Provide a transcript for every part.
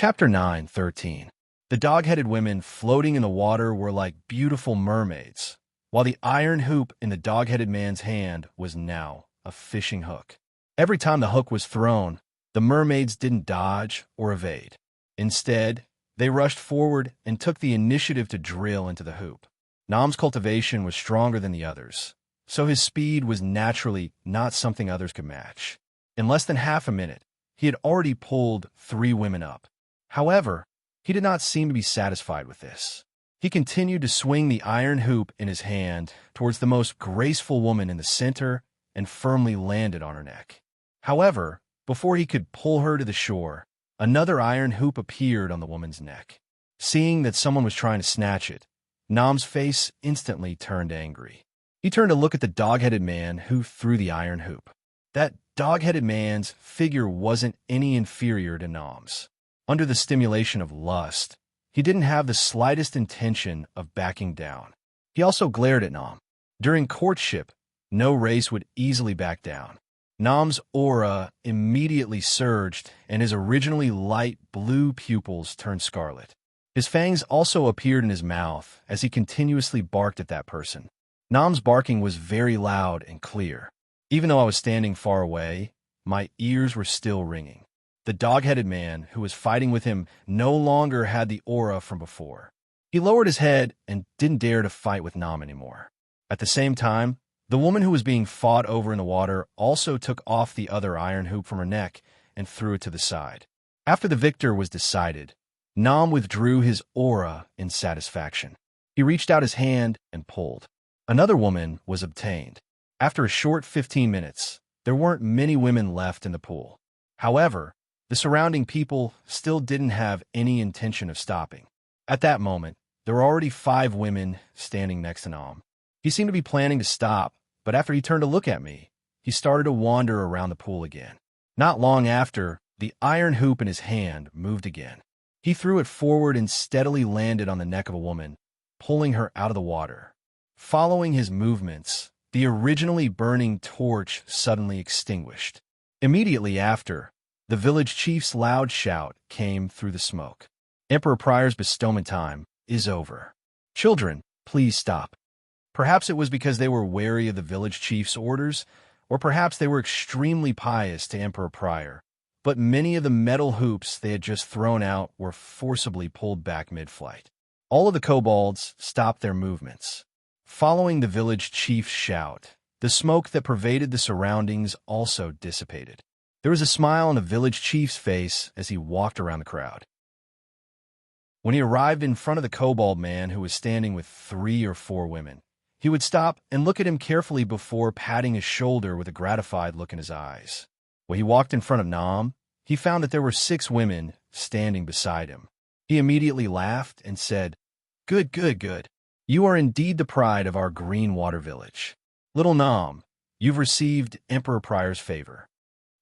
Chapter 9:13. The dog-headed women floating in the water were like beautiful mermaids, while the iron hoop in the dog-headed man's hand was now a fishing hook. Every time the hook was thrown, the mermaids didn't dodge or evade. Instead, they rushed forward and took the initiative to drill into the hoop. Nam's cultivation was stronger than the others, so his speed was naturally not something others could match. In less than half a minute, he had already pulled 3 women up. However, he did not seem to be satisfied with this. He continued to swing the iron hoop in his hand towards the most graceful woman in the center and firmly landed on her neck. However, before he could pull her to the shore, another iron hoop appeared on the woman's neck. Seeing that someone was trying to snatch it, Nam's face instantly turned angry. He turned to look at the dog-headed man who threw the iron hoop. That dog-headed man's figure wasn't any inferior to Nam's. Under the stimulation of lust, he didn't have the slightest intention of backing down. He also glared at Nam. During courtship, no race would easily back down. Nam's aura immediately surged, and his originally light blue pupils turned scarlet. His fangs also appeared in his mouth as he continuously barked at that person. Nam's barking was very loud and clear. Even though I was standing far away, my ears were still ringing. The dog-headed man who was fighting with him no longer had the aura from before. He lowered his head and didn't dare to fight with Nam anymore. At the same time, the woman who was being fought over in the water also took off the other iron hoop from her neck and threw it to the side. After the victor was decided, Nam withdrew his aura in satisfaction. He reached out his hand and pulled. Another woman was obtained. After a short 15 minutes, there weren't many women left in the pool. However, the surrounding people still didn't have any intention of stopping. At that moment, there were already 5 women standing next to Nam. He seemed to be planning to stop, but after he turned to look at me, he started to wander around the pool again. Not long after, the iron hoop in his hand moved again. He threw it forward and steadily landed on the neck of a woman, pulling her out of the water. Following his movements, the originally burning torch suddenly extinguished. Immediately after, the village chief's loud shout came through the smoke. Emperor Prior's bestowment time is over. Children, please stop. Perhaps it was because they were wary of the village chief's orders, or perhaps they were extremely pious to Emperor Prior, but many of the metal hoops they had just thrown out were forcibly pulled back mid-flight. All of the kobolds stopped their movements. Following the village chief's shout, the smoke that pervaded the surroundings also dissipated. There was a smile on the village chief's face as he walked around the crowd. When he arrived in front of the kobold man who was standing with 3 or 4 women, he would stop and look at him carefully before patting his shoulder with a gratified look in his eyes. When he walked in front of Nam, he found that there were 6 women standing beside him. He immediately laughed and said, "Good, good, good. You are indeed the pride of our green water village. Little Nam, you've received Emperor Prior's favor."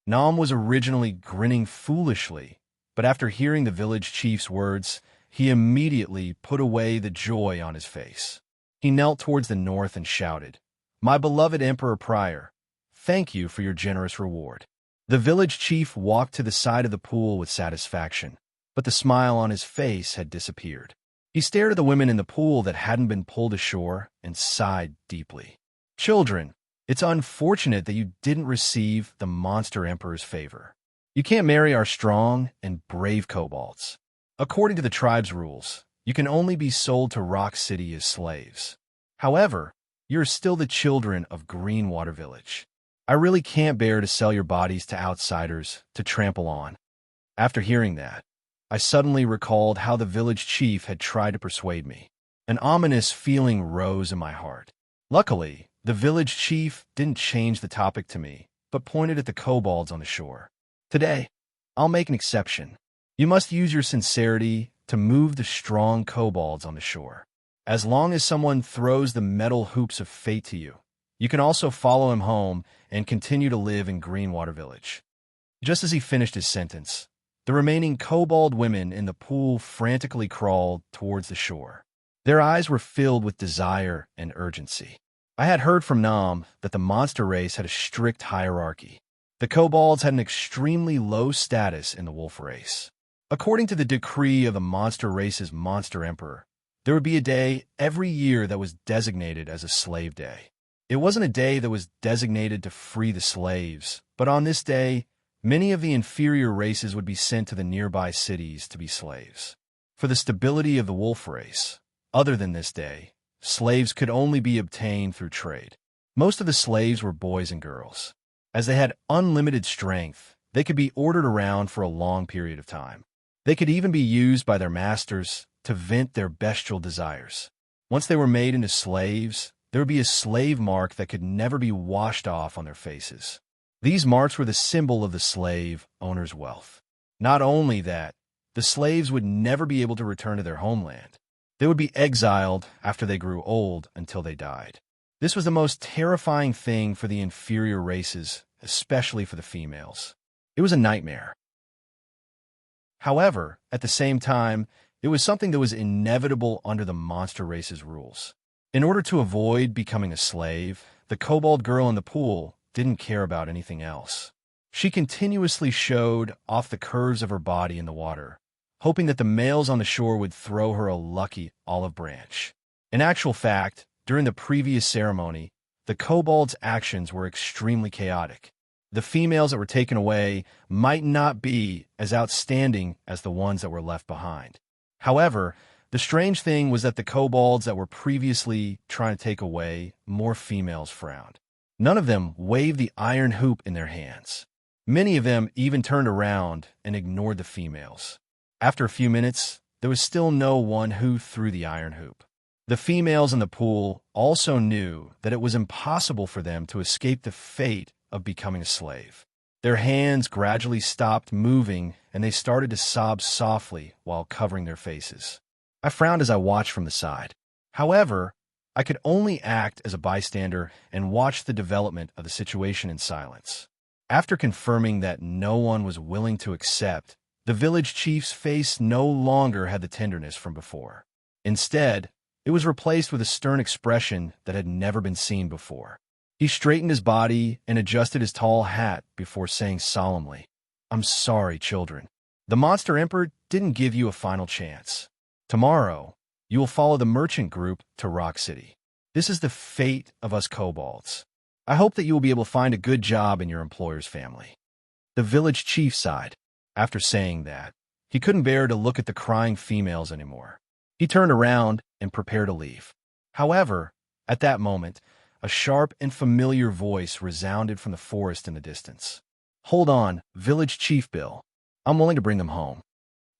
Nam was originally grinning foolishly, but after hearing the village chief's words, he immediately put away the joy on his face. He knelt towards the north and shouted, "My beloved Emperor Prior, thank you for your generous reward." The village chief walked to the side of the pool with satisfaction, but the smile on his face had disappeared. He stared at the women in the pool that hadn't been pulled ashore and sighed deeply. "Children, it's unfortunate that you didn't receive the monster emperor's favor. You can't marry our strong and brave kobolds. According to the tribe's rules, you can only be sold to Rock City as slaves. However, you're still the children of Greenwater Village. I really can't bear to sell your bodies to outsiders to trample on." After hearing that, I suddenly recalled how the village chief had tried to persuade me. An ominous feeling rose in my heart. Luckily, the village chief didn't change the topic to me, but pointed at the kobolds on the shore. "Today, I'll make an exception. You must use your sincerity to move the strong kobolds on the shore. As long as someone throws the metal hoops of fate to you, you can also follow him home and continue to live in Greenwater Village." Just as he finished his sentence, the remaining kobold women in the pool frantically crawled towards the shore. Their eyes were filled with desire and urgency. I had heard from Nam that the monster race had a strict hierarchy. The kobolds had an extremely low status in the wolf race. According to the decree of the monster race's monster emperor, there would be a day every year that was designated as a slave day. It wasn't a day that was designated to free the slaves, but on this day, many of the inferior races would be sent to the nearby cities to be slaves. For the stability of the wolf race, other than this day, slaves could only be obtained through trade. Most of the slaves were boys and girls. As they had unlimited strength, they could be ordered around for a long period of time. They could even be used by their masters to vent their bestial desires. Once they were made into slaves, there would be a slave mark that could never be washed off on their faces. These marks were the symbol of the slave owner's wealth. Not only that, the slaves would never be able to return to their homeland. They would be exiled after they grew old until they died. This was the most terrifying thing for the inferior races, especially for the females. It was a nightmare. However, at the same time, it was something that was inevitable under the monster race's rules. In order to avoid becoming a slave, the kobold girl in the pool didn't care about anything else. She continuously showed off the curves of her body in the water, hoping that the males on the shore would throw her a lucky olive branch. In actual fact, during the previous ceremony, the kobold's actions were extremely chaotic. The females that were taken away might not be as outstanding as the ones that were left behind. However, the strange thing was that the kobolds that were previously trying to take away more females frowned. None of them waved the iron hoop in their hands. Many of them even turned around and ignored the females. After a few minutes, there was still no one who threw the iron hoop. The females in the pool also knew that it was impossible for them to escape the fate of becoming a slave. Their hands gradually stopped moving, and they started to sob softly while covering their faces. I frowned as I watched from the side. However, I could only act as a bystander and watch the development of the situation in silence. After confirming that no one was willing to accept, the village chief's face no longer had the tenderness from before. Instead, it was replaced with a stern expression that had never been seen before. He straightened his body and adjusted his tall hat before saying solemnly, "I'm sorry, children. The monster emperor didn't give you a final chance. Tomorrow, you will follow the merchant group to Rock City. This is the fate of us kobolds. I hope that you will be able to find a good job in your employer's family." The village chief sighed. After saying that, he couldn't bear to look at the crying females anymore. He turned around and prepared to leave. However, at that moment, a sharp and familiar voice resounded from the forest in the distance. "Hold on, Village Chief Bill. I'm willing to bring them home."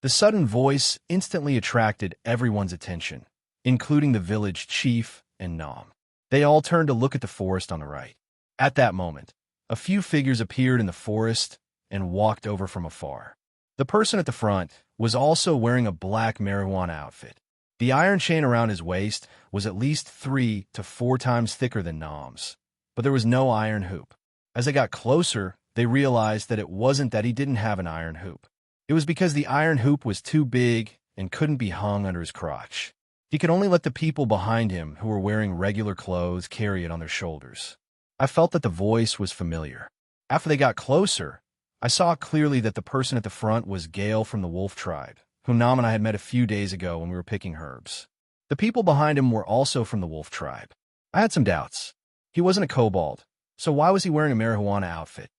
The sudden voice instantly attracted everyone's attention, including the village chief and Nom. They all turned to look at the forest on the right. At that moment, a few figures appeared in the forest and walked over from afar. The person at the front was also wearing a black marijuana outfit. The iron chain around his waist was at least 3 to 4 times thicker than Nom's, but there was no iron hoop. As they got closer, they realized that it wasn't that he didn't have an iron hoop. It was because the iron hoop was too big and couldn't be hung under his crotch. He could only let the people behind him who were wearing regular clothes carry it on their shoulders. I felt that the voice was familiar. After they got closer, I saw clearly that the person at the front was Gale from the Wolf Tribe, whom Nam and I had met a few days ago when we were picking herbs. The people behind him were also from the Wolf Tribe. I had some doubts. He wasn't a kobold, so why was he wearing a marijuana outfit?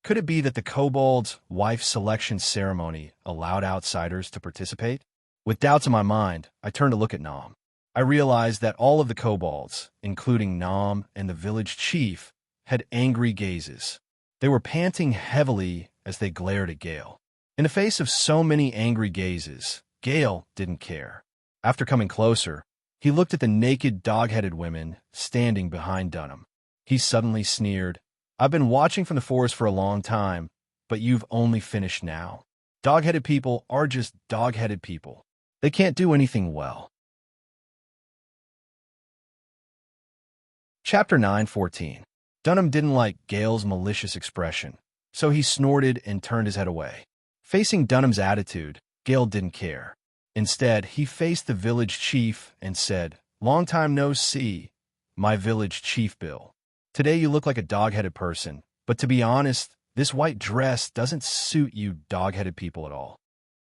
Could it be that the kobold's wife selection ceremony allowed outsiders to participate? With doubts in my mind, I turned to look at Nam. I realized that all of the kobolds, including Nam and the village chief, had angry gazes. They were panting heavily as they glared at Gale. In the face of so many angry gazes, Gale didn't care. After coming closer, he looked at the naked, dog-headed women standing behind Dunham. He suddenly sneered, "I've been watching from the forest for a long time, but you've only finished now. Dog-headed people are just dog-headed people. They can't do anything well." Chapter 9:14. Dunham didn't like Gale's malicious expression, so he snorted and turned his head away. Facing Dunham's attitude, Gale didn't care. Instead, he faced the village chief and said, "Long time no see, my village chief Bill. Today you look like a dog-headed person, but to be honest, This white dress doesn't suit you dog-headed people at all.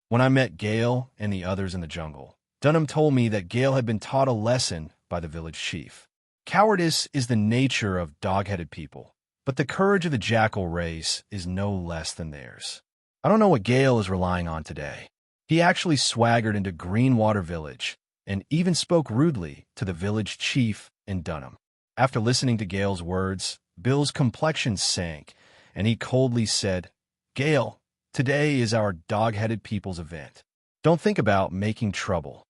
When I met Gale and the others in the jungle, Dunham told me that Gale had been taught a lesson by the village chief. Cowardice is the nature of dog-headed people, but the courage of the jackal race is no less than theirs. I don't know what Gale is relying on today. He actually swaggered into Greenwater Village and even spoke rudely to the village chief and Dunham. After listening to Gale's words, Bill's complexion sank, and he coldly said, "Gale, today is our dog-headed people's event. Don't think about making trouble."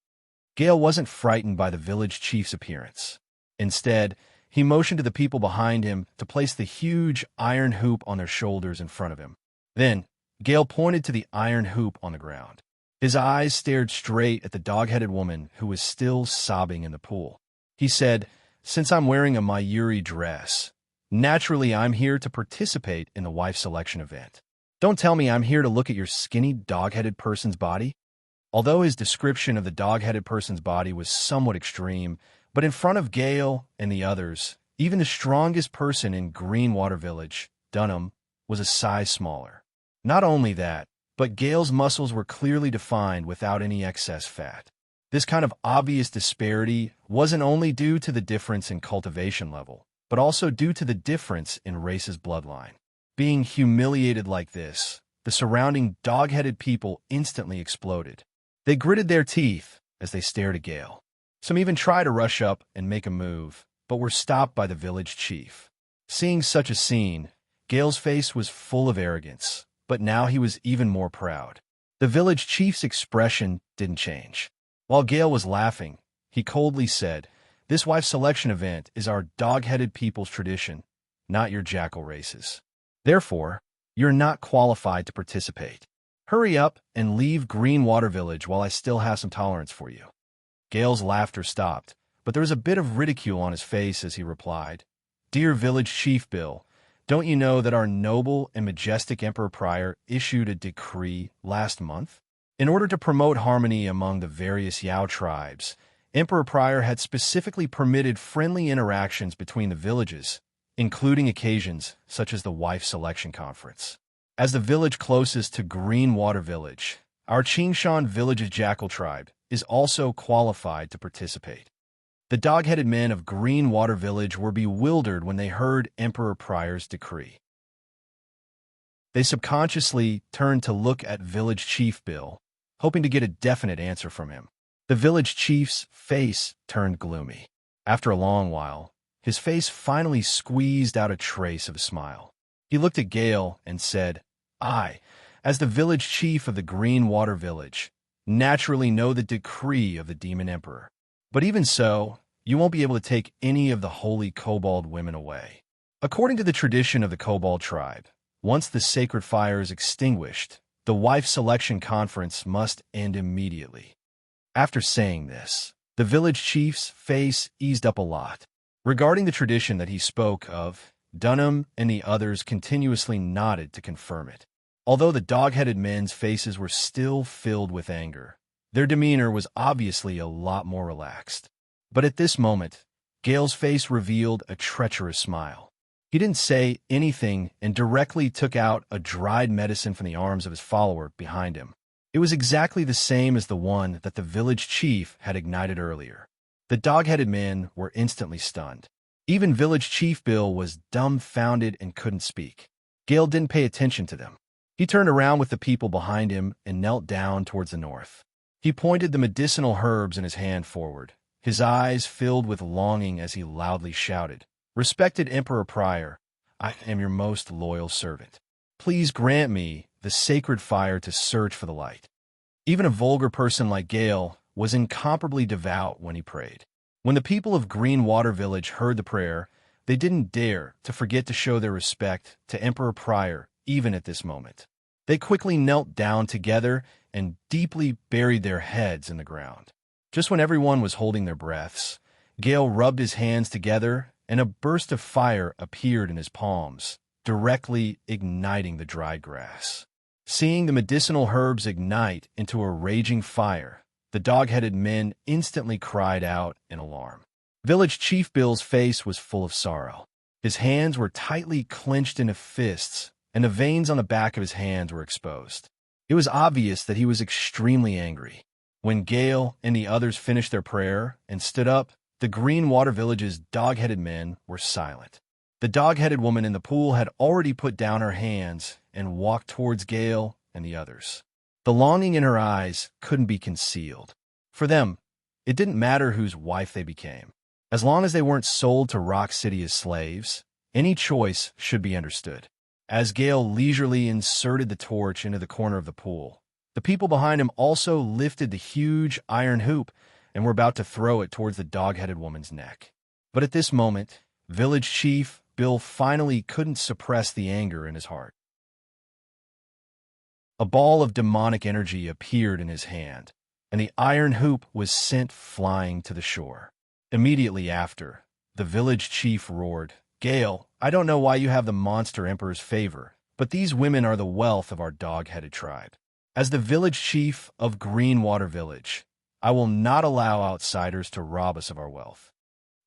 Gale wasn't frightened by the village chief's appearance. Instead, he motioned to the people behind him to place the huge iron hoop on their shoulders in front of him. Then, Gale pointed to the iron hoop on the ground. His eyes stared straight at the dog-headed woman who was still sobbing in the pool. He said, "Since I'm wearing a Mayuri dress, naturally I'm here to participate in the wife selection event. Don't tell me I'm here to look at your skinny dog-headed person's body." Although his description of the dog-headed person's body was somewhat extreme, but in front of Gale and the others, even the strongest person in Greenwater Village, Dunham, was a size smaller. Not only that, but Gale's muscles were clearly defined without any excess fat. This kind of obvious disparity wasn't only due to the difference in cultivation level, but also due to the difference in race's bloodline. Being humiliated like this, the surrounding dog-headed people instantly exploded. They gritted their teeth as they stared at Gale. Some even tried to rush up and make a move, but were stopped by the village chief. Seeing such a scene, Gale's face was full of arrogance, but now he was even more proud. The village chief's expression didn't change. While Gale was laughing, he coldly said, "This wife selection event is our dog-headed people's tradition, not your jackal races. Therefore, you're not qualified to participate. Hurry up and leave Greenwater Village while I still have some tolerance for you." Gale's laughter stopped, but there was a bit of ridicule on his face as he replied, "Dear Village Chief Bill, don't you know that our noble and majestic Emperor Prior issued a decree last month? In order to promote harmony among the various Yao tribes, Emperor Prior had specifically permitted friendly interactions between the villages, including occasions such as the wife selection conference. As the village closest to Greenwater Village, our Qingshan Village's jackal tribe is also qualified to participate." The dog-headed men of Greenwater Village were bewildered when they heard Emperor Prior's decree. They subconsciously turned to look at Village Chief Bill, hoping to get a definite answer from him. The village chief's face turned gloomy. After a long while, his face finally squeezed out a trace of a smile. He looked at Gale and said, "I, as the village chief of the Greenwater Village, naturally know the decree of the Demon Emperor. But even so, you won't be able to take any of the holy kobold women away. According to the tradition of the kobold tribe, once the sacred fire is extinguished, the wife selection conference must end immediately." After saying this, the village chief's face eased up a lot. Regarding the tradition that he spoke of, Dunham and the others continuously nodded to confirm it. Although the dog-headed men's faces were still filled with anger, their demeanor was obviously a lot more relaxed. But at this moment, Gale's face revealed a treacherous smile. He didn't say anything and directly took out a dried medicine from the arms of his follower behind him. It was exactly the same as the one that the village chief had ignited earlier. The dog-headed men were instantly stunned. Even Village Chief Bill was dumbfounded and couldn't speak. Gale didn't pay attention to them. He turned around with the people behind him and knelt down towards the north. He pointed the medicinal herbs in his hand forward, his eyes filled with longing as he loudly shouted, "Respected Emperor Prior, I am your most loyal servant. Please grant me the sacred fire to search for the light." Even a vulgar person like Gale was incomparably devout when he prayed. When the people of Greenwater Village heard the prayer, they didn't dare to forget to show their respect to Emperor Prior even at this moment. They quickly knelt down together and deeply buried their heads in the ground. Just when everyone was holding their breaths, Gale rubbed his hands together and a burst of fire appeared in his palms, directly igniting the dried grass. Seeing the medicinal herbs ignite into a raging fire, the dog-headed men instantly cried out in alarm. Village Chief Bill's face was full of sorrow. His hands were tightly clenched into fists and the veins on the back of his hands were exposed. It was obvious that he was extremely angry. When Gale and the others finished their prayer and stood up, the Green Water Village's dog-headed men were silent. The dog-headed woman in the pool had already put down her hands and walked towards Gale and the others. The longing in her eyes couldn't be concealed. For them, it didn't matter whose wife they became. As long as they weren't sold to Rock City as slaves, any choice should be understood. As Gale leisurely inserted the torch into the corner of the pool, the people behind him also lifted the huge iron hoop and were about to throw it towards the dog-headed woman's neck. But at this moment, Village Chief Bill finally couldn't suppress the anger in his heart. A ball of demonic energy appeared in his hand, and the iron hoop was sent flying to the shore. Immediately after, the village chief roared, "Gale, I don't know why you have the Monster Emperor's favor, but these women are the wealth of our dog-headed tribe. As the village chief of Greenwater Village, I will not allow outsiders to rob us of our wealth."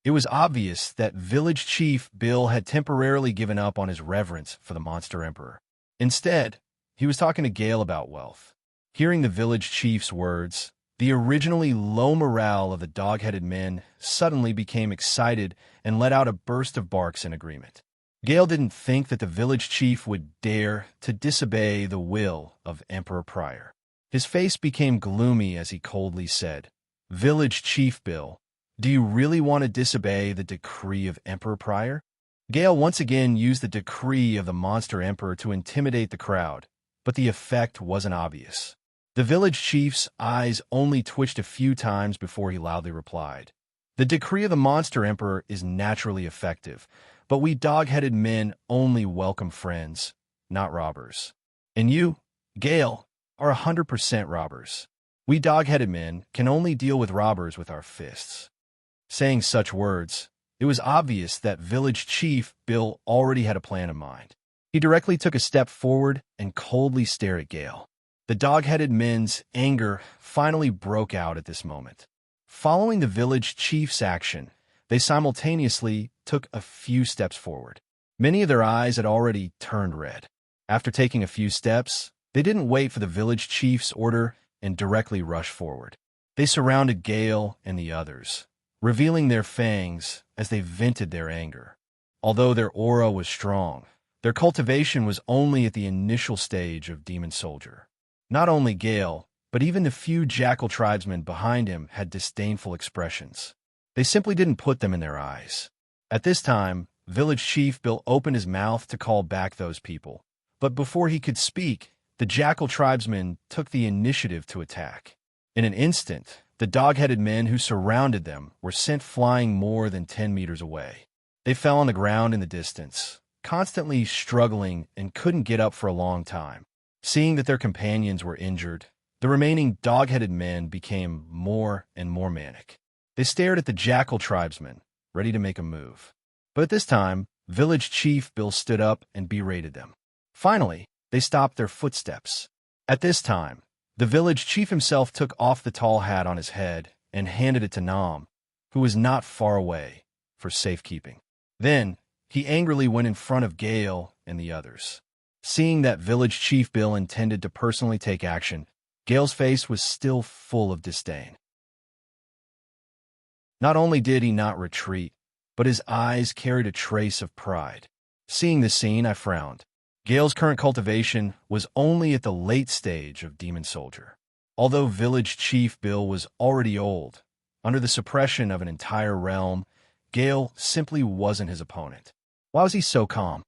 It was obvious that Village Chief Bill had temporarily given up on his reverence for the Monster Emperor. Instead, he was talking to Gale about wealth. Hearing the village chief's words, the originally low morale of the dog-headed men suddenly became excited and let out a burst of barks in agreement. Gale didn't think that the village chief would dare to disobey the will of Emperor Prior. His face became gloomy as he coldly said, "Village Chief Bill, do you really want to disobey the decree of Emperor Prior?" Gale once again used the decree of the Monster Emperor to intimidate the crowd, but the effect wasn't obvious. The village chief's eyes only twitched a few times before he loudly replied, "The decree of the Monster Emperor is naturally effective, but we dog-headed men only welcome friends, not robbers. And you, Gale, are 100% robbers. We dog-headed men can only deal with robbers with our fists." Saying such words, it was obvious that Village Chief Bill already had a plan in mind. He directly took a step forward and coldly stared at Gale. The dog-headed men's anger finally broke out at this moment. Following the village chief's action, they simultaneously took a few steps forward. Many of their eyes had already turned red. After taking a few steps, they didn't wait for the village chief's order and directly rushed forward. They surrounded Gale and the others, revealing their fangs as they vented their anger. Although their aura was strong, their cultivation was only at the initial stage of Demon Soldier. Not only Gale, but even the few jackal tribesmen behind him had disdainful expressions. They simply didn't put them in their eyes. At this time, Village Chief Bill opened his mouth to call back those people, but before he could speak, the jackal tribesmen took the initiative to attack. In an instant, the dog-headed men who surrounded them were sent flying more than 10 meters away. They fell on the ground in the distance, constantly struggling and couldn't get up for a long time. Seeing that their companions were injured, the remaining dog-headed men became more and more manic. They stared at the jackal tribesmen, ready to make a move. But at this time, Village Chief Bill stood up and berated them. Finally, they stopped their footsteps. At this time, the village chief himself took off the tall hat on his head and handed it to Nam, who was not far away, for safekeeping. Then, he angrily went in front of Gale and the others. Seeing that Village Chief Bill intended to personally take action, Gale's face was still full of disdain. Not only did he not retreat, but his eyes carried a trace of pride. Seeing this scene, I frowned. Gale's current cultivation was only at the late stage of Demon Soldier. Although Village Chief Bill was already old, under the suppression of an entire realm, Gale simply wasn't his opponent. Why was he so calm?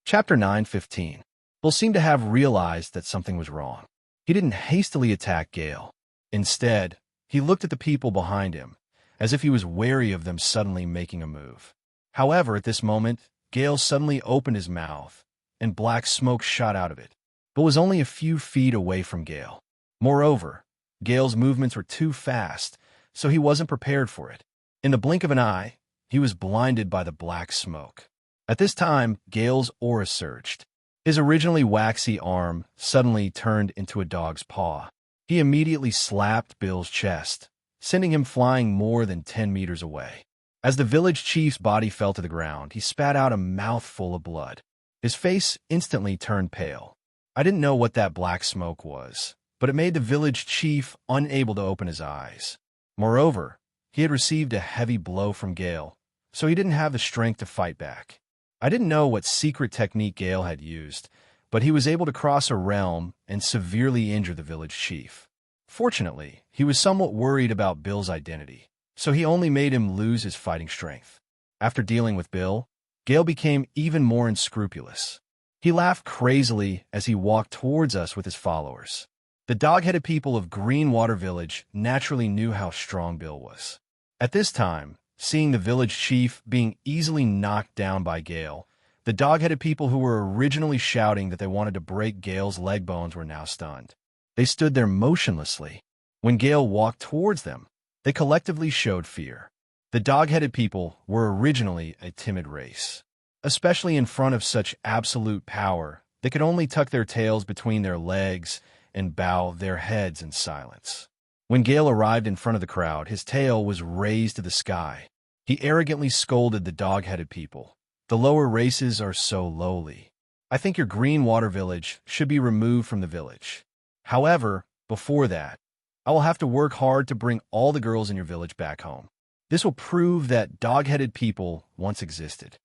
Chapter 9:15. Bill seemed to have realized that something was wrong. He didn't hastily attack Gale. Instead, he looked at the people behind him, as if he was wary of them suddenly making a move. However, at this moment, Gale suddenly opened his mouth, and black smoke shot out of it. Bill was only a few feet away from Gale. Moreover, Gale's movements were too fast, so he wasn't prepared for it. In the blink of an eye, he was blinded by the black smoke. At this time, Gale's aura surged. His originally waxy arm suddenly turned into a dog's paw. He immediately slapped Bill's chest, sending him flying more than 10 meters away. As the village chief's body fell to the ground, he spat out a mouthful of blood. His face instantly turned pale. I didn't know what that black smoke was, but it made the village chief unable to open his eyes. Moreover, he had received a heavy blow from Gale, so he didn't have the strength to fight back. I didn't know what secret technique Gale had used, but he was able to cross a realm and severely injure the village chief. Fortunately, he was somewhat worried about Bill's identity, so he only made him lose his fighting strength. After dealing with Bill, Gale became even more unscrupulous. He laughed crazily as he walked towards us with his followers. The dog-headed people of Greenwater Village naturally knew how strong Bill was. At this time, seeing the village chief being easily knocked down by Gale, the dog-headed people who were originally shouting that they wanted to break Gale's leg bones were now stunned. They stood there motionlessly. When Gale walked towards them, they collectively showed fear. The dog-headed people were originally a timid race. Especially in front of such absolute power, they could only tuck their tails between their legs and bow their heads in silence. When Gale arrived in front of the crowd, his tail was raised to the sky. He arrogantly scolded the dog-headed people. The lower races are so lowly. I think your Greenwater Village should be removed from the village. However, before that, I will have to work hard to bring all the girls in your village back home. This will prove that dog-headed people once existed.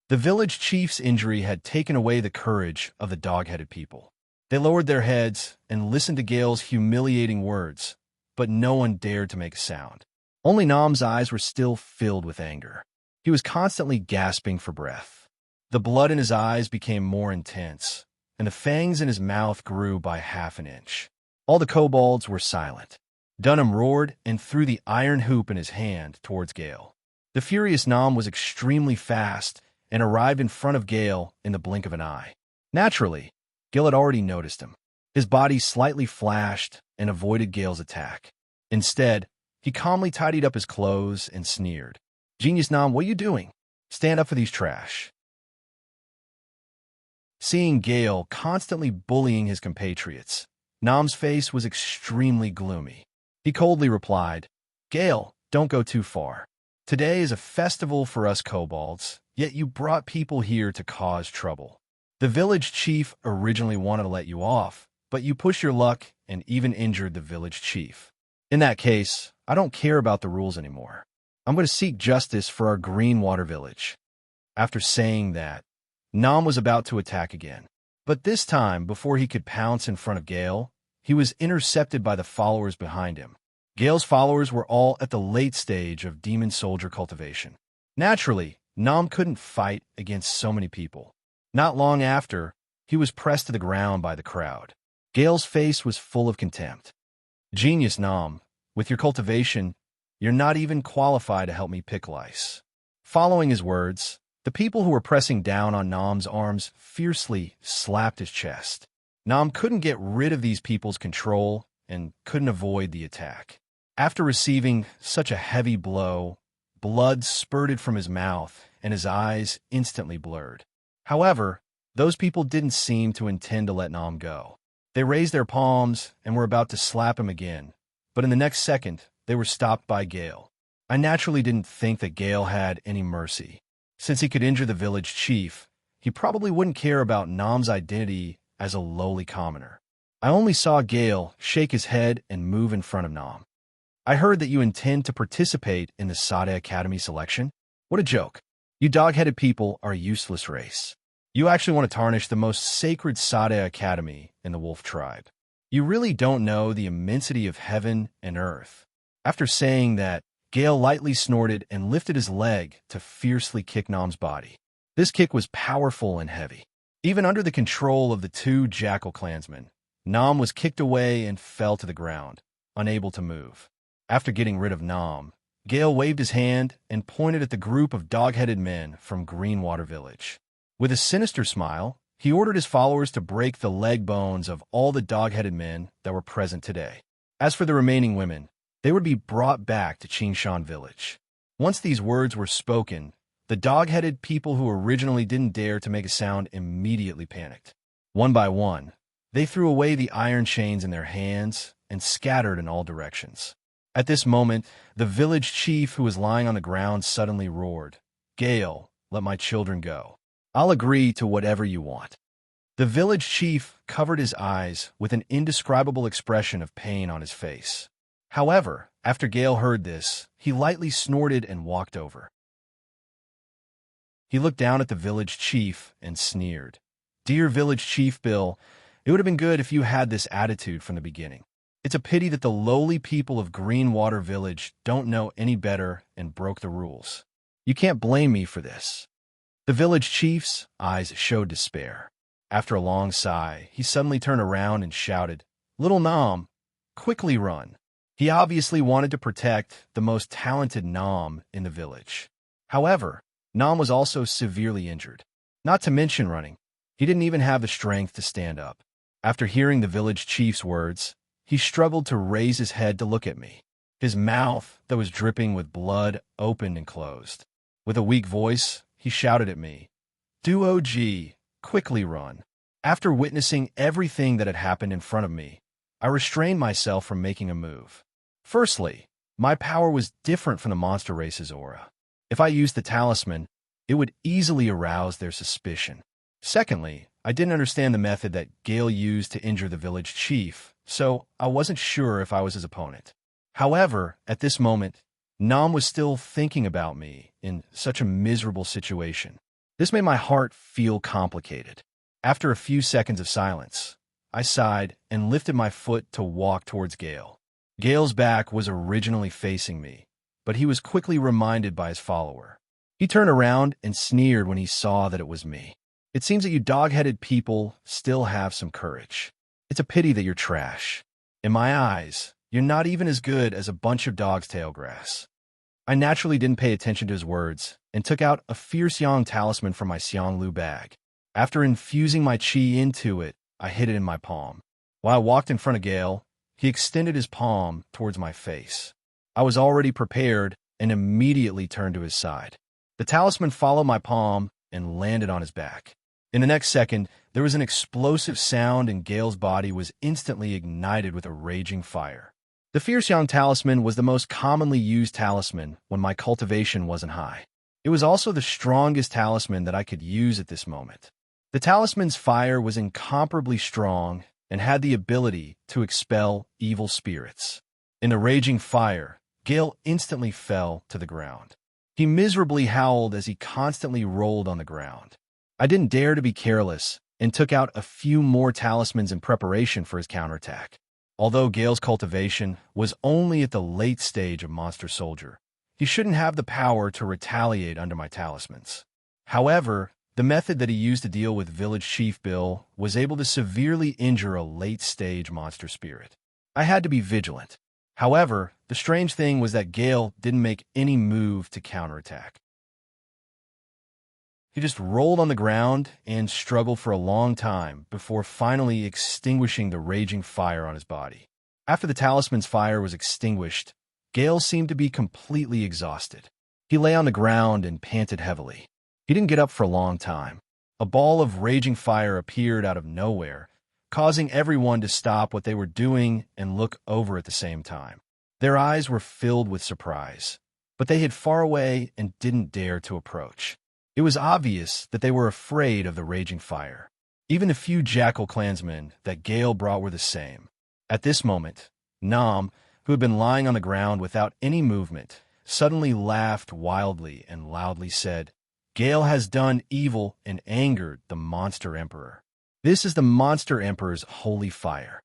The village chief's injury had taken away the courage of the dog-headed people. They lowered their heads and listened to Gale's humiliating words, but no one dared to make a sound. Only Nam's eyes were still filled with anger. He was constantly gasping for breath. The blood in his eyes became more intense, and the fangs in his mouth grew by half an inch. All the kobolds were silent. Dunham roared and threw the iron hoop in his hand towards Gale. The furious Nam was extremely fast and arrived in front of Gale in the blink of an eye. Naturally, Gale had already noticed him. His body slightly flashed and avoided Gale's attack. Instead, he calmly tidied up his clothes and sneered. "Genius Nam, what are you doing? Stand up for these trash." Seeing Gale constantly bullying his compatriots, Nam's face was extremely gloomy. He coldly replied, "Gale, don't go too far. Today is a festival for us kobolds, yet you brought people here to cause trouble. The village chief originally wanted to let you off, but you pushed your luck and even injured the village chief. In that case, I don't care about the rules anymore. I'm going to seek justice for our Greenwater Village." After saying that, Nam was about to attack again. But this time, before he could pounce in front of Gale, he was intercepted by the followers behind him. Gale's followers were all at the late stage of demon soldier cultivation. Naturally, Nam couldn't fight against so many people. Not long after, he was pressed to the ground by the crowd. Gale's face was full of contempt. "Genius Nam, with your cultivation, you're not even qualified to help me pick lice." Following his words, the people who were pressing down on Nam's arms fiercely slapped his chest. Nam couldn't get rid of these people's control and couldn't avoid the attack. After receiving such a heavy blow, blood spurted from his mouth and his eyes instantly blurred. However, those people didn't seem to intend to let Nam go. They raised their palms and were about to slap him again, but in the next second, they were stopped by Gale. I naturally didn't think that Gale had any mercy. Since he could injure the village chief, he probably wouldn't care about Nam's identity as a lowly commoner. I only saw Gale shake his head and move in front of Nam. "I heard that you intend to participate in the Sada Academy selection? What a joke. You dog-headed people are a useless race. You actually want to tarnish the most sacred Sada Academy in the wolf tribe. You really don't know the immensity of heaven and earth." After saying that, Gale lightly snorted and lifted his leg to fiercely kick Nam's body. This kick was powerful and heavy. Even under the control of the two jackal clansmen, Nam was kicked away and fell to the ground, unable to move. After getting rid of Nam, Gale waved his hand and pointed at the group of dog-headed men from Greenwater Village. With a sinister smile, he ordered his followers to break the leg bones of all the dog-headed men that were present today. As for the remaining women, they would be brought back to Qingshan Village. Once these words were spoken, the dog-headed people who originally didn't dare to make a sound immediately panicked. One by one, they threw away the iron chains in their hands and scattered in all directions. At this moment, the village chief who was lying on the ground suddenly roared, "Gale, let my children go. I'll agree to whatever you want." The village chief covered his eyes with an indescribable expression of pain on his face. However, after Gale heard this, he lightly snorted and walked over. He looked down at the village chief and sneered. "Dear village chief Bill, it would have been good if you had this attitude from the beginning. It's a pity that the lowly people of Greenwater Village don't know any better and broke the rules. You can't blame me for this." The village chief's eyes showed despair. After a long sigh, he suddenly turned around and shouted, "Little Nom, quickly run." He obviously wanted to protect the most talented Nom in the village. However, Nom was also severely injured. Not to mention running, he didn't even have the strength to stand up. After hearing the village chief's words, he struggled to raise his head to look at me. His mouth, that was dripping with blood, opened and closed. With a weak voice, he shouted at me, "Do OG, quickly run." After witnessing everything that had happened in front of me, I restrained myself from making a move. Firstly, my power was different from the monster race's aura. If I used the talisman, it would easily arouse their suspicion. Secondly, I didn't understand the method that Gale used to injure the village chief, so I wasn't sure if I was his opponent. However, at this moment, Nom was still thinking about me in such a miserable situation. This made my heart feel complicated. After a few seconds of silence, I sighed and lifted my foot to walk towards Gale. Gale's back was originally facing me, but he was quickly reminded by his follower. He turned around and sneered when he saw that it was me. "It seems that you dog-headed people still have some courage. It's a pity that you're trash. In my eyes, you're not even as good as a bunch of dog's tail grass." I naturally didn't pay attention to his words and took out a fierce yang talisman from my Xianglu bag. After infusing my qi into it, I hid it in my palm. While I walked in front of Gale, he extended his palm towards my face. I was already prepared and immediately turned to his side. The talisman followed my palm and landed on his back. In the next second, there was an explosive sound and Gale's body was instantly ignited with a raging fire. The Fierce Yang Talisman was the most commonly used talisman when my cultivation wasn't high. It was also the strongest talisman that I could use at this moment. The talisman's fire was incomparably strong and had the ability to expel evil spirits. In the raging fire, Gale instantly fell to the ground. He miserably howled as he constantly rolled on the ground. I didn't dare to be careless and took out a few more talismans in preparation for his counterattack. Although Gale's cultivation was only at the late stage of Monster Soldier, he shouldn't have the power to retaliate under my talismans. However, the method that he used to deal with Village Chief Bill was able to severely injure a late-stage monster spirit. I had to be vigilant. However, the strange thing was that Gale didn't make any move to counterattack. He just rolled on the ground and struggled for a long time before finally extinguishing the raging fire on his body. After the talisman's fire was extinguished, Gale seemed to be completely exhausted. He lay on the ground and panted heavily. He didn't get up for a long time. A ball of raging fire appeared out of nowhere, causing everyone to stop what they were doing and look over at the same time. Their eyes were filled with surprise, but they hid far away and didn't dare to approach. It was obvious that they were afraid of the raging fire. Even the few jackal clansmen that Gale brought were the same. At this moment, Nom, who had been lying on the ground without any movement, suddenly laughed wildly and loudly said, "Gale has done evil and angered the Monster Emperor. This is the Monster Emperor's holy fire."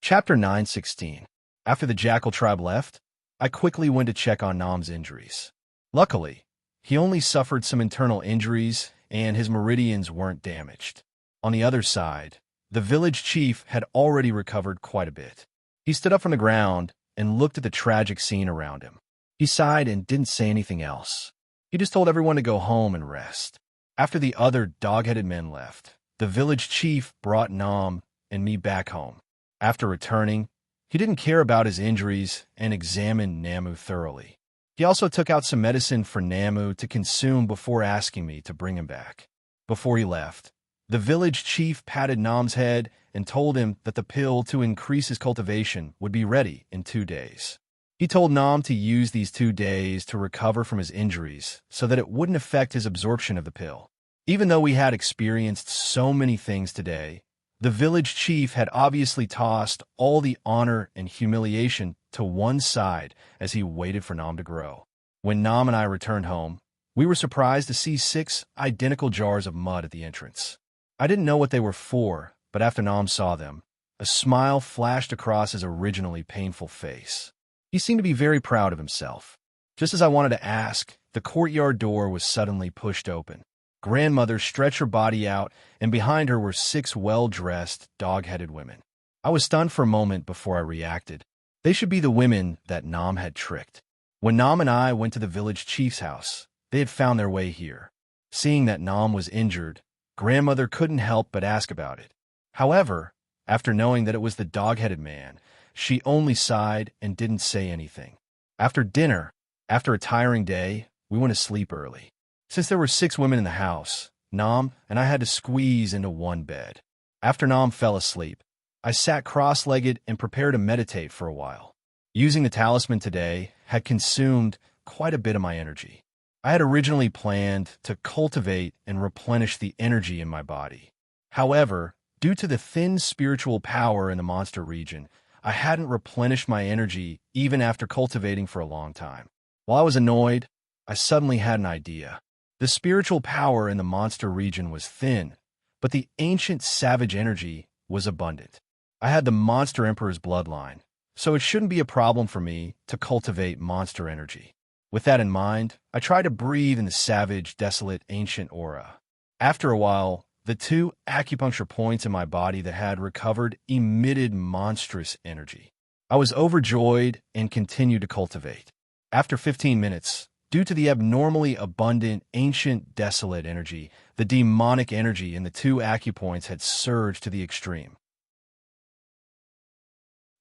Chapter 9:16. After the Jackal tribe left, I quickly went to check on Nom's injuries. Luckily, he only suffered some internal injuries and his meridians weren't damaged. On the other side, the village chief had already recovered quite a bit. He stood up from the ground and looked at the tragic scene around him. He sighed and didn't say anything else. He just told everyone to go home and rest. After the other dog-headed men left, the village chief brought Nom and me back home. After returning, he didn't care about his injuries and examined Namu thoroughly. He also took out some medicine for Namu to consume before asking me to bring him back. Before he left, The village chief patted Nam's head and told him that the pill to increase his cultivation would be ready in 2 days. He told Nam to use these 2 days to recover from his injuries so that it wouldn't affect his absorption of the pill. Even though we had experienced so many things today, the village chief had obviously tossed all the honor and humiliation to one side as he waited for Nam to grow. When Nam and I returned home, we were surprised to see 6 identical jars of mud at the entrance. I didn't know what they were for, but after Nam saw them, a smile flashed across his originally painful face. He seemed to be very proud of himself. Just as I wanted to ask, the courtyard door was suddenly pushed open. Grandmother stretched her body out, and behind her were 6 well-dressed, dog-headed women. I was stunned for a moment before I reacted. They should be the women that Nam had tricked. When Nam and I went to the village chief's house, they had found their way here. Seeing that Nam was injured, Grandmother couldn't help but ask about it. However, after knowing that it was the dog-headed man, she only sighed and didn't say anything. After dinner, after a tiring day, we went to sleep early. Since there were 6 women in the house, Nam and I had to squeeze into one bed. After Nam fell asleep, I sat cross-legged and prepared to meditate for a while. Using the talisman today had consumed quite a bit of my energy. I had originally planned to cultivate and replenish the energy in my body. However, due to the thin spiritual power in the monster region, I hadn't replenished my energy even after cultivating for a long time. While I was annoyed, I suddenly had an idea. The spiritual power in the monster region was thin, but the ancient savage energy was abundant. I had the Monster Emperor's bloodline, so it shouldn't be a problem for me to cultivate monster energy. With that in mind, I tried to breathe in the savage, desolate, ancient aura. After a while, the 2 acupuncture points in my body that had recovered emitted monstrous energy. I was overjoyed and continued to cultivate. After 15 minutes, due to the abnormally abundant, ancient, desolate energy, the demonic energy in the 2 acupoints had surged to the extreme.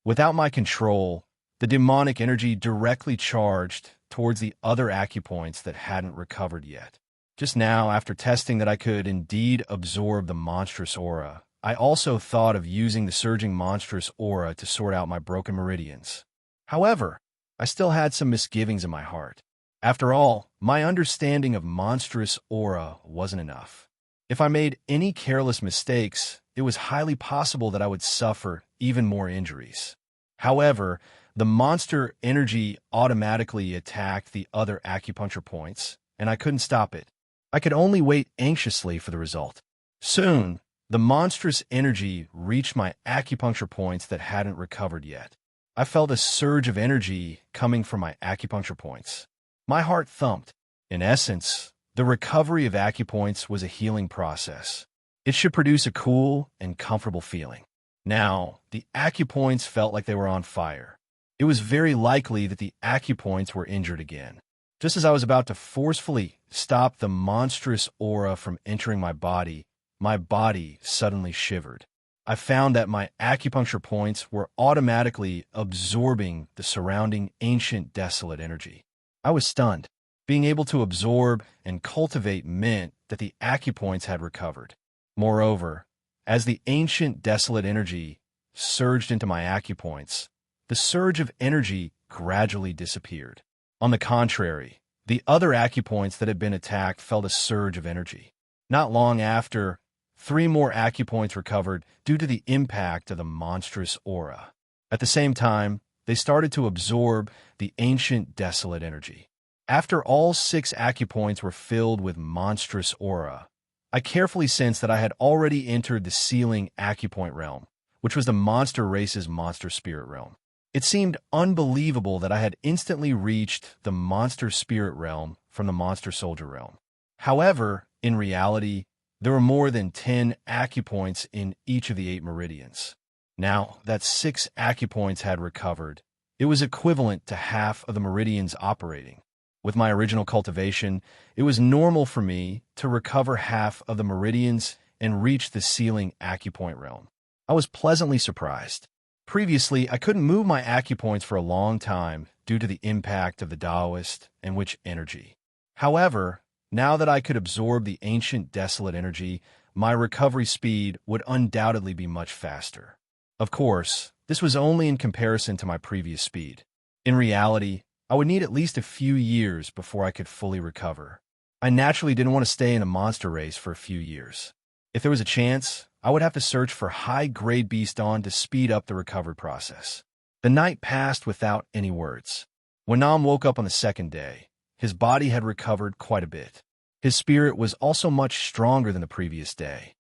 Without my control, the demonic energy directly charged towards the other acupoints that hadn't recovered yet. Just now, after testing that I could indeed absorb the monstrous aura, I also thought of using the surging monstrous aura to sort out my broken meridians. However, I still had some misgivings in my heart. After all, my understanding of monstrous aura wasn't enough. If I made any careless mistakes, it was highly possible that I would suffer even more injuries. However, the monster energy automatically attacked the other acupuncture points, and I couldn't stop it. I could only wait anxiously for the result. Soon, the monstrous energy reached my acupuncture points that hadn't recovered yet. I felt a surge of energy coming from my acupuncture points. My heart thumped. In essence, the recovery of acupoints was a healing process. It should produce a cool and comfortable feeling. Now, the acupoints felt like they were on fire. It was very likely that the acupoints were injured again. Just as I was about to forcefully stop the monstrous aura from entering my body suddenly shivered. I found that my acupuncture points were automatically absorbing the surrounding ancient desolate energy. I was stunned. Being able to absorb and cultivate meant that the acupoints had recovered. Moreover, as the ancient desolate energy surged into my acupoints, the surge of energy gradually disappeared. On the contrary, the other acupoints that had been attacked felt a surge of energy. Not long after, 3 more acupoints recovered due to the impact of the monstrous aura. At the same time, they started to absorb the ancient desolate energy. After all 6 acupoints were filled with monstrous aura, I carefully sensed that I had already entered the ceiling acupoint realm, which was the monster race's monster spirit realm. It seemed unbelievable that I had instantly reached the monster spirit realm from the monster soldier realm. However, in reality, there were more than 10 acupoints in each of the 8 meridians. Now that 6 acupoints had recovered, it was equivalent to half of the meridians operating. With my original cultivation, it was normal for me to recover half of the meridians and reach the ceiling acupoint realm. I was pleasantly surprised. Previously, I couldn't move my acupoints for a long time due to the impact of the Taoist and witch energy. However, now that I could absorb the ancient desolate energy, my recovery speed would undoubtedly be much faster. Of course, this was only in comparison to my previous speed. In reality, I would need at least a few years before I could fully recover. I naturally didn't want to stay in a monster race for a few years. If there was a chance, I would have to search for high-grade beast on to speed up the recovery process. The night passed without any words. When Nam woke up on the second day, his body had recovered quite a bit. His spirit was also much stronger than the previous day.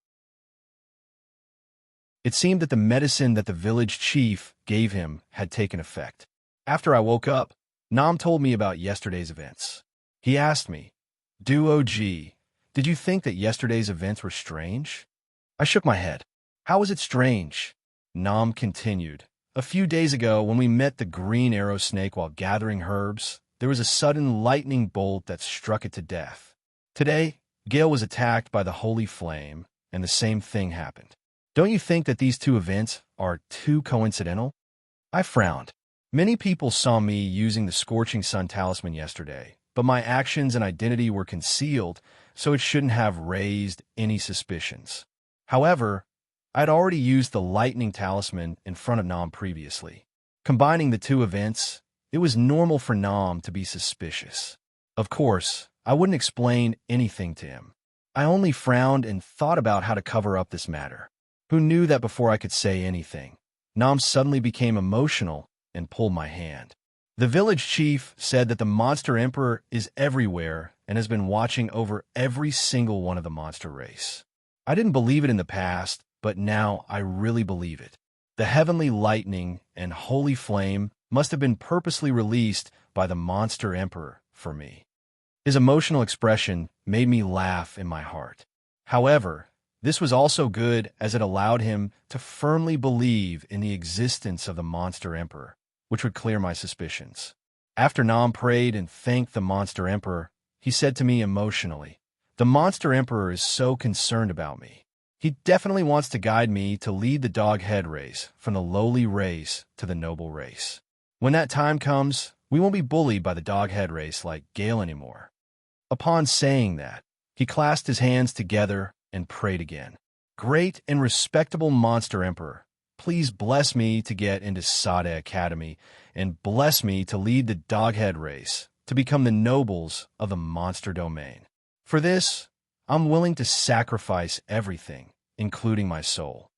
It seemed that the medicine that the village chief gave him had taken effect. After I woke up, Nam told me about yesterday's events. He asked me, "Duog, did you think that yesterday's events were strange?" I shook my head. "How was it strange?" Nam continued. "A few days ago, when we met the green arrow snake while gathering herbs, there was a sudden lightning bolt that struck it to death. Today, Gale was attacked by the holy flame, and the same thing happened. Don't you think that these two events are too coincidental?" I frowned. Many people saw me using the Scorching Sun talisman yesterday, but my actions and identity were concealed, so it shouldn't have raised any suspicions. However, I'd already used the lightning talisman in front of Nam previously. Combining the two events, it was normal for Nam to be suspicious. Of course, I wouldn't explain anything to him. I only frowned and thought about how to cover up this matter. Who knew that before I could say anything, Nam suddenly became emotional and pulled my hand. The village chief said that the monster emperor is everywhere and has been watching over every single one of the monster race. I didn't believe it in the past, but now I really believe it. The heavenly lightning and holy flame must have been purposely released by the monster emperor for me. His emotional expression made me laugh in my heart. However, this was also good as it allowed him to firmly believe in the existence of the monster emperor, which would clear my suspicions. After Nam prayed and thanked the monster emperor, he said to me emotionally, "The monster emperor is so concerned about me. He definitely wants to guide me to lead the dog head race from the lowly race to the noble race. When that time comes, we won't be bullied by the dog head race like Gale anymore." Upon saying that, he clasped his hands together and prayed again. "Great and respectable monster emperor, please bless me to get into Sada Academy and bless me to lead the doghead race to become the nobles of the monster domain. For this, I'm willing to sacrifice everything, including my soul."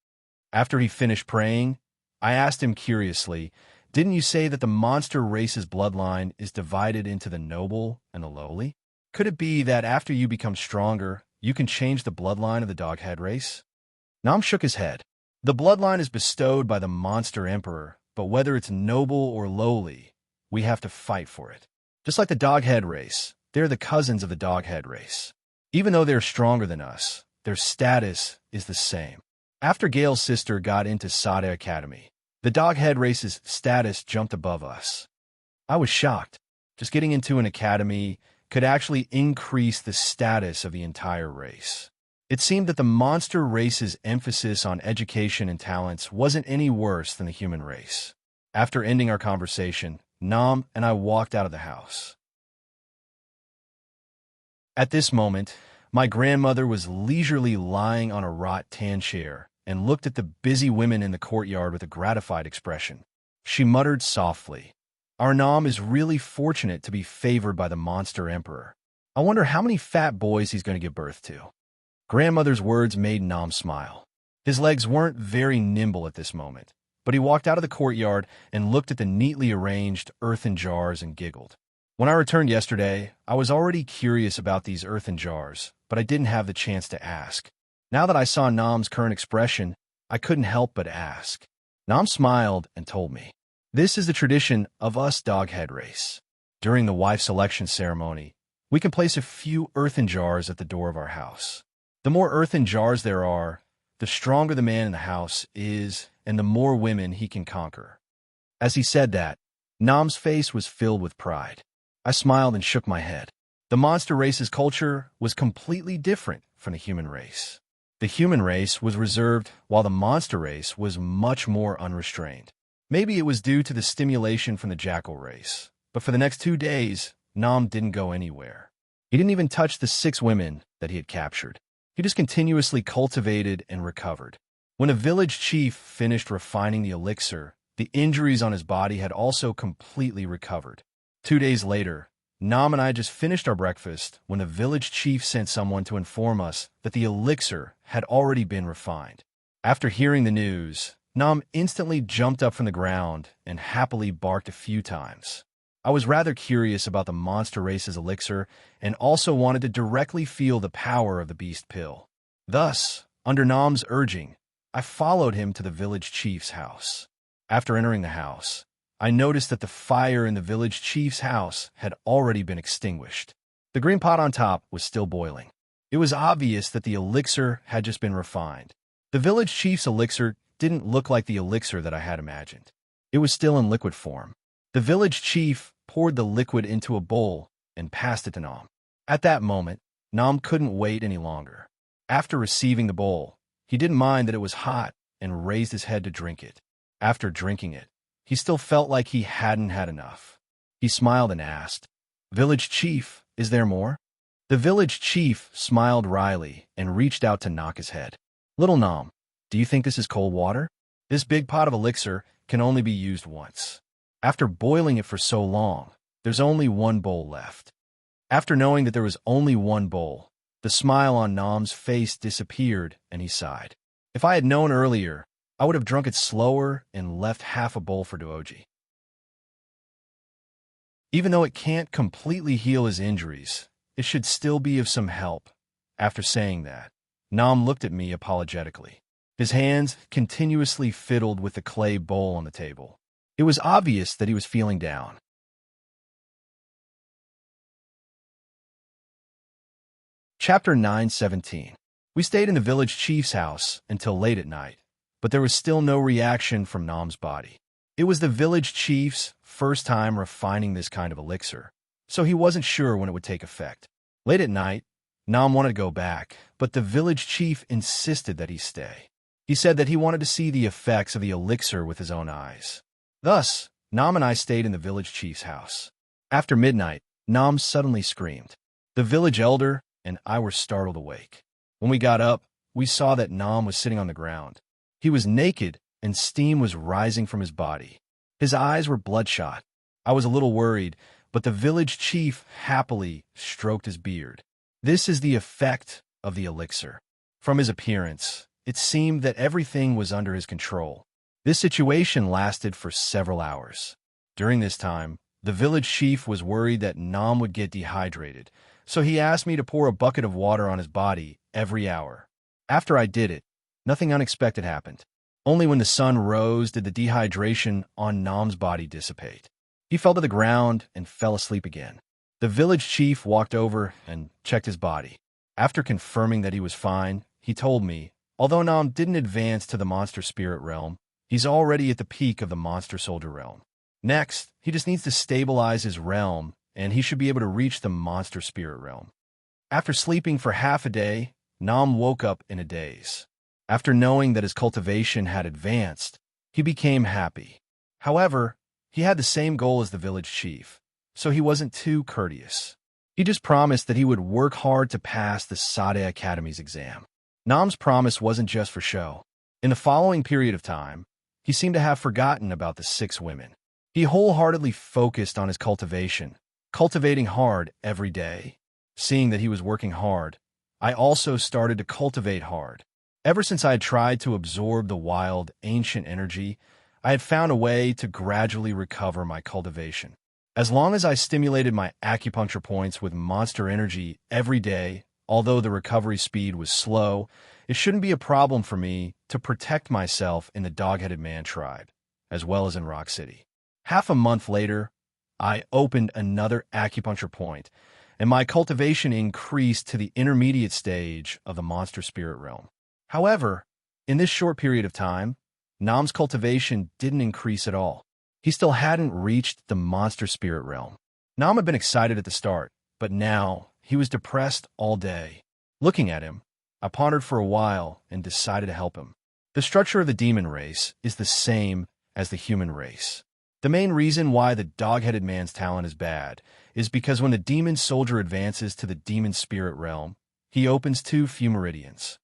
After he finished praying, I asked him curiously, "Didn't you say that the monster race's bloodline is divided into the noble and the lowly? Could it be that after you become stronger, you can change the bloodline of the doghead race?" Nam shook his head. "The bloodline is bestowed by the monster emperor, but whether it's noble or lowly, we have to fight for it. Just like the doghead race, they're the cousins of the doghead race. Even though they're stronger than us, their status is the same. After Gale's sister got into Sada Academy, the doghead race's status jumped above us." I was shocked. Just getting into an academy could actually increase the status of the entire race. It seemed that the monster race's emphasis on education and talents wasn't any worse than the human race. After ending our conversation, Nam and I walked out of the house. At this moment, my grandmother was leisurely lying on a rattan chair and looked at the busy women in the courtyard with a gratified expression. She muttered softly, "Our Nam is really fortunate to be favored by the monster emperor. I wonder how many fat boys he's going to give birth to." Grandmother's words made Nam smile. His legs weren't very nimble at this moment, but he walked out of the courtyard and looked at the neatly arranged earthen jars and giggled. When I returned yesterday, I was already curious about these earthen jars, but I didn't have the chance to ask. Now that I saw Nam's current expression, I couldn't help but ask. Nam smiled and told me, "This is the tradition of us doghead race. During the wife selection ceremony, we can place a few earthen jars at the door of our house. The more earthen jars there are, the stronger the man in the house is, and the more women he can conquer." As he said that, Nam's face was filled with pride. I smiled and shook my head. The monster race's culture was completely different from the human race. The human race was reserved, while the monster race was much more unrestrained. Maybe it was due to the stimulation from the jackal race, but for the next 2 days, Nam didn't go anywhere. He didn't even touch the 6 women that he had captured. He just continuously cultivated and recovered. When a village chief finished refining the elixir, the injuries on his body had also completely recovered. 2 days later, Nam and I just finished our breakfast when the village chief sent someone to inform us that the elixir had already been refined. After hearing the news, Nam instantly jumped up from the ground and happily barked a few times. I was rather curious about the monster race's elixir and also wanted to directly feel the power of the beast pill. Thus, under Nam's urging, I followed him to the village chief's house. After entering the house, I noticed that the fire in the village chief's house had already been extinguished. The green pot on top was still boiling. It was obvious that the elixir had just been refined. The village chief's elixir didn't look like the elixir that I had imagined. It was still in liquid form. The village chief poured the liquid into a bowl and passed it to Nam. At that moment, Nam couldn't wait any longer. After receiving the bowl, he didn't mind that it was hot and raised his head to drink it. After drinking it, he still felt like he hadn't had enough. He smiled and asked, "Village chief, is there more?" The village chief smiled wryly and reached out to knock his head. "Little Nam, do you think this is cold water? This big pot of elixir can only be used once. After boiling it for so long, there's only one bowl left." After knowing that there was only one bowl, the smile on Nam's face disappeared and he sighed. If I had known earlier, I would have drunk it slower and left half a bowl for Duoji. Even though it can't completely heal his injuries, it should still be of some help. After saying that, Nam looked at me apologetically. His hands continuously fiddled with the clay bowl on the table. It was obvious that he was feeling down. Chapter 9:17. We stayed in the village chief's house until late at night, but there was still no reaction from Nam's body. It was the village chief's first time refining this kind of elixir, so he wasn't sure when it would take effect. Late at night, Nam wanted to go back, but the village chief insisted that he stay. He said that he wanted to see the effects of the elixir with his own eyes. Thus, Nam and I stayed in the village chief's house. After midnight, Nam suddenly screamed. The village elder and I were startled awake. When we got up, we saw that Nam was sitting on the ground. He was naked, and steam was rising from his body. His eyes were bloodshot. I was a little worried, but the village chief happily stroked his beard. This is the effect of the elixir. From his appearance, it seemed that everything was under his control. This situation lasted for several hours. During this time, the village chief was worried that Nam would get dehydrated, so he asked me to pour a bucket of water on his body every hour. After I did it, nothing unexpected happened. Only when the sun rose did the dehydration on Nam's body dissipate. He fell to the ground and fell asleep again. The village chief walked over and checked his body. After confirming that he was fine, he told me, although Nam didn't advance to the monster spirit realm, he's already at the peak of the monster soldier realm. Next, he just needs to stabilize his realm, and he should be able to reach the monster spirit realm. After sleeping for half a day, Nam woke up in a daze. After knowing that his cultivation had advanced, he became happy. However, he had the same goal as the village chief, so he wasn't too courteous. He just promised that he would work hard to pass the Sade Academy's exam. Nam's promise wasn't just for show. In the following period of time, he seemed to have forgotten about the 6 women. He wholeheartedly focused on his cultivation, cultivating hard every day. Seeing that he was working hard, I also started to cultivate hard. Ever since I had tried to absorb the wild, ancient energy, I had found a way to gradually recover my cultivation. As long as I stimulated my acupuncture points with monster energy every day, although the recovery speed was slow, it shouldn't be a problem for me to protect myself in the Dog-Headed Man tribe, as well as in Rock City. Half a month later, I opened another acupuncture point, and my cultivation increased to the intermediate stage of the monster spirit realm. However, in this short period of time, Nam's cultivation didn't increase at all. He still hadn't reached the monster spirit realm. Nam had been excited at the start, but now he was depressed all day. Looking at him, I pondered for a while and decided to help him. The structure of the demon race is the same as the human race. The main reason why the Dog-Headed Man's talent is bad is because when the demon soldier advances to the demon spirit realm, he opens two few meridians.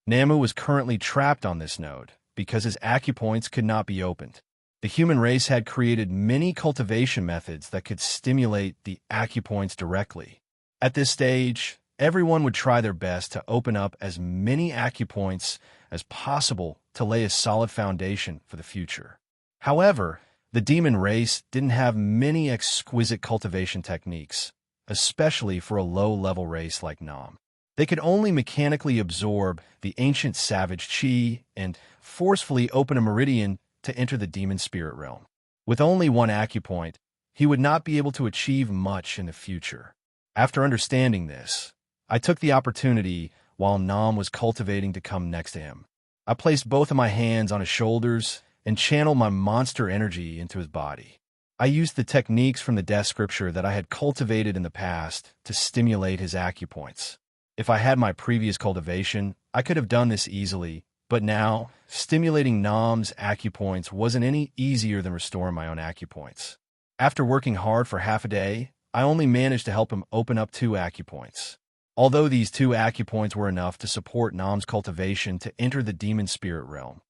Namu was currently trapped on this node because his acupoints could not be opened. The human race had created many cultivation methods that could stimulate the acupoints directly. At this stage, everyone would try their best to open up as many acupoints as possible to lay a solid foundation for the future. However, the demon race didn't have many exquisite cultivation techniques, especially for a low-level race like Nam. They could only mechanically absorb the ancient savage chi and forcefully open a meridian to enter the demon spirit realm. With only one acupoint, he would not be able to achieve much in the future. After understanding this, I took the opportunity while Nam was cultivating to come next to him. I placed both of my hands on his shoulders and channeled my monster energy into his body. I used the techniques from the death scripture that I had cultivated in the past to stimulate his acupoints. If I had my previous cultivation, I could have done this easily, but now, stimulating Nam's acupoints wasn't any easier than restoring my own acupoints. After working hard for half a day, I only managed to help him open up two acupoints. Although these two acupoints were enough to support Nam's cultivation to enter the demon spirit realm,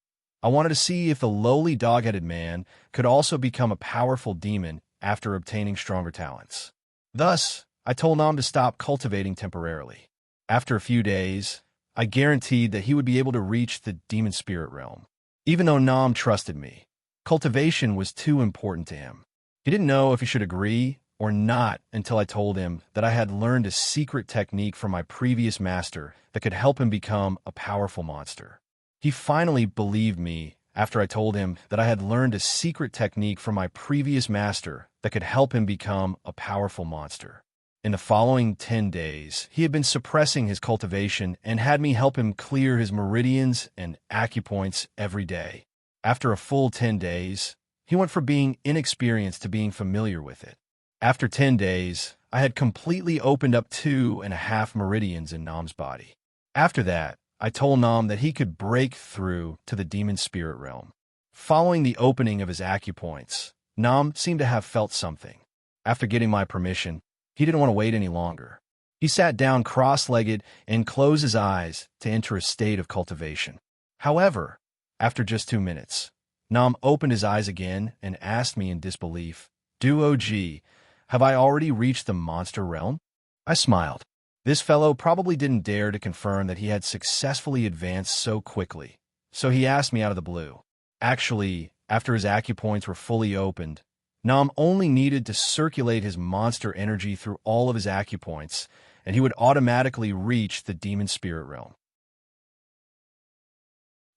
I wanted to see if the lowly dog-headed man could also become a powerful demon after obtaining stronger talents. Thus, I told Nam to stop cultivating temporarily. After a few days, I guaranteed that he would be able to reach the demon spirit realm. Even though Nam trusted me, cultivation was too important to him. He didn't know if he should agree or not until I told him that I had learned a secret technique from my previous master that could help him become a powerful monster. He finally believed me after I told him that I had learned a secret technique from my previous master that could help him become a powerful monster. In the following 10 days, he had been suppressing his cultivation and had me help him clear his meridians and acupoints every day. After a full 10 days, he went from being inexperienced to being familiar with it. After 10 days, I had completely opened up 2.5 meridians in Nam's body. After that, I told Nam that he could break through to the demon spirit realm. Following the opening of his acupoints, Nam seemed to have felt something. After getting my permission, he didn't want to wait any longer. He sat down cross-legged and closed his eyes to enter a state of cultivation. However, after just 2 minutes, Nam opened his eyes again and asked me in disbelief, "Duog, have I already reached the monster realm?" I smiled. This fellow probably didn't dare to confirm that he had successfully advanced so quickly, so he asked me out of the blue. Actually, after his acupoints were fully opened, Nam only needed to circulate his monster energy through all of his acupoints, and he would automatically reach the demon spirit realm.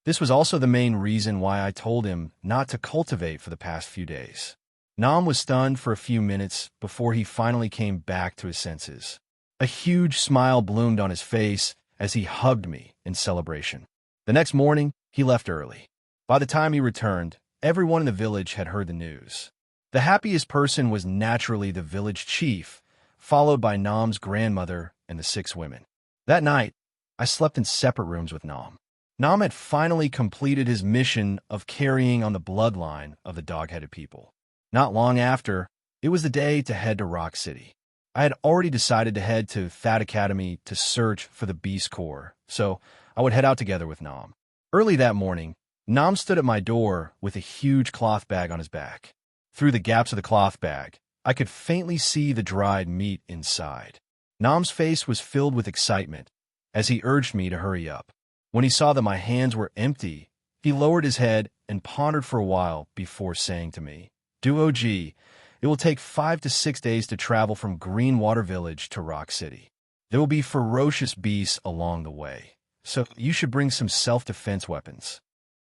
This was also the main reason why I told him not to cultivate for the past few days. Nam was stunned for a few minutes before he finally came back to his senses. A huge smile bloomed on his face as he hugged me in celebration. The next morning, he left early. By the time he returned, everyone in the village had heard the news. The happiest person was naturally the village chief, followed by Nam's grandmother and the 6 women. That night, I slept in separate rooms with Nam. Nam had finally completed his mission of carrying on the bloodline of the dog-headed people. Not long after, it was the day to head to Rock City. I had already decided to head to That Academy to search for the Beast Core, so I would head out together with Nam. Early that morning, Nam stood at my door with a huge cloth bag on his back. Through the gaps of the cloth bag, I could faintly see the dried meat inside. Nam's face was filled with excitement as he urged me to hurry up. When he saw that my hands were empty, he lowered his head and pondered for a while before saying to me, "Duog, it will take 5 to 6 days to travel from Greenwater Village to Rock City. There will be ferocious beasts along the way, so you should bring some self-defense weapons."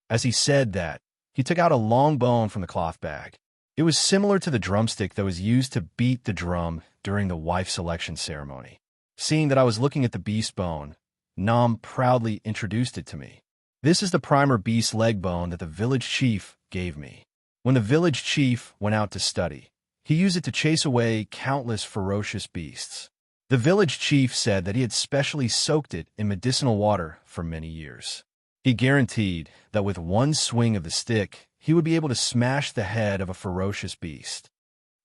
As he said that, he took out a long bone from the cloth bag. It was similar to the drumstick that was used to beat the drum during the wife selection ceremony. Seeing that I was looking at the beast bone, Nam proudly introduced it to me. "This is the primer beast leg bone that the village chief gave me. When the village chief went out to study, he used it to chase away countless ferocious beasts. The village chief said that he had specially soaked it in medicinal water for many years. He guaranteed that with one swing of the stick, he would be able to smash the head of a ferocious beast."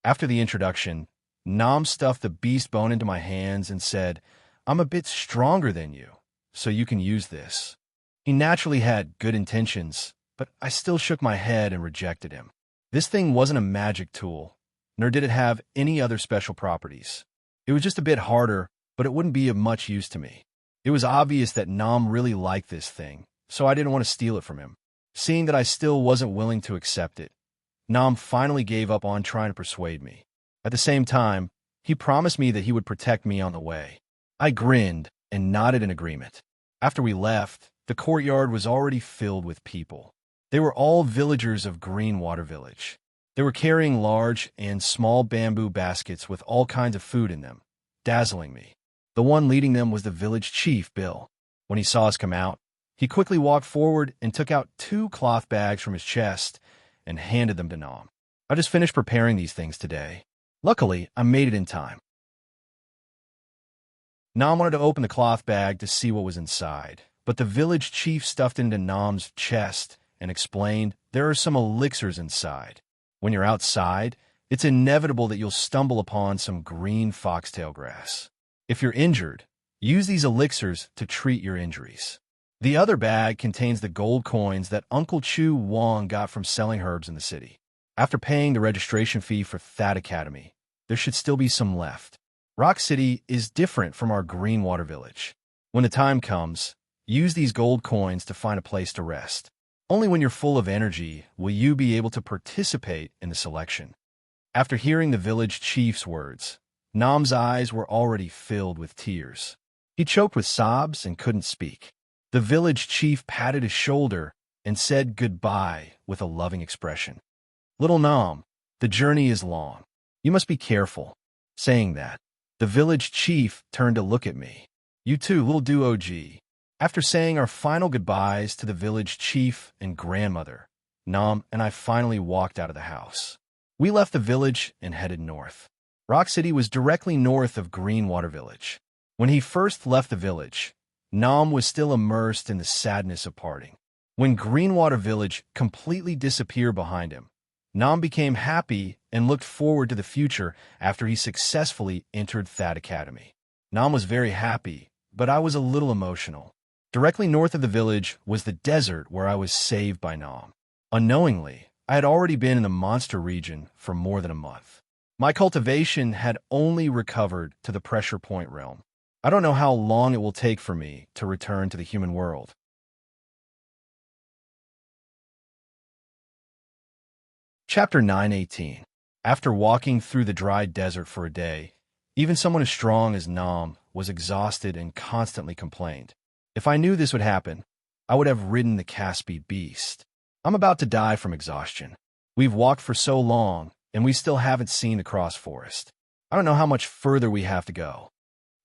After the introduction, Nam stuffed the beast bone into my hands and said, "I'm a bit stronger than you, so you can use this." He naturally had good intentions, but I still shook my head and rejected him. This thing wasn't a magic tool, nor did it have any other special properties. It was just a bit harder, but it wouldn't be of much use to me. It was obvious that Nam really liked this thing, so I didn't want to steal it from him. Seeing that I still wasn't willing to accept it, Nam finally gave up on trying to persuade me. At the same time, he promised me that he would protect me on the way. I grinned and nodded in agreement. After we left, the courtyard was already filled with people. They were all villagers of Greenwater Village. They were carrying large and small bamboo baskets with all kinds of food in them, dazzling me. The one leading them was the village chief, Bill. When he saw us come out, he quickly walked forward and took out 2 cloth bags from his chest and handed them to Nam. "I just finished preparing these things today. Luckily, I made it in time." Nam wanted to open the cloth bag to see what was inside, but the village chief stuffed it into Nam's chest and explained there are some elixirs inside. When you're outside, it's inevitable that you'll stumble upon some green foxtail grass. If you're injured, use these elixirs to treat your injuries. The other bag contains the gold coins that Uncle Chu Wong got from selling herbs in the city. After paying the registration fee for That Academy, there should still be some left. Rock City is different from our Greenwater Village. When the time comes, use these gold coins to find a place to rest. Only when you're full of energy will you be able to participate in the selection. After hearing the village chief's words, Nam's eyes were already filled with tears. He choked with sobs and couldn't speak. The village chief patted his shoulder and said goodbye with a loving expression. "Little Nam, the journey is long. You must be careful." Saying that, the village chief turned to look at me. "You too, little Duog." After saying our final goodbyes to the village chief and grandmother, Nam and I finally walked out of the house. We left the village and headed north. Rock City was directly north of Greenwater Village. When he first left the village, Nam was still immersed in the sadness of parting. When Greenwater Village completely disappeared behind him, Nam became happy and looked forward to the future after he successfully entered That Academy. Nam was very happy, but I was a little emotional. Directly north of the village was the desert where I was saved by Nam. Unknowingly, I had already been in the monster region for more than a month. My cultivation had only recovered to the pressure point realm. I don't know how long it will take for me to return to the human world. Chapter 9:18. After walking through the dry desert for a day, even someone as strong as Nam was exhausted and constantly complained. If I knew this would happen, I would have ridden the Caspi beast. I'm about to die from exhaustion. We've walked for so long, and we still haven't seen the cross forest. I don't know how much further we have to go.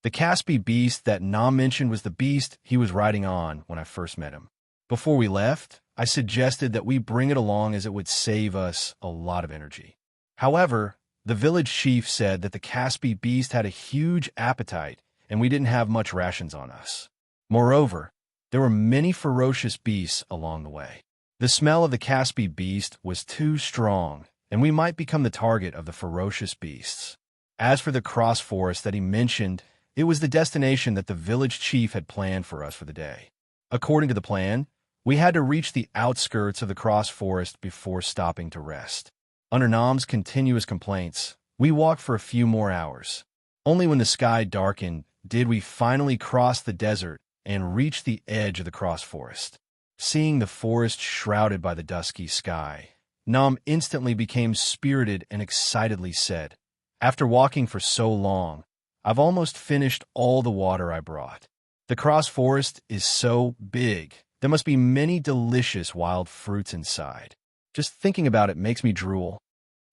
The Caspi beast that Nam mentioned was the beast he was riding on when I first met him. Before we left, I suggested that we bring it along as it would save us a lot of energy. However, the village chief said that the Caspi beast had a huge appetite and we didn't have much rations on us. Moreover, there were many ferocious beasts along the way. The smell of the Caspi beast was too strong, and we might become the target of the ferocious beasts. As for the cross forest that he mentioned, it was the destination that the village chief had planned for us for the day. According to the plan, we had to reach the outskirts of the cross forest before stopping to rest. Under Nam's continuous complaints, we walked for a few more hours. Only when the sky darkened did we finally cross the desert and reach the edge of the cross forest. Seeing the forest shrouded by the dusky sky, Nam instantly became spirited and excitedly said, "After walking for so long, I've almost finished all the water I brought. The cross forest is so big, there must be many delicious wild fruits inside. Just thinking about it makes me drool."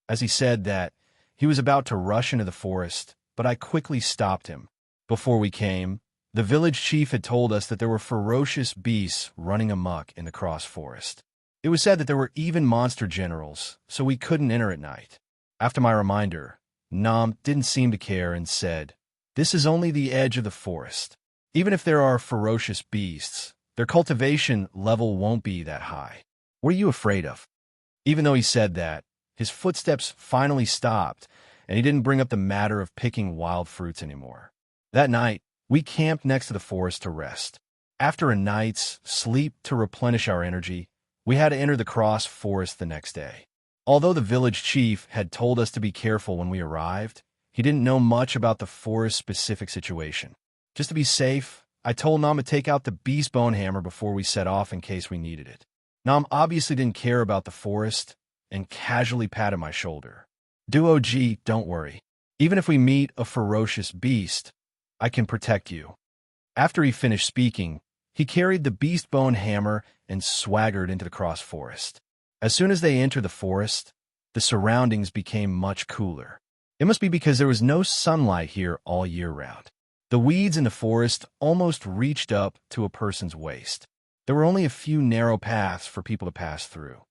As he said that, he was about to rush into the forest, but I quickly stopped him. Before we came, the village chief had told us that there were ferocious beasts running amok in the cross forest. It was said that there were even monster generals, so we couldn't enter at night. After my reminder, Nam didn't seem to care and said, "This is only the edge of the forest. Even if there are ferocious beasts, their cultivation level won't be that high. What are you afraid of?" Even though he said that, his footsteps finally stopped, and he didn't bring up the matter of picking wild fruits anymore. That night, we camped next to the forest to rest. After a night's sleep to replenish our energy, we had to enter the cross forest the next day. Although the village chief had told us to be careful when we arrived, he didn't know much about the forest-specific situation. Just to be safe, I told Nam to take out the beast bone hammer before we set off in case we needed it. Nam obviously didn't care about the forest and casually patted my shoulder. Duo-G, don't worry. Even if we meet a ferocious beast, I can protect you. After he finished speaking, he carried the beast bone hammer and swaggered into the cross forest. As soon as they entered the forest, the surroundings became much cooler. It must be because there was no sunlight here all year round. The weeds in the forest almost reached up to a person's waist. There were only a few narrow paths for people to pass through.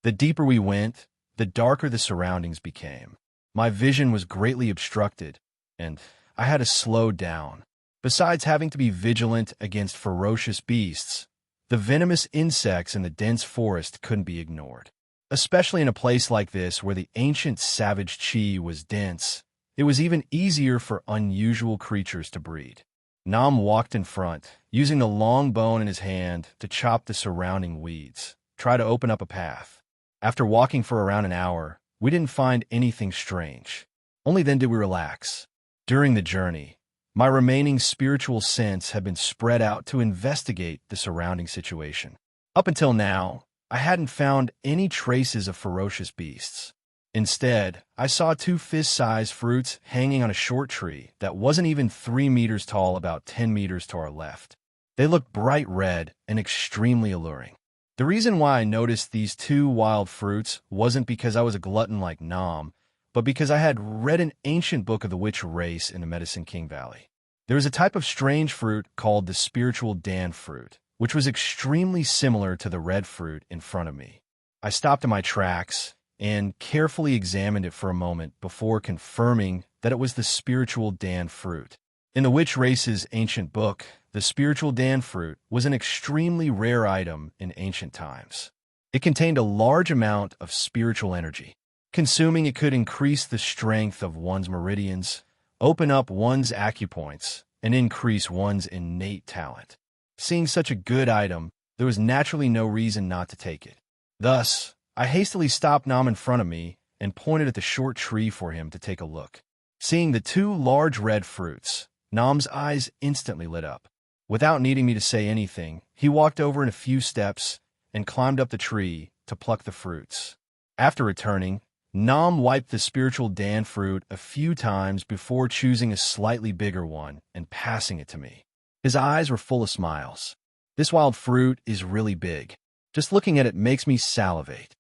The deeper we went, the darker the surroundings became. My vision was greatly obstructed, and I had to slow down. Besides having to be vigilant against ferocious beasts, the venomous insects in the dense forest couldn't be ignored. Especially in a place like this where the ancient savage chi was dense, it was even easier for unusual creatures to breed. Nam walked in front, using the long bone in his hand to chop the surrounding weeds, try to open up a path. After walking for around an hour, we didn't find anything strange. Only then did we relax. During the journey, my remaining spiritual sense had been spread out to investigate the surrounding situation. Up until now, I hadn't found any traces of ferocious beasts. Instead, I saw 2 fist-sized fruits hanging on a short tree that wasn't even 3 meters tall, about 10 meters to our left. They looked bright red and extremely alluring. The reason why I noticed these 2 wild fruits wasn't because I was a glutton like Nam, but because I had read an ancient book of the witch race in the Medicine King Valley. There is a type of strange fruit called the spiritual Dan fruit, which was extremely similar to the red fruit in front of me. I stopped in my tracks and carefully examined it for a moment before confirming that it was the spiritual Dan fruit. In the witch race's ancient book, the spiritual Dan fruit was an extremely rare item in ancient times. It contained a large amount of spiritual energy. Consuming it could increase the strength of one's meridians, open up one's acupoints, and increase one's innate talent. Seeing such a good item, there was naturally no reason not to take it. Thus, I hastily stopped Nam in front of me and pointed at the short tree for him to take a look. Seeing the 2 large red fruits, Nam's eyes instantly lit up. Without needing me to say anything, he walked over in a few steps and climbed up the tree to pluck the fruits. After returning, Nam wiped the spiritual Dan fruit a few times before choosing a slightly bigger one and passing it to me. His eyes were full of smiles. This wild fruit is really big. Just looking at it makes me salivate.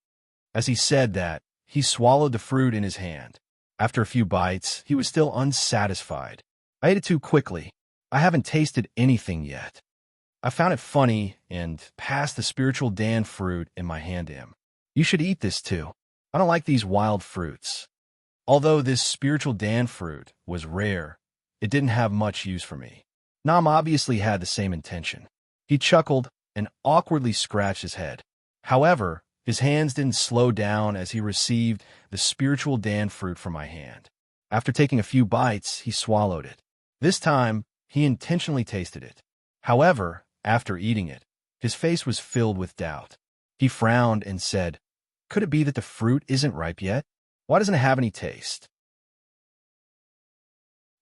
As he said that, he swallowed the fruit in his hand. After a few bites, he was still unsatisfied. I ate it too quickly. I haven't tasted anything yet. I found it funny and passed the spiritual Dan fruit in my hand to him. You should eat this too. I don't like these wild fruits. Although this spiritual Dan fruit was rare, it didn't have much use for me. Nam obviously had the same intention. He chuckled and awkwardly scratched his head. However, his hands didn't slow down as he received the spiritual Dan fruit from my hand. After taking a few bites, he swallowed it. This time, he intentionally tasted it. However, after eating it, his face was filled with doubt. He frowned and said, "Could it be that the fruit isn't ripe yet? Why doesn't it have any taste?"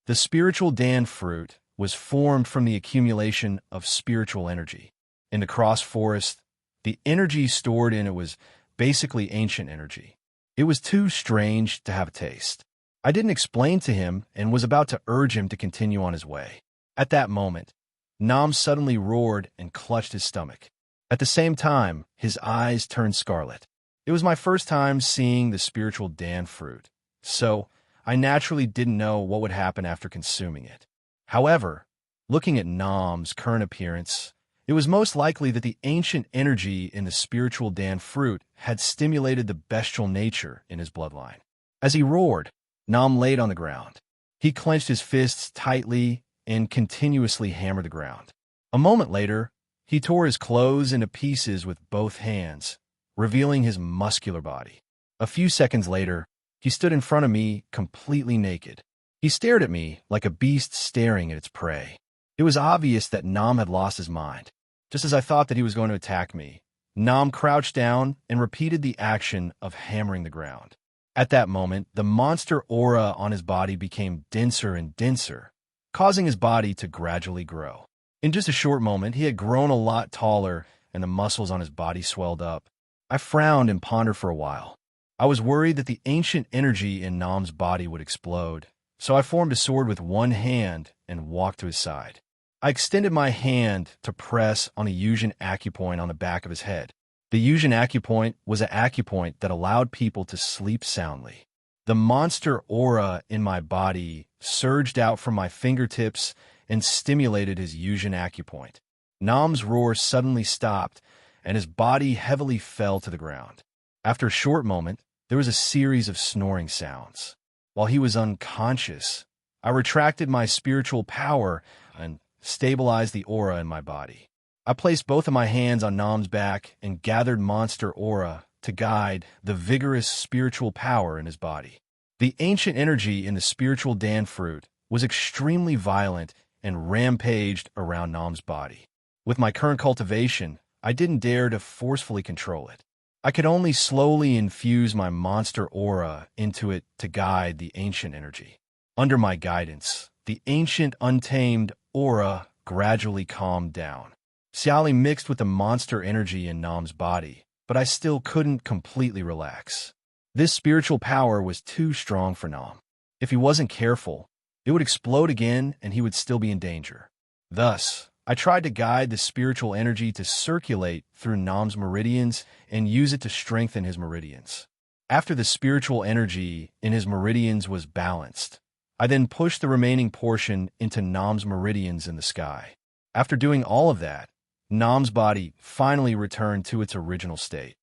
The spiritual Dan fruit was formed from the accumulation of spiritual energy. In the cross forest, the energy stored in it was basically ancient energy. It was too strange to have a taste. I didn't explain to him and was about to urge him to continue on his way. At that moment, Nam suddenly roared and clutched his stomach. At the same time, his eyes turned scarlet. It was my first time seeing the spiritual Dan fruit, so I naturally didn't know what would happen after consuming it. However, looking at Nam's current appearance, it was most likely that the ancient energy in the spiritual Dan fruit had stimulated the bestial nature in his bloodline. As he roared, Nam laid on the ground. He clenched his fists tightly and continuously hammered the ground. A moment later, he tore his clothes into pieces with both hands, revealing his muscular body. A few seconds later, he stood in front of me, completely naked. He stared at me like a beast staring at its prey. It was obvious that Nam had lost his mind. Just as I thought that he was going to attack me, Nam crouched down and repeated the action of hammering the ground. At that moment, the monster aura on his body became denser and denser, causing his body to gradually grow. In just a short moment, he had grown a lot taller, and the muscles on his body swelled up. I frowned and pondered for a while. I was worried that the ancient energy in Nam's body would explode, so I formed a sword with one hand and walked to his side. I extended my hand to press on a Yuzhen acupoint on the back of his head. The Yuzhen acupoint was an acupoint that allowed people to sleep soundly. The monster aura in my body surged out from my fingertips and stimulated his Yuzhen acupoint. Nam's roar suddenly stopped, and his body heavily fell to the ground. After a short moment, there was a series of snoring sounds. While he was unconscious, I retracted my spiritual power and stabilized the aura in my body. I placed both of my hands on Nam's back and gathered monster aura to guide the vigorous spiritual power in his body. The ancient energy in the spiritual Dan fruit was extremely violent and rampaged around Nam's body. With my current cultivation, I didn't dare to forcefully control it. I could only slowly infuse my monster aura into it to guide the ancient energy. Under my guidance, the ancient untamed aura gradually calmed down. Xiali mixed with the monster energy in Nam's body, but I still couldn't completely relax. This spiritual power was too strong for Nam. If he wasn't careful, it would explode again and he would still be in danger. Thus, I tried to guide the spiritual energy to circulate through Nam's meridians and use it to strengthen his meridians. After the spiritual energy in his meridians was balanced, I then pushed the remaining portion into Nam's meridians in the sky. After doing all of that, Nam's body finally returned to its original state.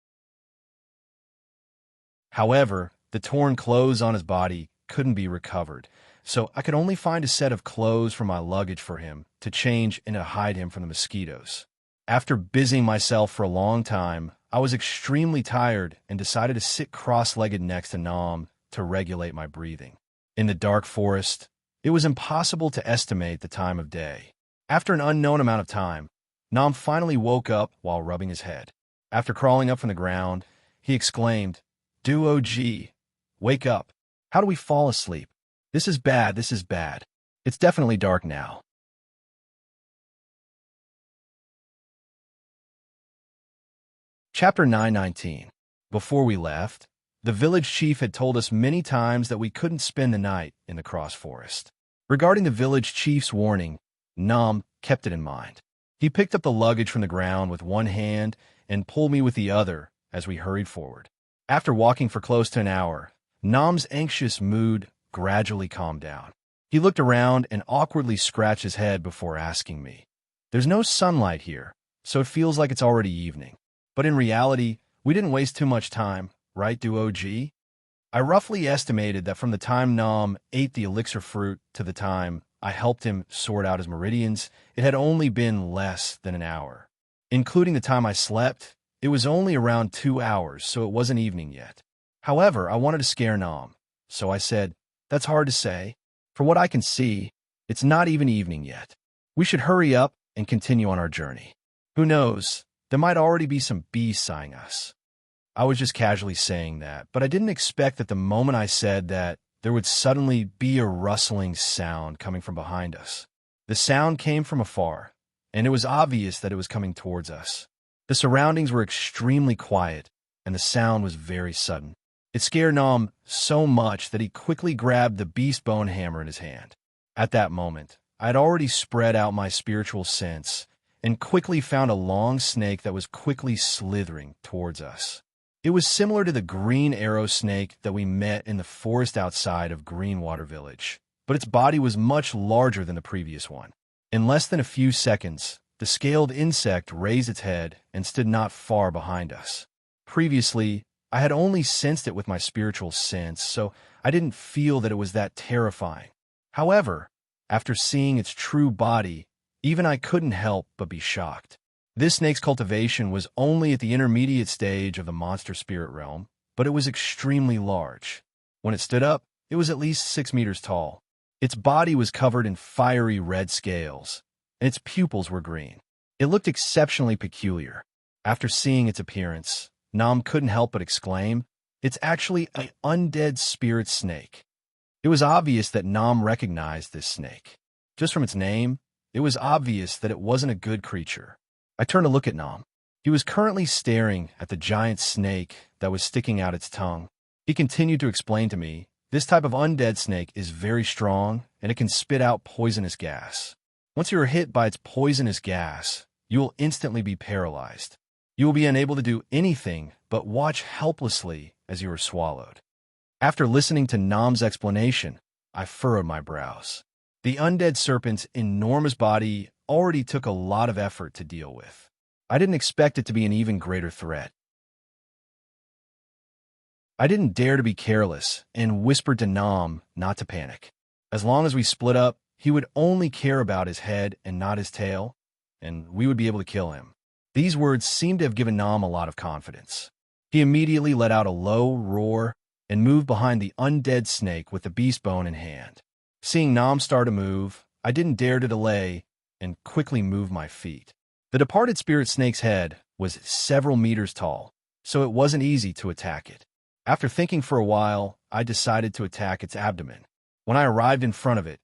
However, the torn clothes on his body couldn't be recovered, so I could only find a set of clothes from my luggage for him to change and to hide him from the mosquitoes. After busying myself for a long time, I was extremely tired and decided to sit cross-legged next to Nam to regulate my breathing. In the dark forest, it was impossible to estimate the time of day. After an unknown amount of time, Nam finally woke up while rubbing his head. After crawling up from the ground, he exclaimed, "Duo G, wake up. How do we fall asleep? This is bad, this is bad. It's definitely dark now." Chapter 919. Before we left, the village chief had told us many times that we couldn't spend the night in the cross forest. Regarding the village chief's warning, Nam kept it in mind. He picked up the luggage from the ground with one hand and pulled me with the other as we hurried forward. After walking for close to an hour, Nam's anxious mood gradually calmed down. He looked around and awkwardly scratched his head before asking me, "There's no sunlight here, so it feels like it's already evening. But in reality, we didn't waste too much time, right, Duo G?" I roughly estimated that from the time Nam ate the elixir fruit to the time I helped him sort out his meridians, it had only been less than an hour. Including the time I slept, it was only around 2 hours, so it wasn't evening yet. However, I wanted to scare Nam, so I said, "That's hard to say. For what I can see, it's not even evening yet. We should hurry up and continue on our journey. Who knows, there might already be some beasts eyeing us." I was just casually saying that, but I didn't expect that the moment I said that, there would suddenly be a rustling sound coming from behind us. The sound came from afar, and it was obvious that it was coming towards us. The surroundings were extremely quiet, and the sound was very sudden. It scared Nam so much that he quickly grabbed the beast bone hammer in his hand. At that moment, I had already spread out my spiritual sense and quickly found a long snake that was quickly slithering towards us. It was similar to the green arrow snake that we met in the forest outside of Greenwater Village, but its body was much larger than the previous one. In less than a few seconds, the scaled insect raised its head and stood not far behind us. Previously, I had only sensed it with my spiritual sense, so I didn't feel that it was that terrifying. However, after seeing its true body, even I couldn't help but be shocked. This snake's cultivation was only at the intermediate stage of the monster spirit realm, but it was extremely large. When it stood up, it was at least 6 meters tall. Its body was covered in fiery red scales, and its pupils were green. It looked exceptionally peculiar. After seeing its appearance, Nam couldn't help but exclaim, "It's actually an undead spirit snake." It was obvious that Nam recognized this snake. Just from its name, it was obvious that it wasn't a good creature. I turned to look at Nam. He was currently staring at the giant snake that was sticking out its tongue. He continued to explain to me, "This type of undead snake is very strong, and it can spit out poisonous gas. Once you are hit by its poisonous gas, you will instantly be paralyzed. You will be unable to do anything but watch helplessly as you are swallowed." After listening to Nam's explanation, I furrowed my brows. The undead serpent's enormous body already took a lot of effort to deal with. I didn't expect it to be an even greater threat. I didn't dare to be careless and whispered to Nam not to panic. As long as we split up, he would only care about his head and not his tail, and we would be able to kill him. These words seemed to have given Nam a lot of confidence. He immediately let out a low roar and moved behind the undead snake with the beast bone in hand. Seeing Nam start to move, I didn't dare to delay and quickly moved my feet. The departed spirit snake's head was several meters tall, so it wasn't easy to attack it. After thinking for a while, I decided to attack its abdomen. When I arrived in front of it,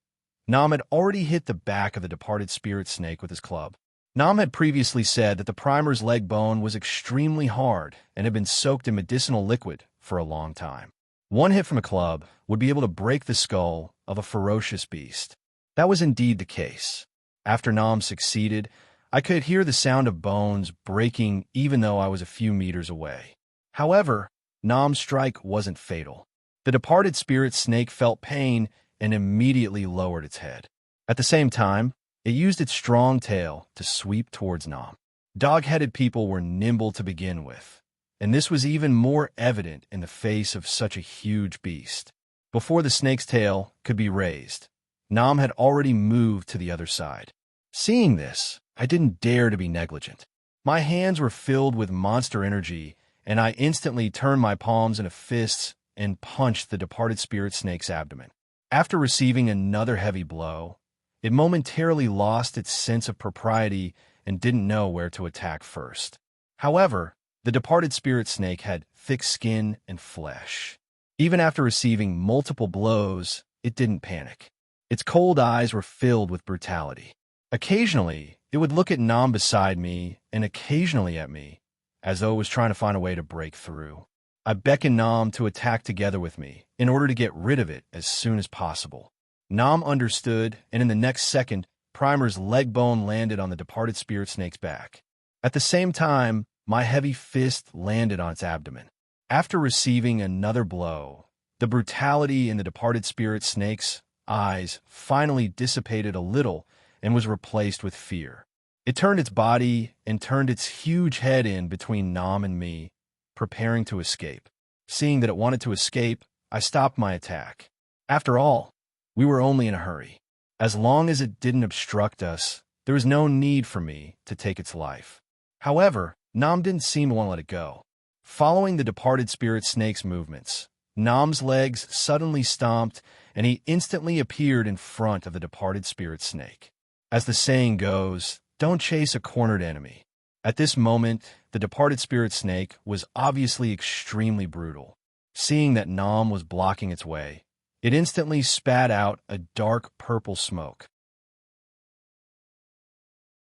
Nam had already hit the back of the departed spirit snake with his club. Nam had previously said that the primer's leg bone was extremely hard and had been soaked in medicinal liquid for a long time. One hit from a club would be able to break the skull of a ferocious beast. That was indeed the case. After Nam succeeded, I could hear the sound of bones breaking even though I was a few meters away. However, Nam's strike wasn't fatal. The departed spirit snake felt pain and immediately lowered its head. At the same time, it used its strong tail to sweep towards Nam. Dog-headed people were nimble to begin with, and this was even more evident in the face of such a huge beast. Before the snake's tail could be raised, Nam had already moved to the other side. Seeing this, I didn't dare to be negligent. My hands were filled with monster energy, and I instantly turned my palms into fists and punched the departed spirit snake's abdomen. After receiving another heavy blow, it momentarily lost its sense of propriety and didn't know where to attack first. However, the departed spirit snake had thick skin and flesh. Even after receiving multiple blows, it didn't panic. Its cold eyes were filled with brutality. Occasionally, it would look at Nam beside me and occasionally at me, as though it was trying to find a way to break through. I beckoned Nam to attack together with me in order to get rid of it as soon as possible. Nam understood, and in the next second, Primer's leg bone landed on the departed spirit snake's back. At the same time, my heavy fist landed on its abdomen. After receiving another blow, the brutality in the departed spirit snake's eyes finally dissipated a little and was replaced with fear. It turned its body and turned its huge head in between Nam and me, preparing to escape. Seeing that it wanted to escape, I stopped my attack. After all, we were only in a hurry. As long as it didn't obstruct us, there was no need for me to take its life. However, Nam didn't seem to want to let it go. Following the departed spirit snake's movements, Nam's legs suddenly stomped, and he instantly appeared in front of the departed spirit snake. As the saying goes, don't chase a cornered enemy. At this moment, the departed spirit snake was obviously extremely brutal. Seeing that Nam was blocking its way, it instantly spat out a dark purple smoke.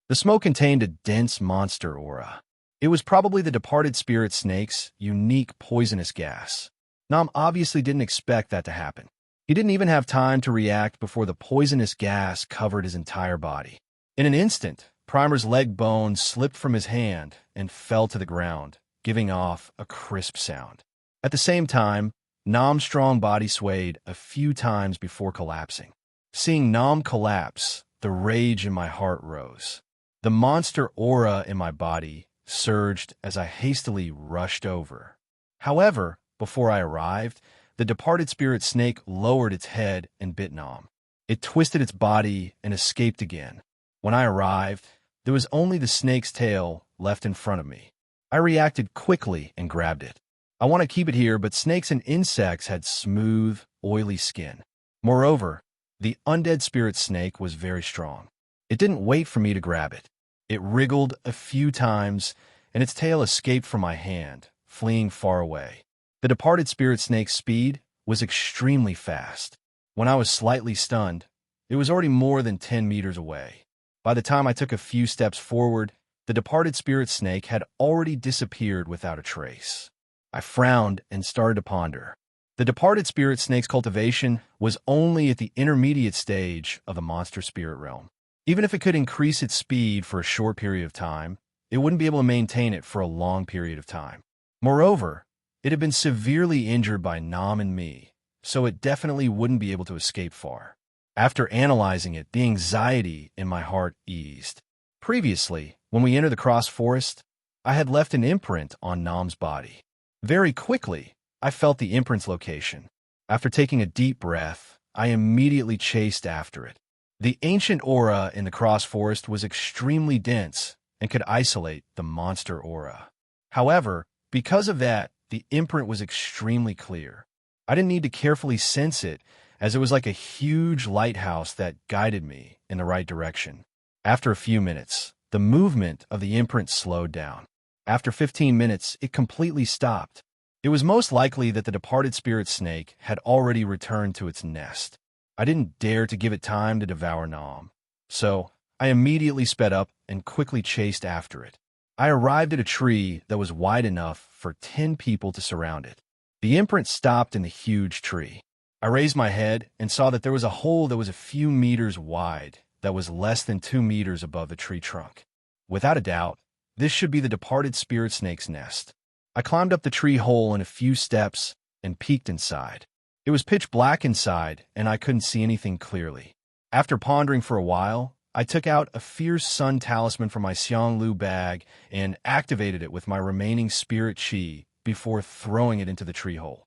The smoke contained a dense monster aura. It was probably the departed spirit snake's unique poisonous gas. Nam obviously didn't expect that to happen. He didn't even have time to react before the poisonous gas covered his entire body. In an instant, Primer's leg bone slipped from his hand and fell to the ground, giving off a crisp sound. At the same time, Nam's strong body swayed a few times before collapsing. Seeing Nam collapse, the rage in my heart rose. The monster aura in my body surged as I hastily rushed over. However, before I arrived, the departed spirit snake lowered its head and bit Nam. It twisted its body and escaped again. When I arrived, there was only the snake's tail left in front of me. I reacted quickly and grabbed it. I want to keep it here, but snakes and insects had smooth, oily skin. Moreover, the undead spirit snake was very strong. It didn't wait for me to grab it. It wriggled a few times, and its tail escaped from my hand, fleeing far away. The departed spirit snake's speed was extremely fast. When I was slightly stunned, it was already more than 10 meters away. By the time I took a few steps forward, the departed spirit snake had already disappeared without a trace. I frowned and started to ponder. The departed spirit snake's cultivation was only at the intermediate stage of the monster spirit realm. Even if it could increase its speed for a short period of time, it wouldn't be able to maintain it for a long period of time. Moreover, it had been severely injured by Nam and me, so it definitely wouldn't be able to escape far. After analyzing it, the anxiety in my heart eased. Previously, when we entered the Cross Forest, I had left an imprint on Nam's body. Very quickly, I felt the imprint's location. After taking a deep breath, I immediately chased after it. The ancient aura in the Cross Forest was extremely dense and could isolate the monster aura. However, because of that, the imprint was extremely clear. I didn't need to carefully sense it, as it was like a huge lighthouse that guided me in the right direction. After a few minutes, the movement of the imprint slowed down. After 15 minutes, it completely stopped. It was most likely that the departed spirit snake had already returned to its nest. I didn't dare to give it time to devour Nam, so I immediately sped up and quickly chased after it. I arrived at a tree that was wide enough for 10 people to surround it. The imprint stopped in the huge tree. I raised my head and saw that there was a hole that was a few meters wide that was less than 2 meters above the tree trunk. Without a doubt, this should be the departed spirit snake's nest. I climbed up the tree hole in a few steps and peeked inside. It was pitch black inside, and I couldn't see anything clearly. After pondering for a while, I took out a fierce sun talisman from my Xianglu bag and activated it with my remaining spirit chi before throwing it into the tree hole.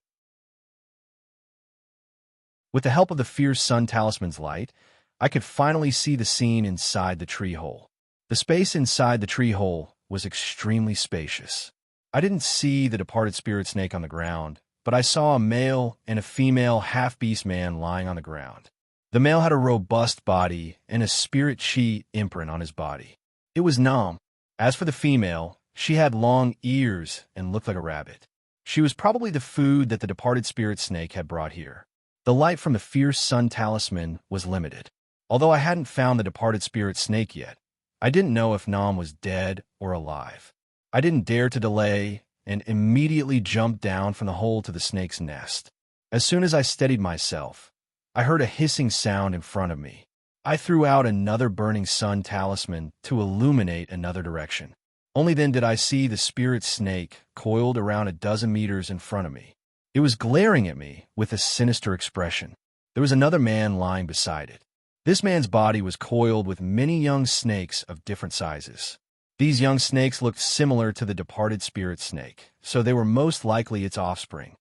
With the help of the fierce sun talisman's light, I could finally see the scene inside the tree hole. The space inside the tree hole was extremely spacious. I didn't see the departed spirit snake on the ground, but I saw a male and a female half-beast man lying on the ground. The male had a robust body and a spirit chi imprint on his body. It was Nam. As for the female, she had long ears and looked like a rabbit. She was probably the food that the departed spirit snake had brought here. The light from the fierce sun talisman was limited. Although I hadn't found the departed spirit snake yet, I didn't know if Nam was dead or alive. I didn't dare to delay and immediately jumped down from the hole to the snake's nest. As soon as I steadied myself, I heard a hissing sound in front of me. I threw out another burning sun talisman to illuminate another direction. Only then did I see the spirit snake coiled around a dozen meters in front of me. It was glaring at me with a sinister expression. There was another man lying beside it. This man's body was coiled with many young snakes of different sizes. These young snakes looked similar to the departed spirit snake, so they were most likely its offspring.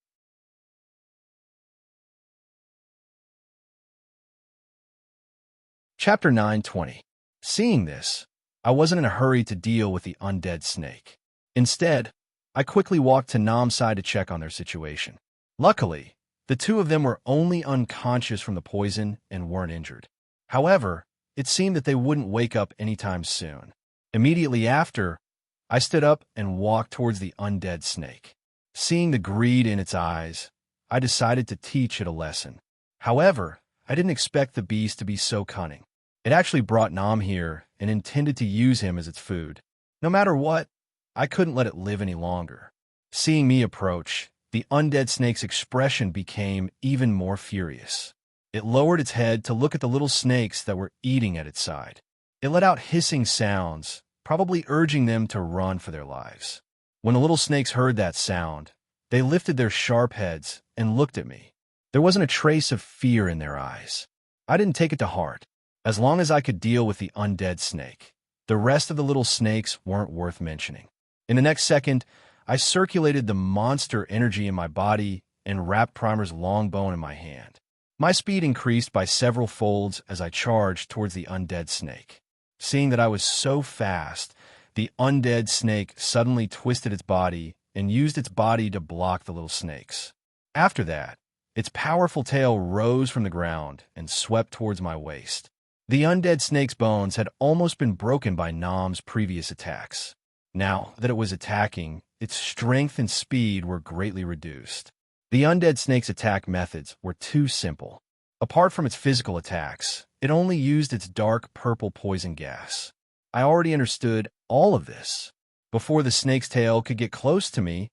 Chapter 9:20. Seeing this, I wasn't in a hurry to deal with the undead snake. Instead, I quickly walked to Nam's side to check on their situation. Luckily, the two of them were only unconscious from the poison and weren't injured. However, it seemed that they wouldn't wake up anytime soon. Immediately after, I stood up and walked towards the undead snake. Seeing the greed in its eyes, I decided to teach it a lesson. However, I didn't expect the beast to be so cunning. It actually brought Nam here and intended to use him as its food. No matter what, I couldn't let it live any longer. Seeing me approach, the undead snake's expression became even more furious. It lowered its head to look at the little snakes that were eating at its side. It let out hissing sounds, probably urging them to run for their lives. When the little snakes heard that sound, they lifted their sharp heads and looked at me. There wasn't a trace of fear in their eyes. I didn't take it to heart. As long as I could deal with the undead snake, the rest of the little snakes weren't worth mentioning. In the next second, I circulated the monster energy in my body and wrapped Primer's long bone in my hand. My speed increased by several folds as I charged towards the undead snake. Seeing that I was so fast, the undead snake suddenly twisted its body and used its body to block the little snakes. After that, its powerful tail rose from the ground and swept towards my waist. The undead snake's bones had almost been broken by Nam's previous attacks. Now that it was attacking, its strength and speed were greatly reduced. The undead snake's attack methods were too simple. Apart from its physical attacks, it only used its dark purple poison gas. I already understood all of this. Before the snake's tail could get close to me,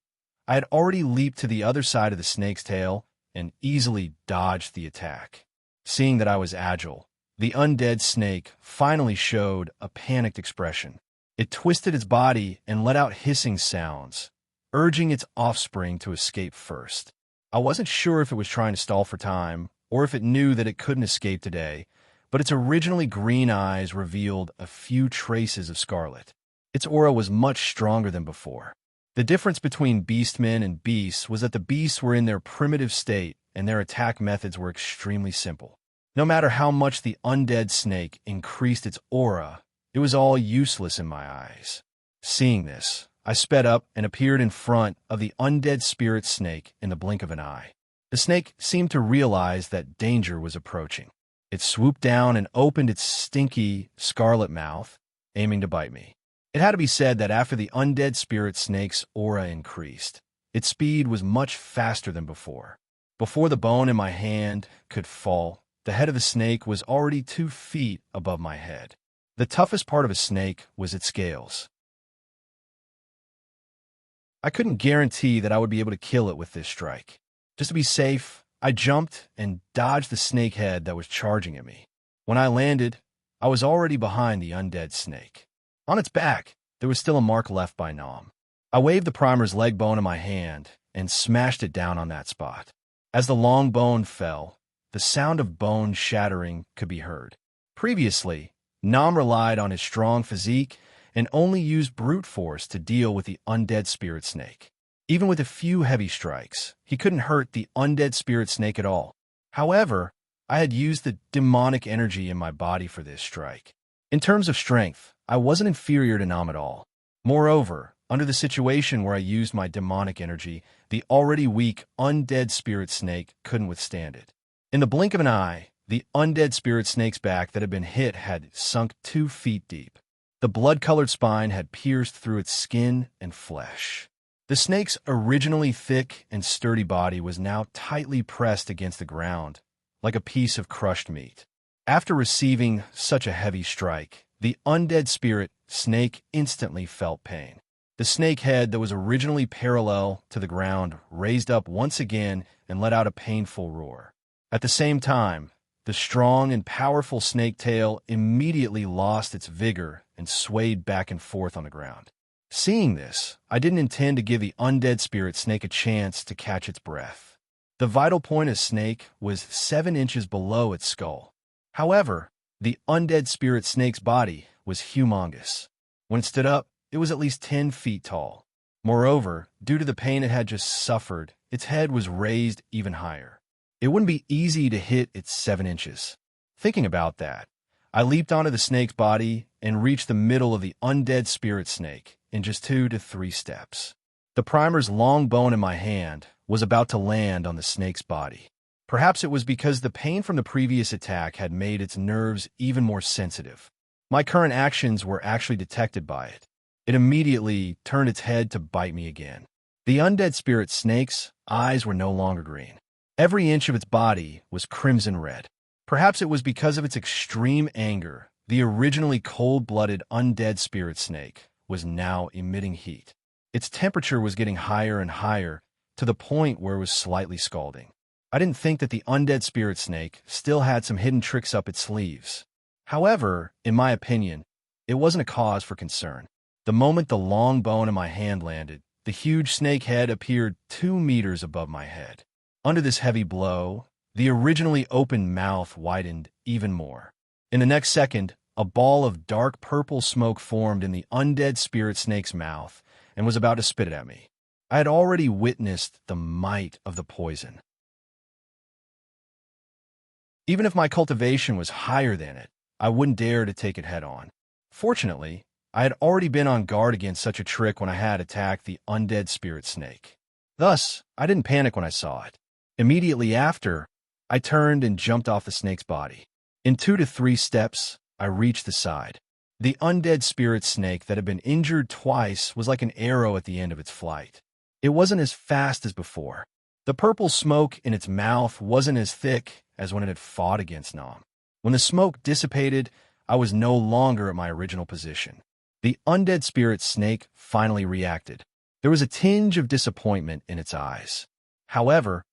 I had already leaped to the other side of the snake's tail and easily dodged the attack. Seeing that I was agile, the undead snake finally showed a panicked expression. It twisted its body and let out hissing sounds, urging its offspring to escape first. I wasn't sure if it was trying to stall for time or if it knew that it couldn't escape today, but its originally green eyes revealed a few traces of scarlet. Its aura was much stronger than before. The difference between beastmen and beasts was that the beasts were in their primitive state and their attack methods were extremely simple. No matter how much the undead snake increased its aura, it was all useless in my eyes. Seeing this, I sped up and appeared in front of the undead spirit snake in the blink of an eye. The snake seemed to realize that danger was approaching. It swooped down and opened its stinky, scarlet mouth, aiming to bite me. It had to be said that after the undead spirit snake's aura increased, its speed was much faster than before. Before the bone in my hand could fall, the head of the snake was already 2 feet above my head. The toughest part of a snake was its scales. I couldn't guarantee that I would be able to kill it with this strike. Just to be safe, I jumped and dodged the snake head that was charging at me. When I landed, I was already behind the undead snake. On its back, there was still a mark left by Nam. I waved the primer's leg bone in my hand and smashed it down on that spot. As the long bone fell, the sound of bone shattering could be heard. Previously, Nam relied on his strong physique and only used brute force to deal with the undead spirit snake. Even with a few heavy strikes, he couldn't hurt the undead spirit snake at all. However, I had used the demonic energy in my body for this strike. In terms of strength, I wasn't inferior to Nam at all. Moreover, under the situation where I used my demonic energy, the already weak undead spirit snake couldn't withstand it. In the blink of an eye, the undead spirit snake's back that had been hit had sunk 2 feet deep. The blood-colored spine had pierced through its skin and flesh. The snake's originally thick and sturdy body was now tightly pressed against the ground, like a piece of crushed meat. After receiving such a heavy strike, the undead spirit snake instantly felt pain. The snake head that was originally parallel to the ground raised up once again and let out a painful roar. At the same time, the strong and powerful snake tail immediately lost its vigor and swayed back and forth on the ground. Seeing this, I didn't intend to give the undead spirit snake a chance to catch its breath. The vital point of snake was 7 inches below its skull. However, the undead spirit snake's body was humongous. When it stood up, it was at least 10 feet tall. Moreover, due to the pain it had just suffered, its head was raised even higher. It wouldn't be easy to hit its 7 inches. Thinking about that, I leaped onto the snake's body and reached the middle of the undead spirit snake in just 2 to 3 steps. The primer's long bone in my hand was about to land on the snake's body. Perhaps it was because the pain from the previous attack had made its nerves even more sensitive. My current actions were actually detected by it. It immediately turned its head to bite me again. The undead spirit snake's eyes were no longer green. Every inch of its body was crimson red. Perhaps it was because of its extreme anger. The originally cold-blooded undead spirit snake was now emitting heat. Its temperature was getting higher and higher to the point where it was slightly scalding. I didn't think that the undead spirit snake still had some hidden tricks up its sleeves. However, in my opinion, it wasn't a cause for concern. The moment the long bone in my hand landed, the huge snake head appeared 2 meters above my head. Under this heavy blow, the originally open mouth widened even more. In the next second, a ball of dark purple smoke formed in the undead spirit snake's mouth and was about to spit it at me. I had already witnessed the might of the poison. Even if my cultivation was higher than it, I wouldn't dare to take it head-on. Fortunately, I had already been on guard against such a trick when I had attacked the undead spirit snake. Thus, I didn't panic when I saw it. Immediately after, I turned and jumped off the snake's body. In 2 to 3 steps, I reached the side. The undead spirit snake that had been injured twice was like an arrow at the end of its flight. It wasn't as fast as before. The purple smoke in its mouth wasn't as thick as when it had fought against Nam. When the smoke dissipated, I was no longer at my original position. The undead spirit snake finally reacted. There was a tinge of disappointment in its eyes. However,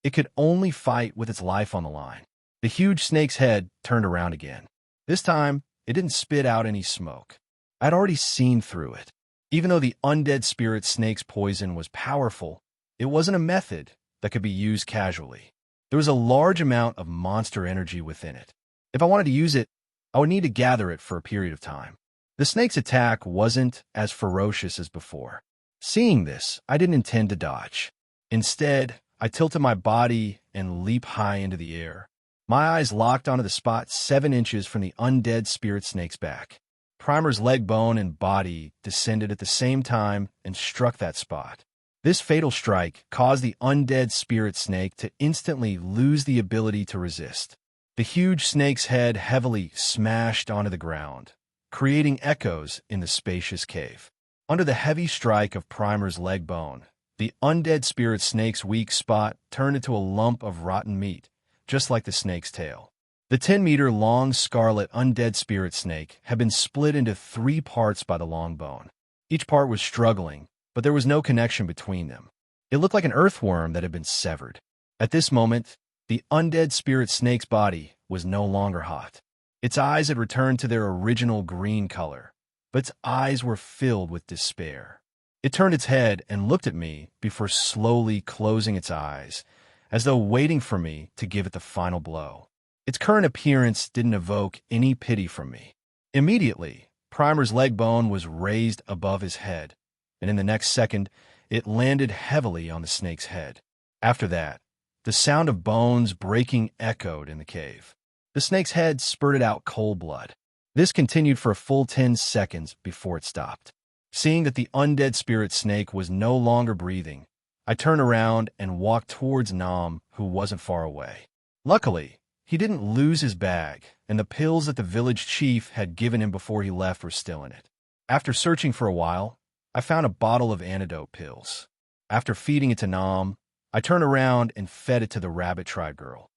it could only fight with its life on the line. The huge snake's head turned around again. This time, it didn't spit out any smoke. I'd already seen through it. Even though the undead spirit snake's poison was powerful, it wasn't a method that could be used casually. There was a large amount of monster energy within it. If I wanted to use it, I would need to gather it for a period of time. The snake's attack wasn't as ferocious as before. Seeing this, I didn't intend to dodge. Instead, I tilted my body and leaped high into the air. My eyes locked onto the spot 7 inches from the undead spirit snake's back. Primer's leg bone and body descended at the same time and struck that spot. This fatal strike caused the undead spirit snake to instantly lose the ability to resist. The huge snake's head heavily smashed onto the ground, creating echoes in the spacious cave. Under the heavy strike of Primer's leg bone, the undead spirit snake's weak spot turned into a lump of rotten meat, just like the snake's tail. The 10-meter-long scarlet undead spirit snake had been split into 3 parts by the long bone. Each part was struggling, but there was no connection between them. It looked like an earthworm that had been severed. At this moment, the undead spirit snake's body was no longer hot. Its eyes had returned to their original green color, but its eyes were filled with despair. It turned its head and looked at me before slowly closing its eyes, as though waiting for me to give it the final blow. Its current appearance didn't evoke any pity from me. Immediately, Primer's leg bone was raised above his head, and in the next second, it landed heavily on the snake's head. After that, the sound of bones breaking echoed in the cave. The snake's head spurted out cold blood. This continued for a full 10 seconds before it stopped. Seeing that the undead spirit snake was no longer breathing, I turned around and walked towards Nam, who wasn't far away. Luckily, he didn't lose his bag, and the pills that the village chief had given him before he left were still in it. After searching for a while, I found a bottle of antidote pills. After feeding it to Nam, I turned around and fed it to the rabbit tribe girl.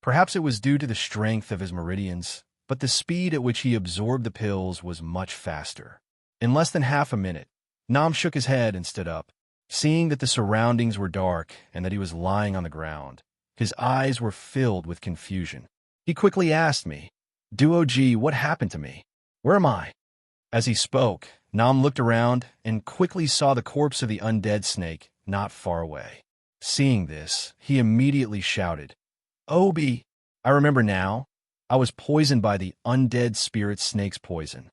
Perhaps it was due to the strength of his meridians, but the speed at which he absorbed the pills was much faster. In less than half a minute, Nam shook his head and stood up. Seeing that the surroundings were dark and that he was lying on the ground, his eyes were filled with confusion. He quickly asked me, "Duoji, what happened to me? Where am I?" As he spoke, Nam looked around and quickly saw the corpse of the undead snake not far away. Seeing this, he immediately shouted, "Obi!" I remember now, I was poisoned by the undead spirit snake's poison.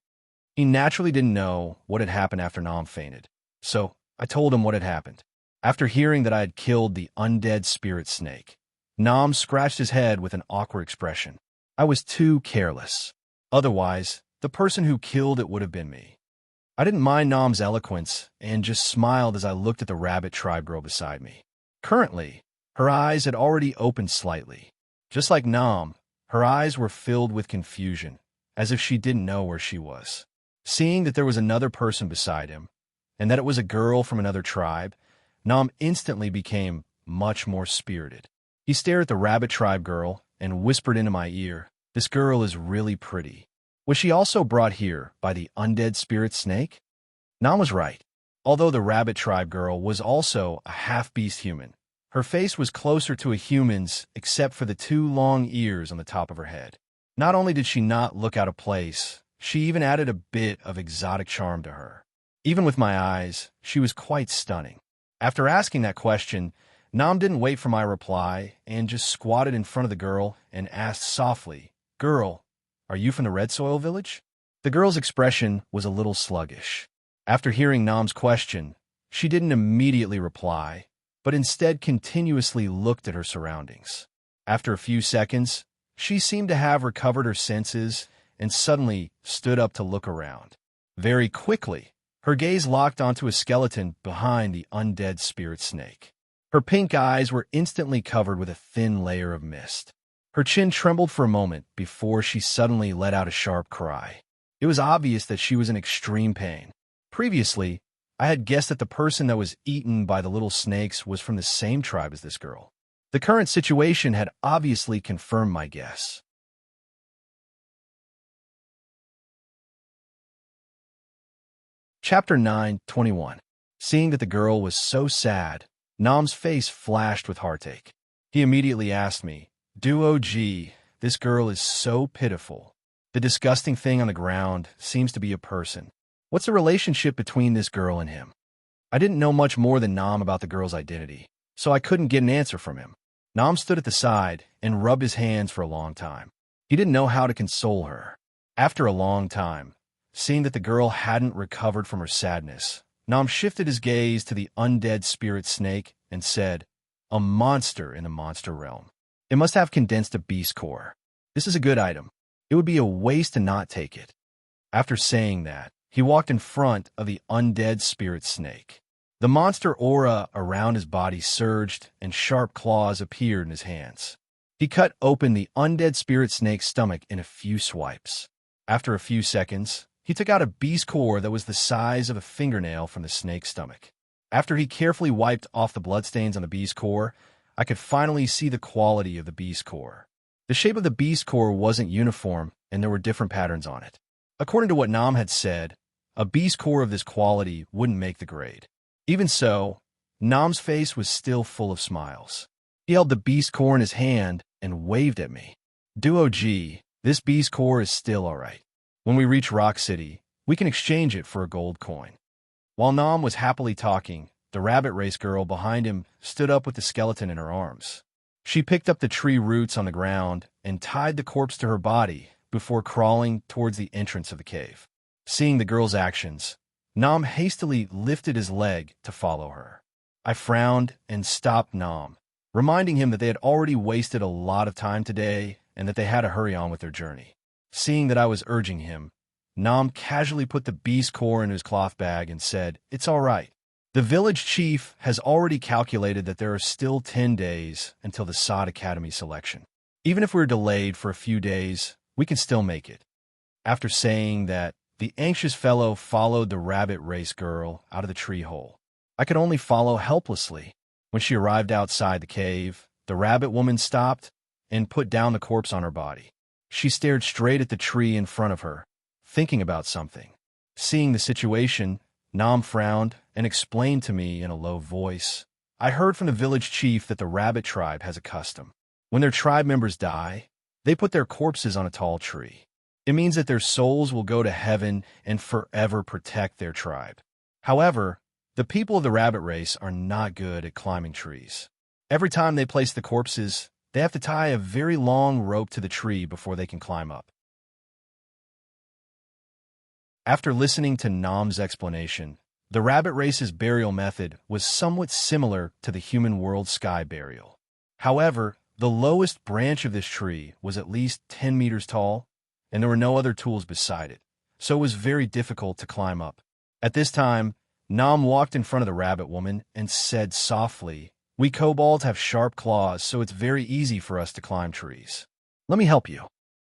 He naturally didn't know what had happened after Nam fainted, so I told him what had happened. After hearing that I had killed the undead spirit snake, Nam scratched his head with an awkward expression. I was too careless. Otherwise, the person who killed it would have been me. I didn't mind Nam's eloquence and just smiled as I looked at the rabbit tribe girl beside me. Currently, her eyes had already opened slightly. Just like Nam, her eyes were filled with confusion, as if she didn't know where she was. Seeing that there was another person beside him, and that it was a girl from another tribe, Nam instantly became much more spirited. He stared at the rabbit tribe girl and whispered into my ear, "This girl is really pretty. Was she also brought here by the undead spirit snake?" Nam was right. Although the rabbit tribe girl was also a half-beast human, her face was closer to a human's except for the 2 long ears on the top of her head. Not only did she not look out of place, she even added a bit of exotic charm to her. Even with my eyes, she was quite stunning. After asking that question, Nam didn't wait for my reply and just squatted in front of the girl and asked softly, "Girl, are you from the Red Soil village?" The girl's expression was a little sluggish. After hearing Nam's question, she didn't immediately reply, but instead continuously looked at her surroundings. After a few seconds, she seemed to have recovered her senses and suddenly stood up to look around. Very quickly, her gaze locked onto a skeleton behind the undead spirit snake. Her pink eyes were instantly covered with a thin layer of mist. Her chin trembled for a moment before she suddenly let out a sharp cry. It was obvious that she was in extreme pain. Previously, I had guessed that the person that was eaten by the little snakes was from the same tribe as this girl. The current situation had obviously confirmed my guess. Chapter 9:21. Seeing that the girl was so sad, Nam's face flashed with heartache. He immediately asked me, "Duo-G, this girl is so pitiful. The disgusting thing on the ground seems to be a person. What's the relationship between this girl and him?" I didn't know much more than Nam about the girl's identity, so I couldn't get an answer from him. Nam stood at the side and rubbed his hands for a long time. He didn't know how to console her. After a long time, seeing that the girl hadn't recovered from her sadness, Nam shifted his gaze to the undead spirit snake and said, "A monster in the monster realm. It must have condensed a beast core. This is a good item. It would be a waste to not take it." After saying that, he walked in front of the undead spirit snake. The monster aura around his body surged, and sharp claws appeared in his hands. He cut open the undead spirit snake's stomach in a few swipes. After a few seconds, he took out a beast core that was the size of a fingernail from the snake's stomach. After he carefully wiped off the bloodstains on the beast core, I could finally see the quality of the beast core. The shape of the beast core wasn't uniform, and there were different patterns on it. According to what Nam had said, a beast core of this quality wouldn't make the grade. Even so, Nam's face was still full of smiles. He held the beast core in his hand and waved at me. "Duo-G, this beast core is still alright. When we reach Rock City, we can exchange it for a gold coin." While Nam was happily talking, the rabbit race girl behind him stood up with the skeleton in her arms. She picked up the tree roots on the ground and tied the corpse to her body before crawling towards the entrance of the cave. Seeing the girl's actions, Nam hastily lifted his leg to follow her. I frowned and stopped Nam, reminding him that they had already wasted a lot of time today and that they had to hurry on with their journey. Seeing that I was urging him, Nam casually put the beast core in his cloth bag and said, "It's all right. The village chief has already calculated that there are still 10 days until the Sod Academy selection. Even if we're delayed for a few days, we can still make it." After saying that, the anxious fellow followed the rabbit race girl out of the tree hole. I could only follow helplessly. When she arrived outside the cave, the rabbit woman stopped and put down the corpse on her body. She stared straight at the tree in front of her, thinking about something. Seeing the situation, Nam frowned and explained to me in a low voice, "I heard from the village chief that the rabbit tribe has a custom. When their tribe members die, they put their corpses on a tall tree. It means that their souls will go to heaven and forever protect their tribe. However, the people of the rabbit race are not good at climbing trees. Every time they place the corpses, they have to tie a very long rope to the tree before they can climb up." After listening to Nam's explanation, the rabbit race's burial method was somewhat similar to the human world sky burial. However, the lowest branch of this tree was at least 10 meters tall, and there were no other tools beside it, so it was very difficult to climb up. At this time, Nam walked in front of the rabbit woman and said softly, "We kobolds have sharp claws, so it's very easy for us to climb trees. Let me help you."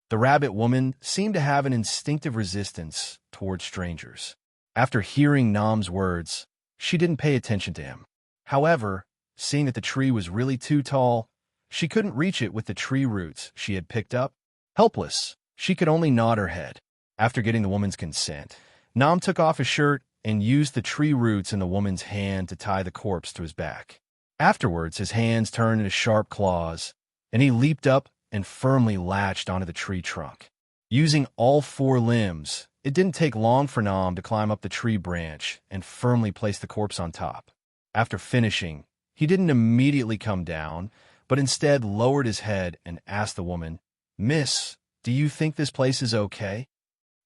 The rabbit woman seemed to have an instinctive resistance towards strangers. After hearing Nam's words, she didn't pay attention to him. However, seeing that the tree was really too tall, she couldn't reach it with the tree roots she had picked up. Helpless, she could only nod her head. After getting the woman's consent, Nam took off his shirt and used the tree roots in the woman's hand to tie the corpse to his back. Afterwards, his hands turned into sharp claws, and he leaped up and firmly latched onto the tree trunk. Using all 4 limbs, it didn't take long for Nam to climb up the tree branch and firmly place the corpse on top. After finishing, he didn't immediately come down, but instead lowered his head and asked the woman, "Miss, do you think this place is okay?"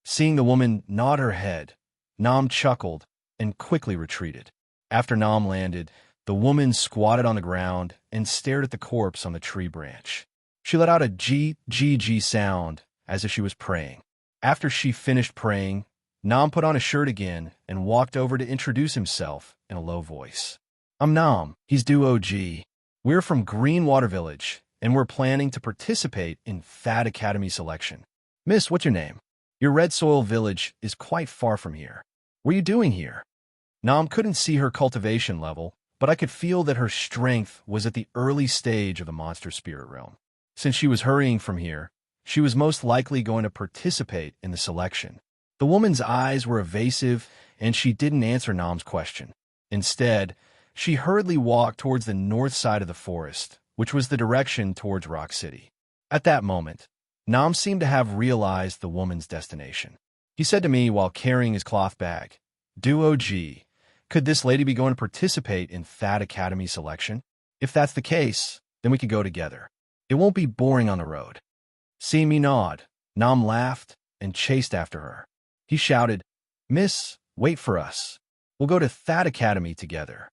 Seeing the woman nod her head, Nam chuckled and quickly retreated. After Nam landed, the woman squatted on the ground and stared at the corpse on the tree branch. She let out a G sound as if she was praying. After she finished praying, Nam put on a shirt again and walked over to introduce himself in a low voice. I'm Nam, he's Duo-G. We're from Greenwater Village, and we're planning to participate in Fat Academy selection. Miss, what's your name? Your Red Soil Village is quite far from here. What are you doing here? Nam couldn't see her cultivation level, but I could feel that her strength was at the early stage of the monster spirit realm. Since she was hurrying from here, she was most likely going to participate in the selection. The woman's eyes were evasive, and she didn't answer Nam's question. Instead, she hurriedly walked towards the north side of the forest, which was the direction towards Rock City. At that moment, Nam seemed to have realized the woman's destination. He said to me while carrying his cloth bag, Duo-G, could this lady be going to participate in Fat Academy selection? If that's the case, then we could go together. It won't be boring on the road. Seeing me nod, Nam laughed and chased after her. He shouted, Miss, wait for us. We'll go to Fat Academy together.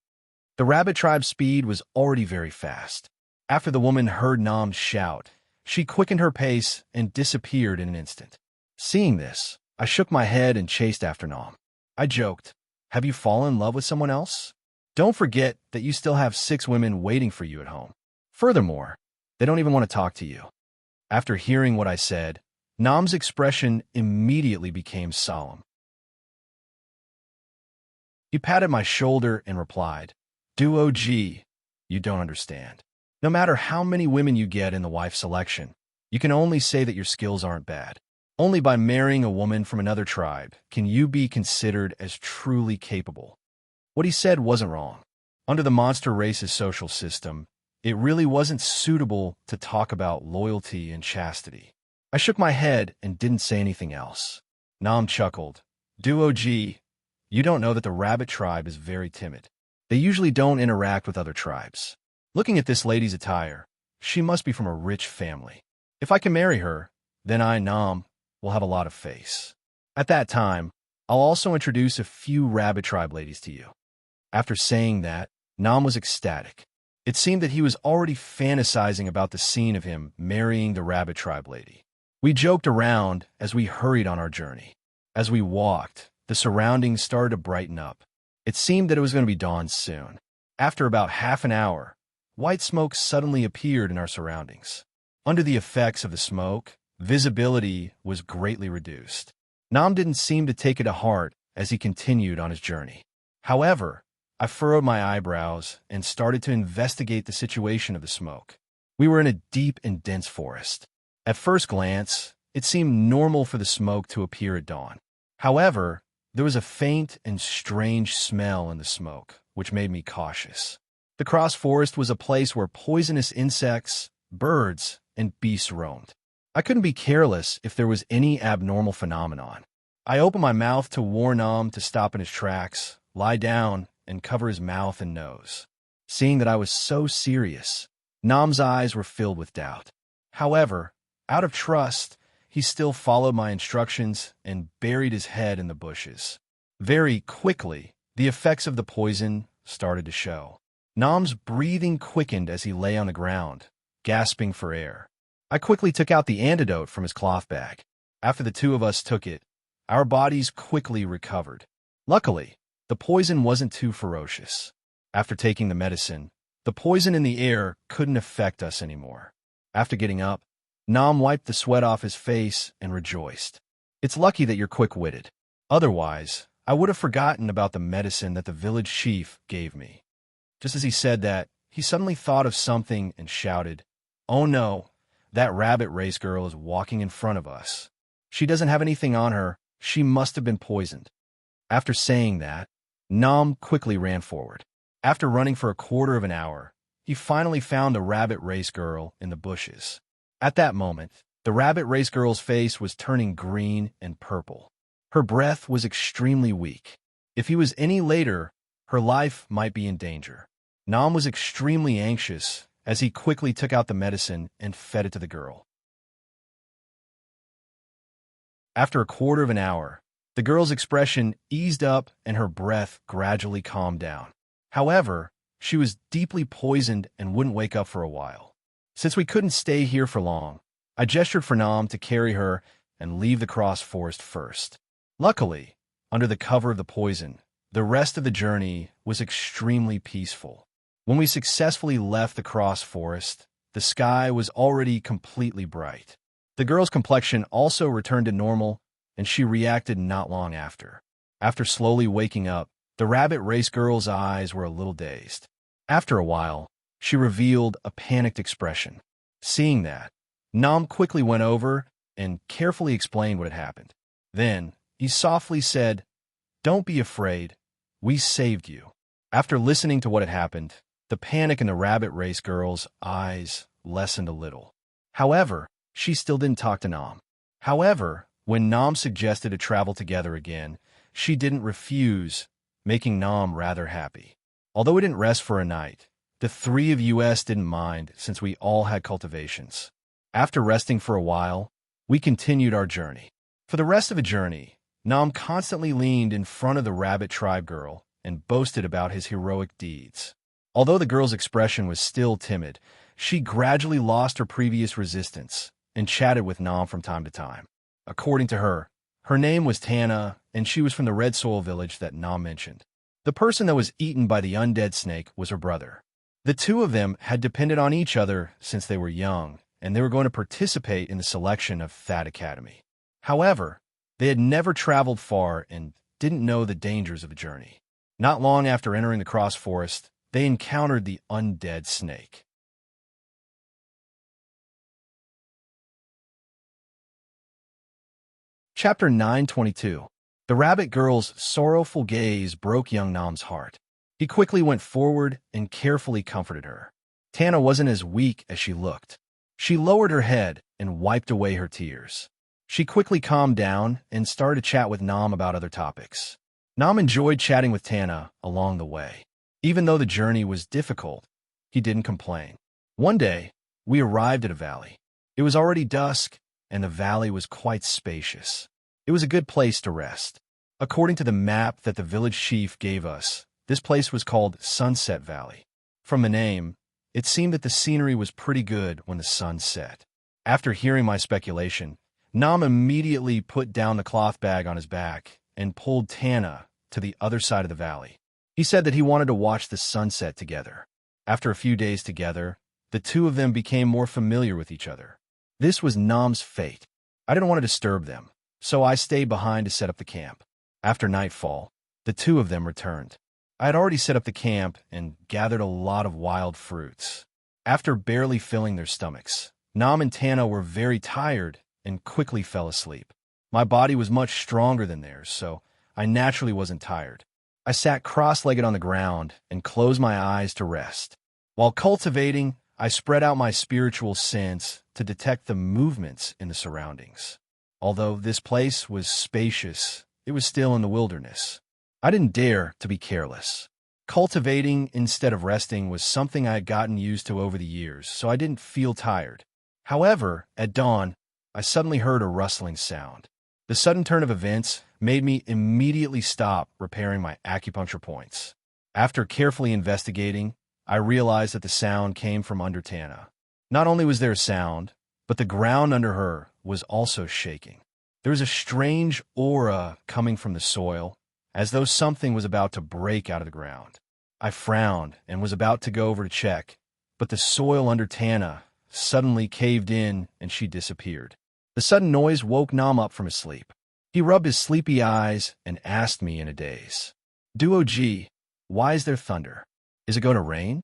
The rabbit tribe's speed was already very fast. After the woman heard Nam shout, she quickened her pace and disappeared in an instant. Seeing this, I shook my head and chased after Nam. I joked, have you fallen in love with someone else? Don't forget that you still have 6 women waiting for you at home. Furthermore, they don't even want to talk to you. After hearing what I said, Nam's expression immediately became solemn. He patted my shoulder and replied, Duo-G, you don't understand. No matter how many women you get in the wife selection, you can only say that your skills aren't bad. Only by marrying a woman from another tribe can you be considered as truly capable. What he said wasn't wrong. Under the monster race's social system, it really wasn't suitable to talk about loyalty and chastity. I shook my head and didn't say anything else. Nam chuckled. Duo-G, you don't know that the rabbit tribe is very timid. They usually don't interact with other tribes. Looking at this lady's attire, she must be from a rich family. If I can marry her, then I, Nam, will have a lot of face. At that time, I'll also introduce a few rabbit tribe ladies to you. After saying that, Nam was ecstatic. It seemed that he was already fantasizing about the scene of him marrying the rabbit tribe lady. We joked around as we hurried on our journey. As we walked, the surroundings started to brighten up. It seemed that it was going to be dawn soon. After about half an hour, white smoke suddenly appeared in our surroundings. Under the effects of the smoke, visibility was greatly reduced. Nam didn't seem to take it to heart as he continued on his journey. However, I furrowed my eyebrows and started to investigate the situation of the smoke. We were in a deep and dense forest. At first glance, it seemed normal for the smoke to appear at dawn. However, there was a faint and strange smell in the smoke, which made me cautious. The cross forest was a place where poisonous insects, birds, and beasts roamed. I couldn't be careless if there was any abnormal phenomenon. I opened my mouth to warn Nam to stop in his tracks, lie down, and cover his mouth and nose. Seeing that I was so serious, Nam's eyes were filled with doubt. However, out of trust, he still followed my instructions and buried his head in the bushes. Very quickly, the effects of the poison started to show. Nam's breathing quickened as he lay on the ground, gasping for air. I quickly took out the antidote from his cloth bag. After the two of us took it, our bodies quickly recovered. Luckily, the poison wasn't too ferocious. After taking the medicine, the poison in the air couldn't affect us anymore. After getting up, Nam wiped the sweat off his face and rejoiced. It's lucky that you're quick-witted. Otherwise, I would have forgotten about the medicine that the village chief gave me. Just as he said that, he suddenly thought of something and shouted, Oh no, that rabbit race girl is walking in front of us. She doesn't have anything on her. She must have been poisoned. After saying that, Nam quickly ran forward. After running for a quarter of an hour, he finally found the rabbit race girl in the bushes. At that moment, the rabbit race girl's face was turning green and purple. Her breath was extremely weak. If he was any later, her life might be in danger. Nam was extremely anxious as he quickly took out the medicine and fed it to the girl. After a quarter of an hour, the girl's expression eased up and her breath gradually calmed down. However, she was deeply poisoned and wouldn't wake up for a while. Since we couldn't stay here for long, I gestured for Nam to carry her and leave the cross forest first. Luckily, under the cover of the poison, the rest of the journey was extremely peaceful. When we successfully left the cross forest, the sky was already completely bright. The girl's complexion also returned to normal, and she reacted not long after. After slowly waking up, the rabbit race girl's eyes were a little dazed. After a while, she revealed a panicked expression. Seeing that, Nam quickly went over and carefully explained what had happened. Then, he softly said, "Don't be afraid. We saved you." After listening to what had happened, the panic in the rabbit race girl's eyes lessened a little. However, she still didn't talk to Nam. However, when Nam suggested to travel together again, she didn't refuse, making Nam rather happy. Although we didn't rest for a night, the three of us didn't mind since we all had cultivations. After resting for a while, we continued our journey. For the rest of the journey, Nam constantly leaned in front of the rabbit tribe girl and boasted about his heroic deeds. Although the girl's expression was still timid, she gradually lost her previous resistance and chatted with Nam from time to time. According to her, her name was Tana, and she was from the red soil village that Nam mentioned. The person that was eaten by the undead snake was her brother. The two of them had depended on each other since they were young, and they were going to participate in the selection of That Academy. However, they had never traveled far and didn't know the dangers of the journey. Not long after entering the cross forest, they encountered the undead snake. Chapter 922. The rabbit girl's sorrowful gaze broke young Nam's heart. He quickly went forward and carefully comforted her. Tana wasn't as weak as she looked. She lowered her head and wiped away her tears. She quickly calmed down and started to chat with Nam about other topics. Nam enjoyed chatting with Tana along the way. Even though the journey was difficult, he didn't complain. One day, we arrived at a valley. It was already dusk, and the valley was quite spacious. It was a good place to rest. According to the map that the village chief gave us, this place was called Sunset Valley. From the name, it seemed that the scenery was pretty good when the sun set. After hearing my speculation, Nam immediately put down the cloth bag on his back and pulled Tana to the other side of the valley. He said that he wanted to watch the sunset together. After a few days together, the two of them became more familiar with each other. This was Nam's fate. I didn't want to disturb them, so I stayed behind to set up the camp. After nightfall, the two of them returned. I had already set up the camp and gathered a lot of wild fruits. After barely filling their stomachs, Nam and Tana were very tired and quickly fell asleep. My body was much stronger than theirs, so I naturally wasn't tired. I sat cross-legged on the ground and closed my eyes to rest. While cultivating, I spread out my spiritual sense to detect the movements in the surroundings. Although this place was spacious, it was still in the wilderness. I didn't dare to be careless. Cultivating instead of resting was something I had gotten used to over the years, so I didn't feel tired. However, at dawn, I suddenly heard a rustling sound. The sudden turn of events made me immediately stop repairing my acupuncture points. After carefully investigating, I realized that the sound came from under Tana. Not only was there a sound, but the ground under her was also shaking. There was a strange aura coming from the soil, as though something was about to break out of the ground. I frowned and was about to go over to check, but the soil under Tana suddenly caved in and she disappeared. The sudden noise woke Nam up from his sleep. He rubbed his sleepy eyes and asked me in a daze, "Duo G, why is there thunder? Is it going to rain?"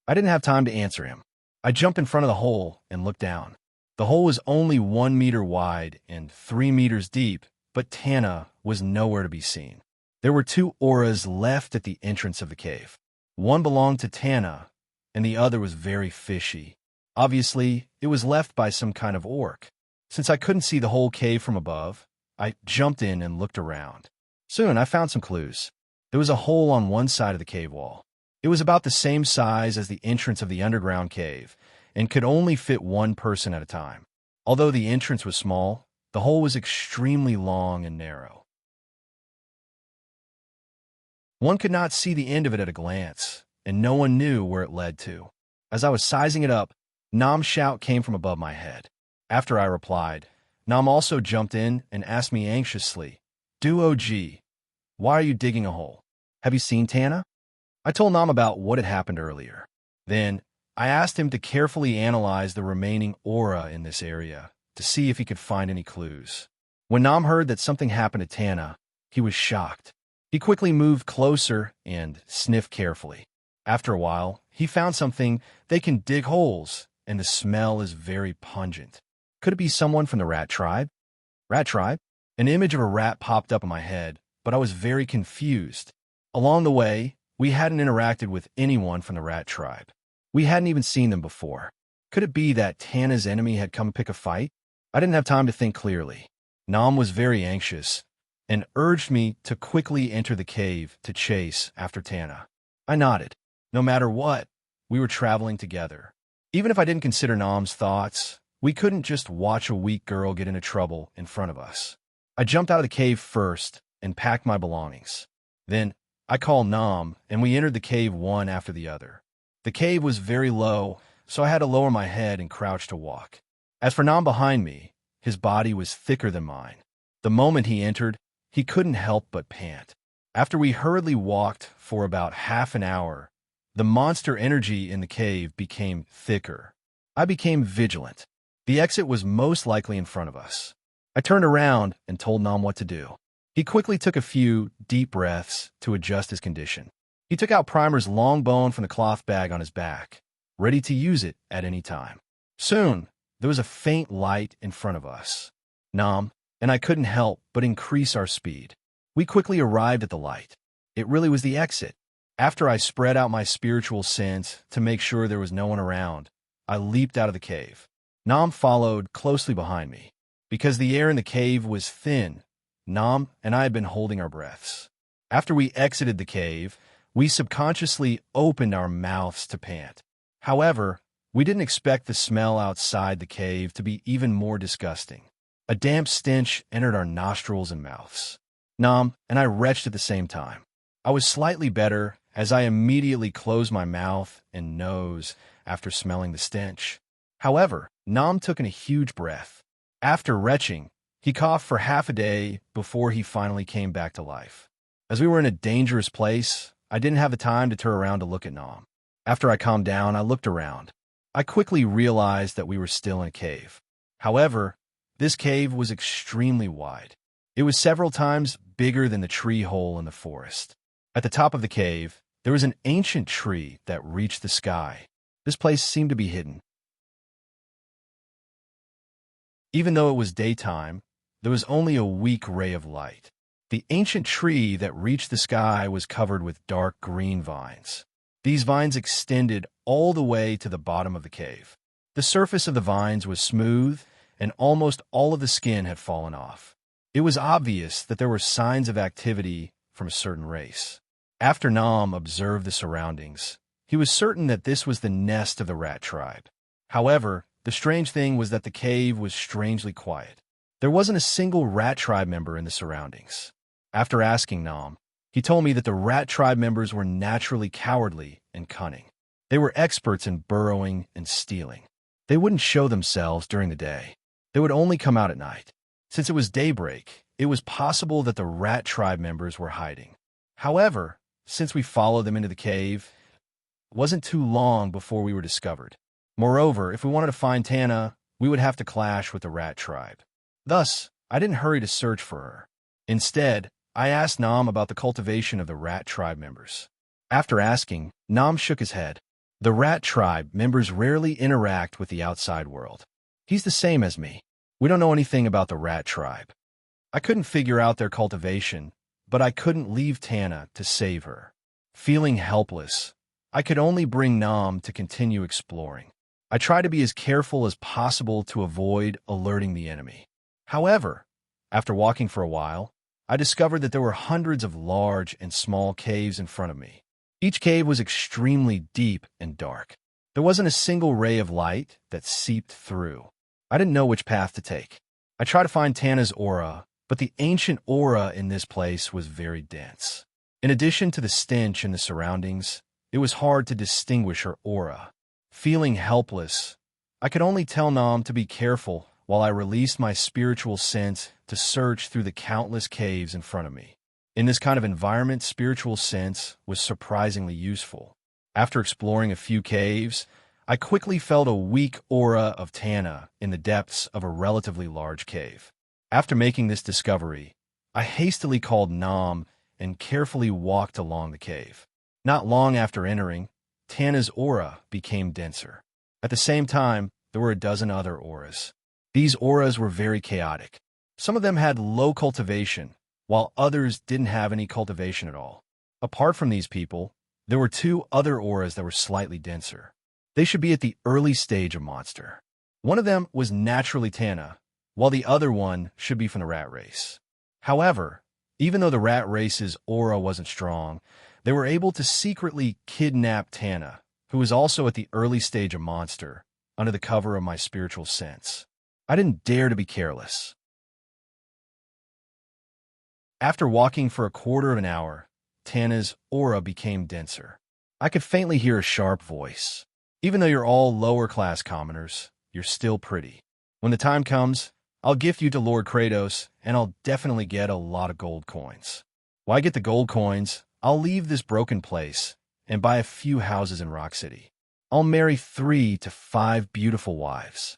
I didn't have time to answer him. I jumped in front of the hole and looked down. The hole was only 1 meter wide and 3 meters deep, but Tana was nowhere to be seen. There were 2 auras left at the entrance of the cave. One belonged to Tana, and the other was very fishy. Obviously, it was left by some kind of orc. Since I couldn't see the whole cave from above, I jumped in and looked around. Soon, I found some clues. There was a hole on one side of the cave wall. It was about the same size as the entrance of the underground cave and could only fit one person at a time. Although the entrance was small, the hole was extremely long and narrow. One could not see the end of it at a glance, and no one knew where it led to. As I was sizing it up, Nam's shout came from above my head. After I replied, Nam also jumped in and asked me anxiously, "OG, why are you digging a hole? Have you seen Tana?" I told Nam about what had happened earlier. Then, I asked him to carefully analyze the remaining aura in this area to see if he could find any clues. When Nam heard that something happened to Tana, he was shocked. He quickly moved closer and sniffed carefully. After a while, he found something. They can dig holes, and the smell is very pungent. Could it be someone from the rat tribe? Rat tribe? An image of a rat popped up in my head, but I was very confused. Along the way, we hadn't interacted with anyone from the rat tribe. We hadn't even seen them before. Could it be that Tana's enemy had come to pick a fight? I didn't have time to think clearly. Nam was very anxious and urged me to quickly enter the cave to chase after Tana. I nodded. No matter what, we were traveling together. Even if I didn't consider Nam's thoughts, we couldn't just watch a weak girl get into trouble in front of us. I jumped out of the cave first and packed my belongings. Then, I called Nam, and we entered the cave one after the other. The cave was very low, so I had to lower my head and crouch to walk. As for Nam behind me, his body was thicker than mine. The moment he entered, he couldn't help but pant. After we hurriedly walked for about half an hour, the monster energy in the cave became thicker. I became vigilant. The exit was most likely in front of us. I turned around and told Nam what to do. He quickly took a few deep breaths to adjust his condition. He took out Primer's long bone from the cloth bag on his back, ready to use it at any time. Soon, there was a faint light in front of us. Nam and I couldn't help but increase our speed. We quickly arrived at the light. It really was the exit. After I spread out my spiritual sense to make sure there was no one around, I leaped out of the cave. Nam followed closely behind me. Because the air in the cave was thin, Nam and I had been holding our breaths. After we exited the cave, we subconsciously opened our mouths to pant. However, we didn't expect the smell outside the cave to be even more disgusting. A damp stench entered our nostrils and mouths. Nam and I retched at the same time. I was slightly better as I immediately closed my mouth and nose after smelling the stench. However, Nam took in a huge breath. After retching, he coughed for half a day before he finally came back to life. As we were in a dangerous place, I didn't have the time to turn around to look at Nam. After I calmed down, I looked around. I quickly realized that we were still in a cave. However, this cave was extremely wide. It was several times bigger than the tree hole in the forest. At the top of the cave, there was an ancient tree that reached the sky. This place seemed to be hidden. Even though it was daytime, there was only a weak ray of light. The ancient tree that reached the sky was covered with dark green vines. These vines extended all the way to the bottom of the cave. The surface of the vines was smooth, and almost all of the skin had fallen off. It was obvious that there were signs of activity from a certain race. After Nam observed the surroundings, he was certain that this was the nest of the rat tribe. However, the strange thing was that the cave was strangely quiet. There wasn't a single rat tribe member in the surroundings. After asking Nam, he told me that the rat tribe members were naturally cowardly and cunning. They were experts in burrowing and stealing. They wouldn't show themselves during the day. They would only come out at night. Since it was daybreak, it was possible that the rat tribe members were hiding. However, since we followed them into the cave, it wasn't too long before we were discovered. Moreover, if we wanted to find Tana, we would have to clash with the rat tribe. Thus, I didn't hurry to search for her. Instead, I asked Nam about the cultivation of the rat tribe members. After asking, Nam shook his head. The rat tribe members rarely interact with the outside world. He's the same as me. We don't know anything about the rat tribe. I couldn't figure out their cultivation, but I couldn't leave Tana to save her. Feeling helpless, I could only bring Nam to continue exploring. I tried to be as careful as possible to avoid alerting the enemy. However, after walking for a while, I discovered that there were hundreds of large and small caves in front of me. Each cave was extremely deep and dark. There wasn't a single ray of light that seeped through. I didn't know which path to take. I tried to find Tana's aura, but the ancient aura in this place was very dense. In addition to the stench in the surroundings, it was hard to distinguish her aura. Feeling helpless, I could only tell Nam to be careful while I released my spiritual sense to search through the countless caves in front of me. In this kind of environment, spiritual sense was surprisingly useful. After exploring a few caves, I quickly felt a weak aura of Tana in the depths of a relatively large cave. After making this discovery, I hastily called Nam and carefully walked along the cave. Not long after entering, Tana's aura became denser. At the same time, there were a dozen other auras. These auras were very chaotic. Some of them had low cultivation, while others didn't have any cultivation at all. Apart from these people, there were two other auras that were slightly denser. They should be at the early stage of monster. One of them was naturally Tana, while the other one should be from the rat race. However, even though the rat race's aura wasn't strong, they were able to secretly kidnap Tana, who was also at the early stage of monster, under the cover of my spiritual sense. I didn't dare to be careless. After walking for a quarter of an hour, Tana's aura became denser. I could faintly hear a sharp voice. Even though you're all lower-class commoners, you're still pretty. When the time comes, I'll gift you to Lord Kratos, and I'll definitely get a lot of gold coins. While I get the gold coins, I'll leave this broken place and buy a few houses in Rock City. I'll marry 3 to 5 beautiful wives.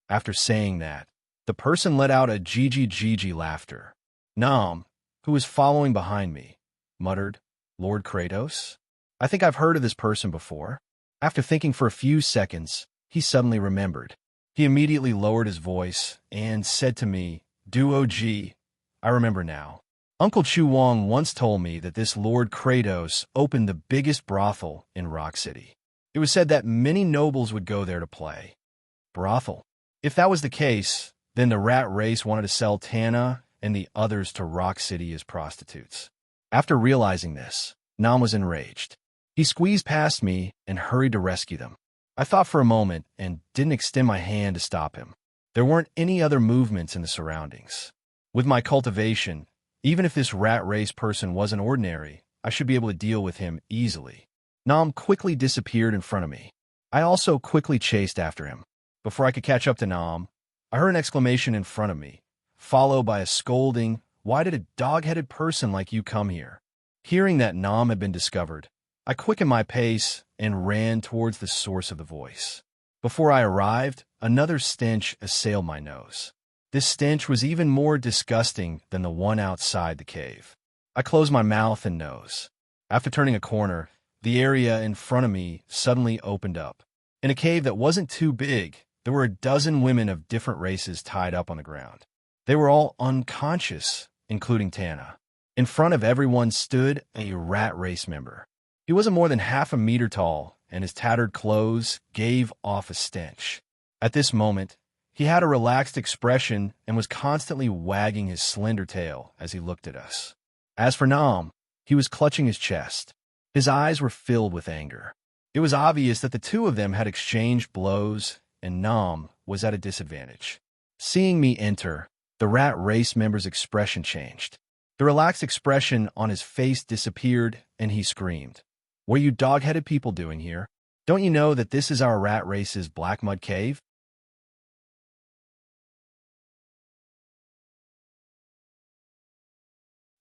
After saying that, the person let out a Gigi laughter. Nam, who was following behind me, muttered, "Lord Kratos? I think I've heard of this person before." After thinking for a few seconds, he suddenly remembered. He immediately lowered his voice and said to me, "Duo G, I remember now. Uncle Chu Wong once told me that this Lord Kratos opened the biggest brothel in Rock City. It was said that many nobles would go there to play." Brothel. If that was the case, then the rat race wanted to sell Tana and the others to Rock City as prostitutes. After realizing this, Nam was enraged. He squeezed past me and hurried to rescue them. I thought for a moment and didn't extend my hand to stop him. There weren't any other movements in the surroundings. With my cultivation, even if this rat race person wasn't ordinary, I should be able to deal with him easily. Nam quickly disappeared in front of me. I also quickly chased after him. Before I could catch up to Nam, I heard an exclamation in front of me, followed by a scolding, "Why did a dog-headed person like you come here?" Hearing that Nam had been discovered, I quickened my pace and ran towards the source of the voice. Before I arrived, another stench assailed my nose. This stench was even more disgusting than the one outside the cave. I closed my mouth and nose. After turning a corner, the area in front of me suddenly opened up. In a cave that wasn't too big, there were a dozen women of different races tied up on the ground. They were all unconscious, including Tana. In front of everyone stood a rat race member. He wasn't more than half a meter tall, and his tattered clothes gave off a stench. At this moment, he had a relaxed expression and was constantly wagging his slender tail as he looked at us. As for Nam, he was clutching his chest. His eyes were filled with anger. It was obvious that the two of them had exchanged blows, and Nam was at a disadvantage. Seeing me enter, the rat race member's expression changed. The relaxed expression on his face disappeared, and he screamed, "What are you dog-headed people doing here? Don't you know that this is our rat race's black mud cave?"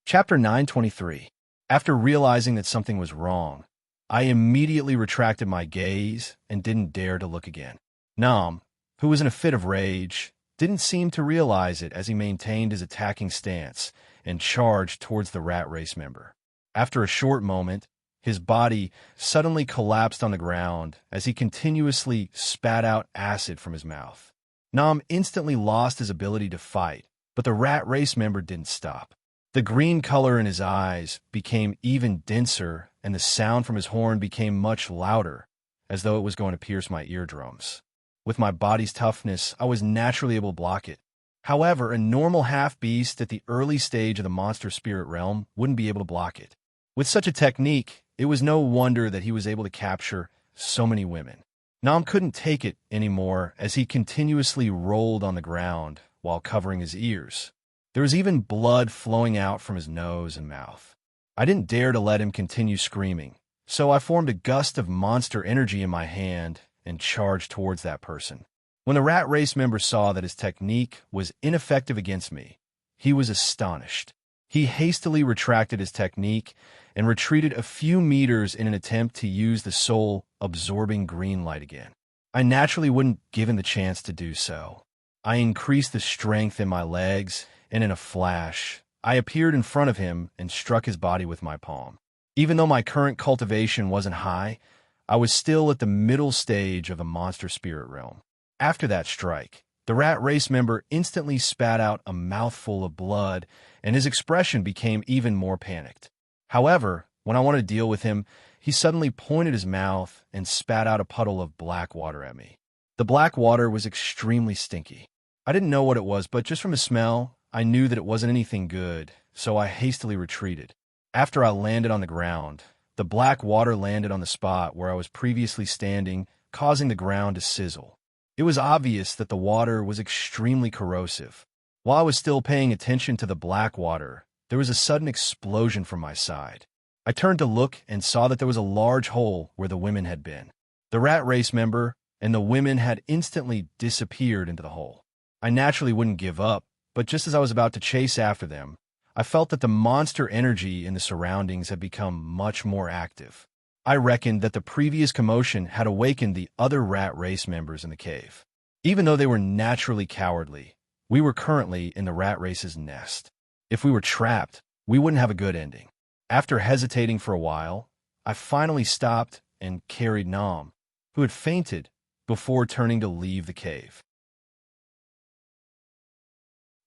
Chapter 923. After realizing that something was wrong, I immediately retracted my gaze and didn't dare to look again. Nam, who was in a fit of rage, didn't seem to realize it as he maintained his attacking stance and charged towards the rat race member. After a short moment, his body suddenly collapsed on the ground as he continuously spat out acid from his mouth. Nam instantly lost his ability to fight, but the rat race member didn't stop. The green color in his eyes became even denser, and the sound from his horn became much louder, as though it was going to pierce my eardrums. With my body's toughness, I was naturally able to block it. However, a normal half-beast at the early stage of the monster spirit realm wouldn't be able to block it. With such a technique, it was no wonder that he was able to capture so many women. Nam couldn't take it anymore as he continuously rolled on the ground while covering his ears. There was even blood flowing out from his nose and mouth. I didn't dare to let him continue screaming, so I formed a gust of monster energy in my hand and charged towards that person. When the rat race member saw that his technique was ineffective against me, he was astonished. He hastily retracted his technique and retreated a few meters in an attempt to use the soul-absorbing green light again. I naturally wouldn't give him the chance to do so. I increased the strength in my legs, and in a flash, I appeared in front of him and struck his body with my palm. Even though my current cultivation wasn't high, I was still at the middle stage of the monster spirit realm. After that strike, the rat race member instantly spat out a mouthful of blood, and his expression became even more panicked. However, when I wanted to deal with him, he suddenly pointed his mouth and spat out a puddle of black water at me. The black water was extremely stinky. I didn't know what it was, but just from the smell, I knew that it wasn't anything good, so I hastily retreated. After I landed on the ground, the black water landed on the spot where I was previously standing, causing the ground to sizzle. It was obvious that the water was extremely corrosive. While I was still paying attention to the black water, there was a sudden explosion from my side. I turned to look and saw that there was a large hole where the women had been. The rat race member and the women had instantly disappeared into the hole. I naturally wouldn't give up, but just as I was about to chase after them, I felt that the monster energy in the surroundings had become much more active. I reckoned that the previous commotion had awakened the other rat race members in the cave. Even though they were naturally cowardly, we were currently in the rat race's nest. If we were trapped, we wouldn't have a good ending. After hesitating for a while, I finally stopped and carried Nam, who had fainted, before turning to leave the cave.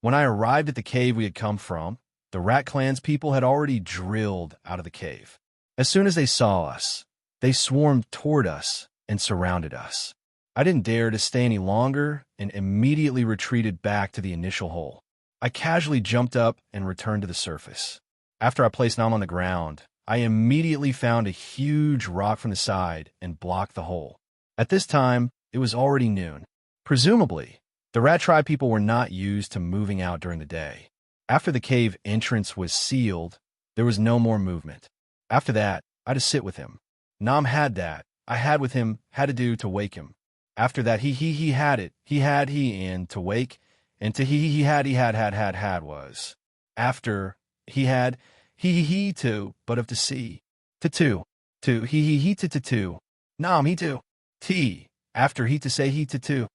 When I arrived at the cave we had come from, the Rat Clan's people had already drilled out of the cave. As soon as they saw us, they swarmed toward us and surrounded us. I didn't dare to stay any longer and immediately retreated back to the initial hole. I casually jumped up and returned to the surface. After I placed Nam on the ground, I immediately found a huge rock from the side and blocked the hole. At this time, it was already noon. Presumably, the Rat Tribe people were not used to moving out during the day. After the cave entrance was sealed, there was no more movement. After that, I had to sit with him. Nam had that. I had with him, had to do to wake him. After that, he had it. He had, and to wake, and to he had was. After, he had, he to, but of to see. To, he to. Nam, he to. T, after he to say he to.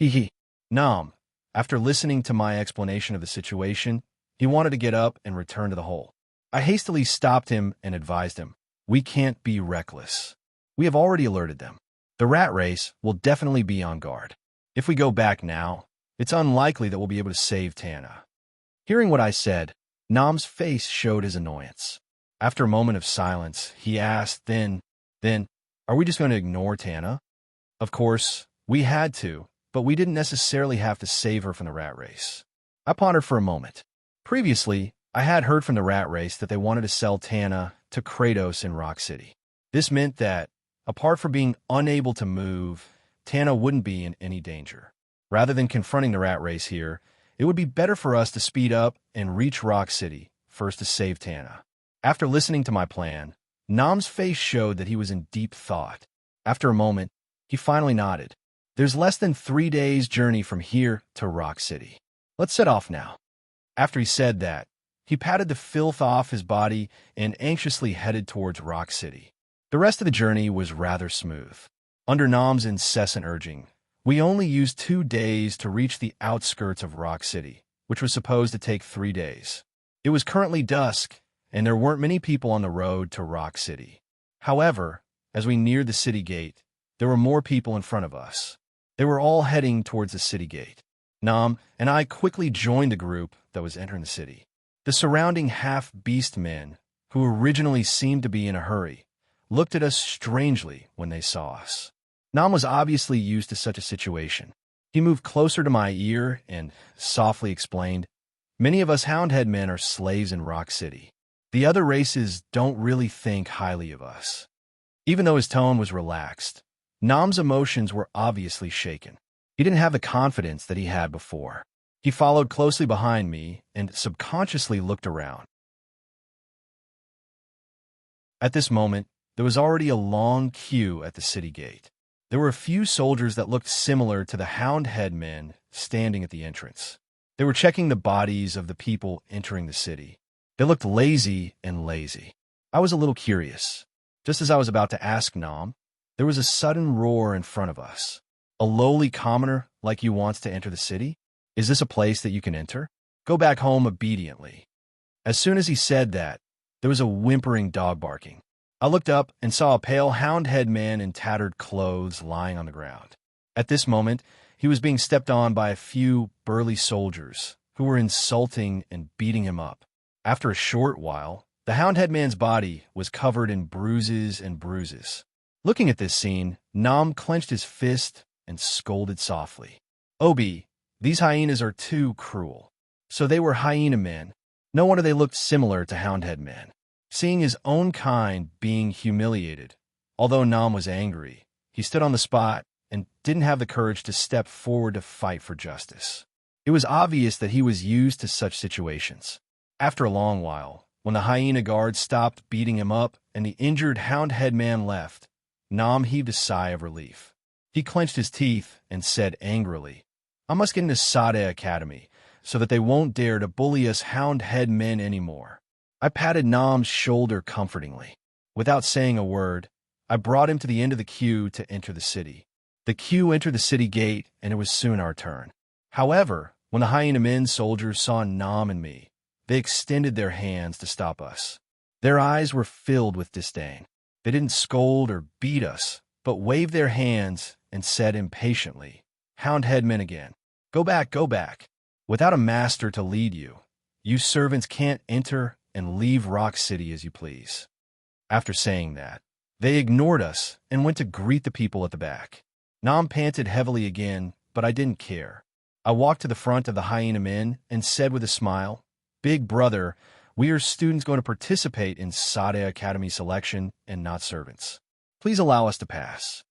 He. Nam, after listening to my explanation of the situation, he wanted to get up and return to the hole. I hastily stopped him and advised him, we can't be reckless. We have already alerted them. The rat race will definitely be on guard. If we go back now, it's unlikely that we'll be able to save Tana. Hearing what I said, Nam's face showed his annoyance. After a moment of silence, he asked, then, are we just going to ignore Tana? Of course, we had to, but we didn't necessarily have to save her from the rat race. I pondered for a moment. Previously, I had heard from the rat race that they wanted to sell Tana to Kratos in Rock City. This meant that, apart from being unable to move, Tana wouldn't be in any danger. Rather than confronting the rat race here, it would be better for us to speed up and reach Rock City, first to save Tana. After listening to my plan, Nam's face showed that he was in deep thought. After a moment, he finally nodded. There's less than 3 days' journey from here to Rock City. Let's set off now. After he said that, he patted the filth off his body and anxiously headed towards Rock City. The rest of the journey was rather smooth. Under Nam's incessant urging, we only used 2 days to reach the outskirts of Rock City, which was supposed to take 3 days. It was currently dusk, and there weren't many people on the road to Rock City. However, as we neared the city gate, there were more people in front of us. They were all heading towards the city gate. Nam and I quickly joined the group that was entering the city. The surrounding half-beast men, who originally seemed to be in a hurry, looked at us strangely when they saw us. Nam was obviously used to such a situation. He moved closer to my ear and softly explained, many of us Houndhead men are slaves in Rock City. The other races don't really think highly of us. Even though his tone was relaxed, Nam's emotions were obviously shaken. He didn't have the confidence that he had before. He followed closely behind me and subconsciously looked around. At this moment, there was already a long queue at the city gate. There were a few soldiers that looked similar to the Houndhead men standing at the entrance. They were checking the bodies of the people entering the city. They looked lazy and lazy. I was a little curious. Just as I was about to ask Nam, there was a sudden roar in front of us. A lowly commoner like you wants to enter the city? Is this a place that you can enter? Go back home obediently. As soon as he said that, there was a whimpering dog barking. I looked up and saw a pale Houndhead man in tattered clothes lying on the ground. At this moment, he was being stepped on by a few burly soldiers who were insulting and beating him up. After a short while, the Houndhead man's body was covered in bruises and bruises. Looking at this scene, Nam clenched his fist and scolded softly. Obi, these hyenas are too cruel. So they were hyena men. No wonder they looked similar to Houndhead men. Seeing his own kind being humiliated, although Nam was angry, he stood on the spot and didn't have the courage to step forward to fight for justice. It was obvious that he was used to such situations. After a long while, when the hyena guards stopped beating him up and the injured Houndhead man left, Nam heaved a sigh of relief. He clenched his teeth and said angrily, I must get into Sade Academy so that they won't dare to bully us Houndhead men anymore. I patted Nam's shoulder comfortingly. Without saying a word, I brought him to the end of the queue to enter the city. The queue entered the city gate, and it was soon our turn. However, when the hyena men soldiers saw Nam and me, they extended their hands to stop us. Their eyes were filled with disdain. They didn't scold or beat us, but waved their hands and said impatiently, Houndhead men again. Go back, go back. Without a master to lead you, you servants can't enter and leave Rock City as you please. After saying that, they ignored us and went to greet the people at the back. Nam panted heavily again, but I didn't care. I walked to the front of the hyena men and said with a smile, Big brother, we are students going to participate in Sade Academy selection and not servants. Please allow us to pass.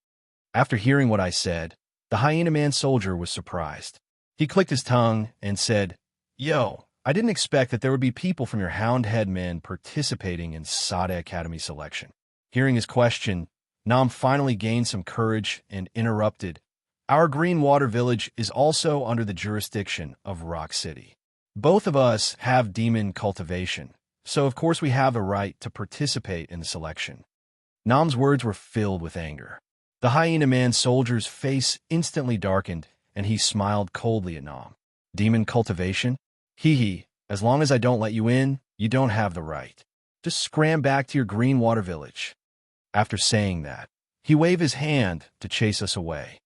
After hearing what I said, the hyena man soldier was surprised. He clicked his tongue and said, Yo, I didn't expect that there would be people from your Houndhead men participating in Sade Academy selection. Hearing his question, Nam finally gained some courage and interrupted, Our Green Water Village is also under the jurisdiction of Rock City. Both of us have demon cultivation, so of course we have the right to participate in the selection. Nam's words were filled with anger. The hyena man soldier's face instantly darkened, and he smiled coldly at Nam. Demon cultivation? Hee hee, as long as I don't let you in, you don't have the right. Just scram back to your Green Water Village. After saying that, he waved his hand to chase us away.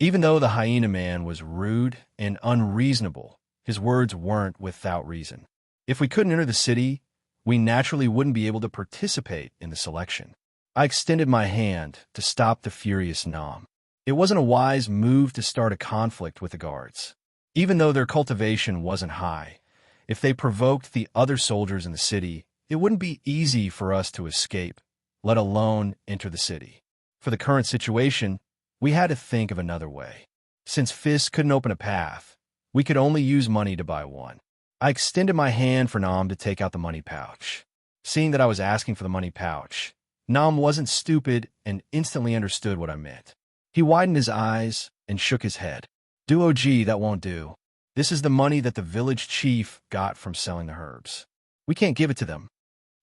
Even though the hyena man was rude and unreasonable, his words weren't without reason. If we couldn't enter the city, we naturally wouldn't be able to participate in the selection. I extended my hand to stop the furious Nam. It wasn't a wise move to start a conflict with the guards. Even though their cultivation wasn't high, if they provoked the other soldiers in the city, it wouldn't be easy for us to escape, let alone enter the city. For the current situation, we had to think of another way. Since fists couldn't open a path, we could only use money to buy one. I extended my hand for Nam to take out the money pouch. Seeing that I was asking for the money pouch, Nam wasn't stupid and instantly understood what I meant. He widened his eyes and shook his head. Duo-G, that won't do. This is the money that the village chief got from selling the herbs. We can't give it to them.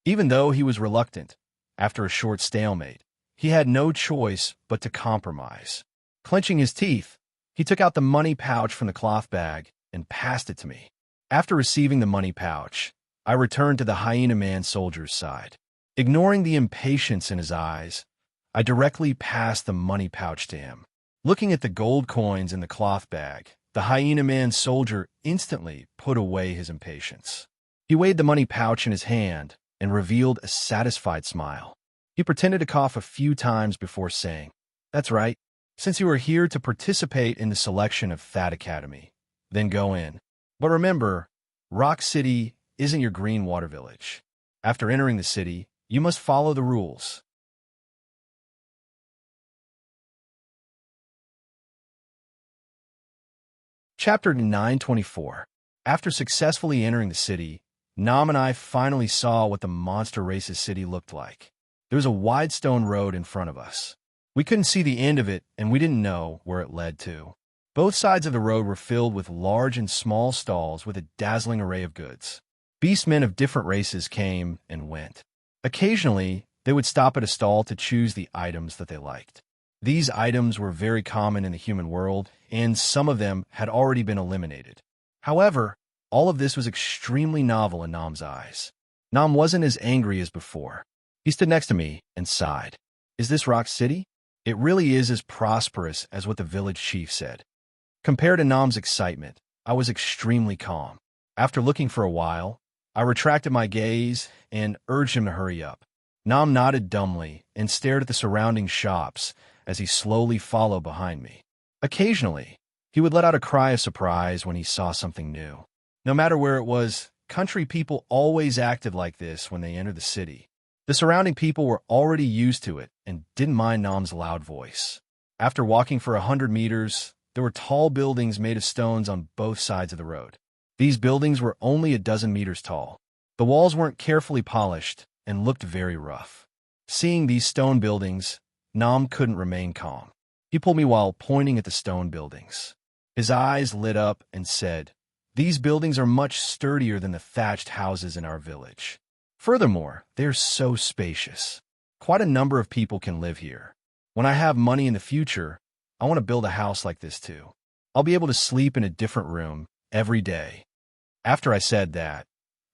Even though he was reluctant, after a short stalemate, he had no choice but to compromise. Clenching his teeth, he took out the money pouch from the cloth bag and passed it to me. After receiving the money pouch, I returned to the hyena man soldier's side. Ignoring the impatience in his eyes, I directly passed the money pouch to him. Looking at the gold coins in the cloth bag, the hyena man soldier instantly put away his impatience. He weighed the money pouch in his hand and revealed a satisfied smile. He pretended to cough a few times before saying, That's right. Since you are here to participate in the selection of That Academy, then go in. But remember, Rock City isn't your Green Water Village. After entering the city, you must follow the rules. Chapter 924. After successfully entering the city, Nam and I finally saw what the Monster Race's city looked like. There was a wide stone road in front of us. We couldn't see the end of it, and we didn't know where it led to. Both sides of the road were filled with large and small stalls with a dazzling array of goods. Beastmen of different races came and went. Occasionally, they would stop at a stall to choose the items that they liked. These items were very common in the human world, and some of them had already been eliminated. However, all of this was extremely novel in Nam's eyes. Nam wasn't as angry as before. He stood next to me and sighed. Is this Rock City? It really is as prosperous as what the village chief said. Compared to Nam's excitement, I was extremely calm. After looking for a while, I retracted my gaze and urged him to hurry up. Nam nodded dumbly and stared at the surrounding shops as he slowly followed behind me. Occasionally, he would let out a cry of surprise when he saw something new. No matter where it was, country people always acted like this when they entered the city. The surrounding people were already used to it and didn't mind Nam's loud voice. After walking for 100 meters, there were tall buildings made of stones on both sides of the road. These buildings were only a dozen meters tall. The walls weren't carefully polished and looked very rough. Seeing these stone buildings, Nam couldn't remain calm. He pulled me while pointing at the stone buildings. His eyes lit up and said, "These buildings are much sturdier than the thatched houses in our village. Furthermore, they're so spacious. Quite a number of people can live here. When I have money in the future, I want to build a house like this too. I'll be able to sleep in a different room every day." After I said that,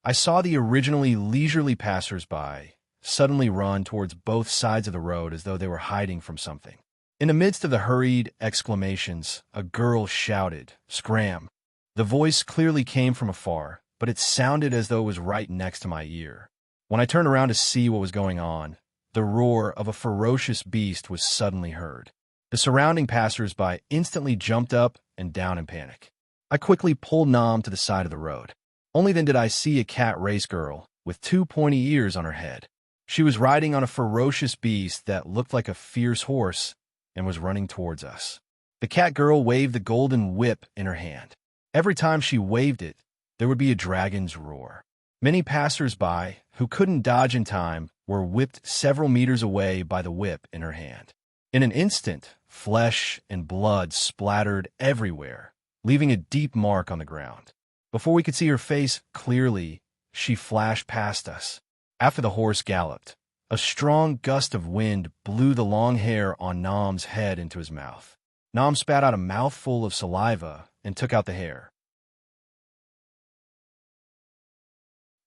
I saw the originally leisurely passers-by suddenly run towards both sides of the road as though they were hiding from something. In the midst of the hurried exclamations, a girl shouted, "Scram!" The voice clearly came from afar, but it sounded as though it was right next to my ear. When I turned around to see what was going on, the roar of a ferocious beast was suddenly heard. The surrounding passers-by instantly jumped up and down in panic. I quickly pulled Nam to the side of the road. Only then did I see a cat race girl with 2 pointy ears on her head. She was riding on a ferocious beast that looked like a fierce horse and was running towards us. The cat girl waved the golden whip in her hand. Every time she waved it, there would be a dragon's roar. Many passers-by who couldn't dodge in time were whipped several meters away by the whip in her hand. In an instant, flesh and blood splattered everywhere, leaving a deep mark on the ground. Before we could see her face clearly, she flashed past us. After the horse galloped, a strong gust of wind blew the long hair on Nam's head into his mouth. Nam spat out a mouthful of saliva and took out the hair.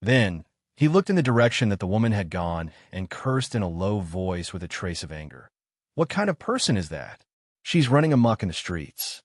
Then, he looked in the direction that the woman had gone and cursed in a low voice with a trace of anger. "What kind of person is that? She's running amok in the streets."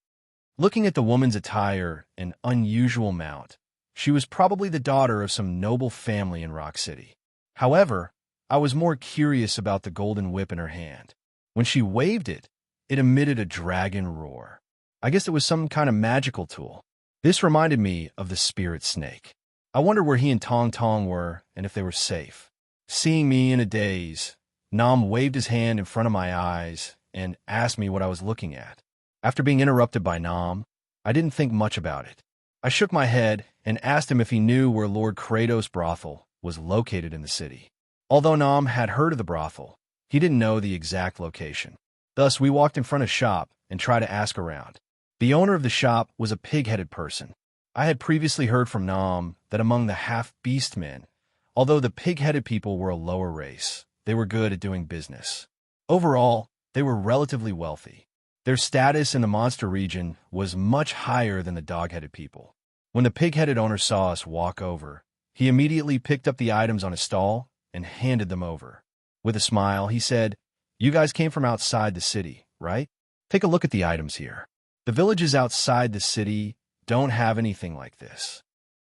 Looking at the woman's attire and unusual mount, she was probably the daughter of some noble family in Rock City. However, I was more curious about the golden whip in her hand. When she waved it, it emitted a dragon roar. I guess it was some kind of magical tool. This reminded me of the spirit snake. I wondered where he and Tong Tong were and if they were safe. Seeing me in a daze, Nam waved his hand in front of my eyes and asked me what I was looking at. After being interrupted by Nam, I didn't think much about it. I shook my head and asked him if he knew where Lord Kratos' brothel was located in the city. Although Nam had heard of the brothel, he didn't know the exact location. Thus, we walked in front of the shop and tried to ask around. The owner of the shop was a pig-headed person. I had previously heard from Nam that among the half-beast men, although the pig-headed people were a lower race, they were good at doing business. Overall, they were relatively wealthy. Their status in the monster region was much higher than the dog-headed people. When the pig-headed owner saw us walk over, he immediately picked up the items on his stall and handed them over. With a smile, he said, "You guys came from outside the city, right? Take a look at the items here. The villages outside the city don't have anything like this."